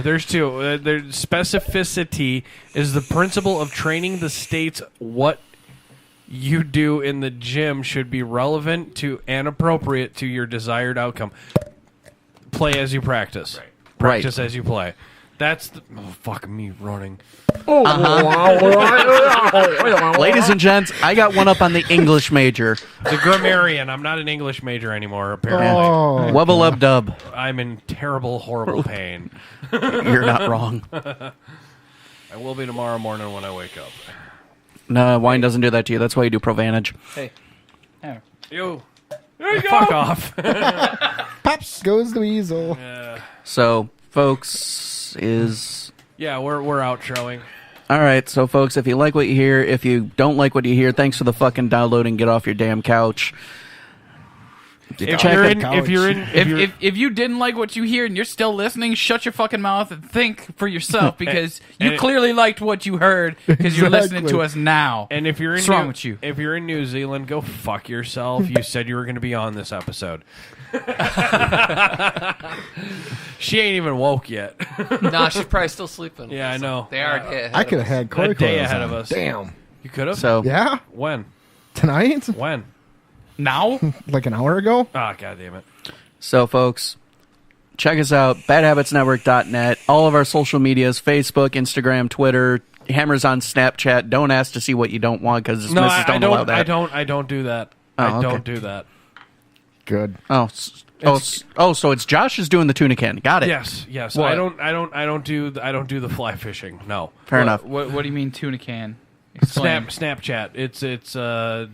Specificity is the principle of training the states what you do in the gym should be relevant to and appropriate to your desired outcome. Play as you practice. Right. Practice as you play. That's the... Oh, fuck me running. Ladies and gents, I got one up on the English major. The grammarian. I'm not an English major anymore, apparently. Oh, Wubba lub dub. I'm in terrible, horrible pain. You're not wrong. I will be tomorrow morning when I wake up. No, wine doesn't do that to you. That's why you do Provanage. Hey. Here. You. There you go. Fuck off. Pops goes the weasel. So, folks, is... Yeah, we're outroing. All right, so, folks, if you like what you hear, if you don't like what you hear, thanks for the fucking downloading. Get off your damn couch. If you didn't like what you hear and you're still listening, shut your fucking mouth and think for yourself because you clearly liked what you heard because you're listening to us now. And if you're in What's wrong with you? If you're in New Zealand, go fuck yourself. You said you were going to be on this episode. She ain't even woke yet. Nah, she's probably still sleeping. Yeah, I know. They are ahead I could have had Corey A day coils ahead on. of us. Damn. You could have? So, Yeah? When? Tonight? When? Now? Like an hour ago? Ah, God damn it. So, folks, check us out, badhabitsnetwork.net, all of our social medias, Facebook, Instagram, Twitter, Hammers on Snapchat. Don't ask to see what you don't want because No, missus don't allow that. I don't do that. Oh, I okay. don't do that. Good. So it's Josh is doing the tuna can. Got it. Yes. What? I don't do the fly fishing. No. Fair enough. What do you mean tuna can? Explain. Snapchat. It's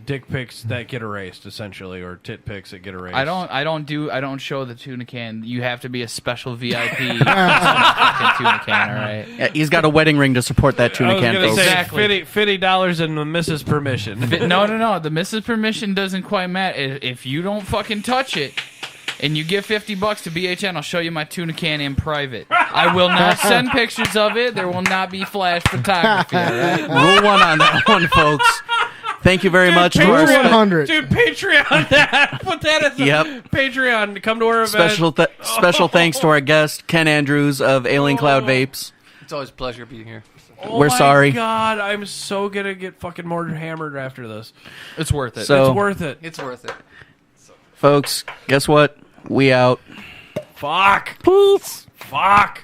dick pics that get erased essentially, or tit pics that get erased. I don't show the tuna can. You have to be a special VIP to fucking tuna can, all right? Yeah, he's got a wedding ring to support that I tuna was can, gonna folks. say Exactly. $50 and the missus permission. No. The missus permission doesn't quite matter. If you don't fucking touch it and you give $50 to BHN, I'll show you my tuna can in private. I will not send pictures of it. There will not be flash photography, all right? Rule one on that one, folks. Thank you very much to our Patreon 100. Dude, Patreon that. Put that as a Patreon. Come to our event. special thanks to our guest, Ken Andrews of Alien Cloud Vapes. It's always a pleasure being here. We're sorry. Oh my God, I'm so gonna get fucking more hammered after this. It's worth it. So- It's worth it. It's worth it. Folks, guess what? We out. Fuck. Peace. Fuck.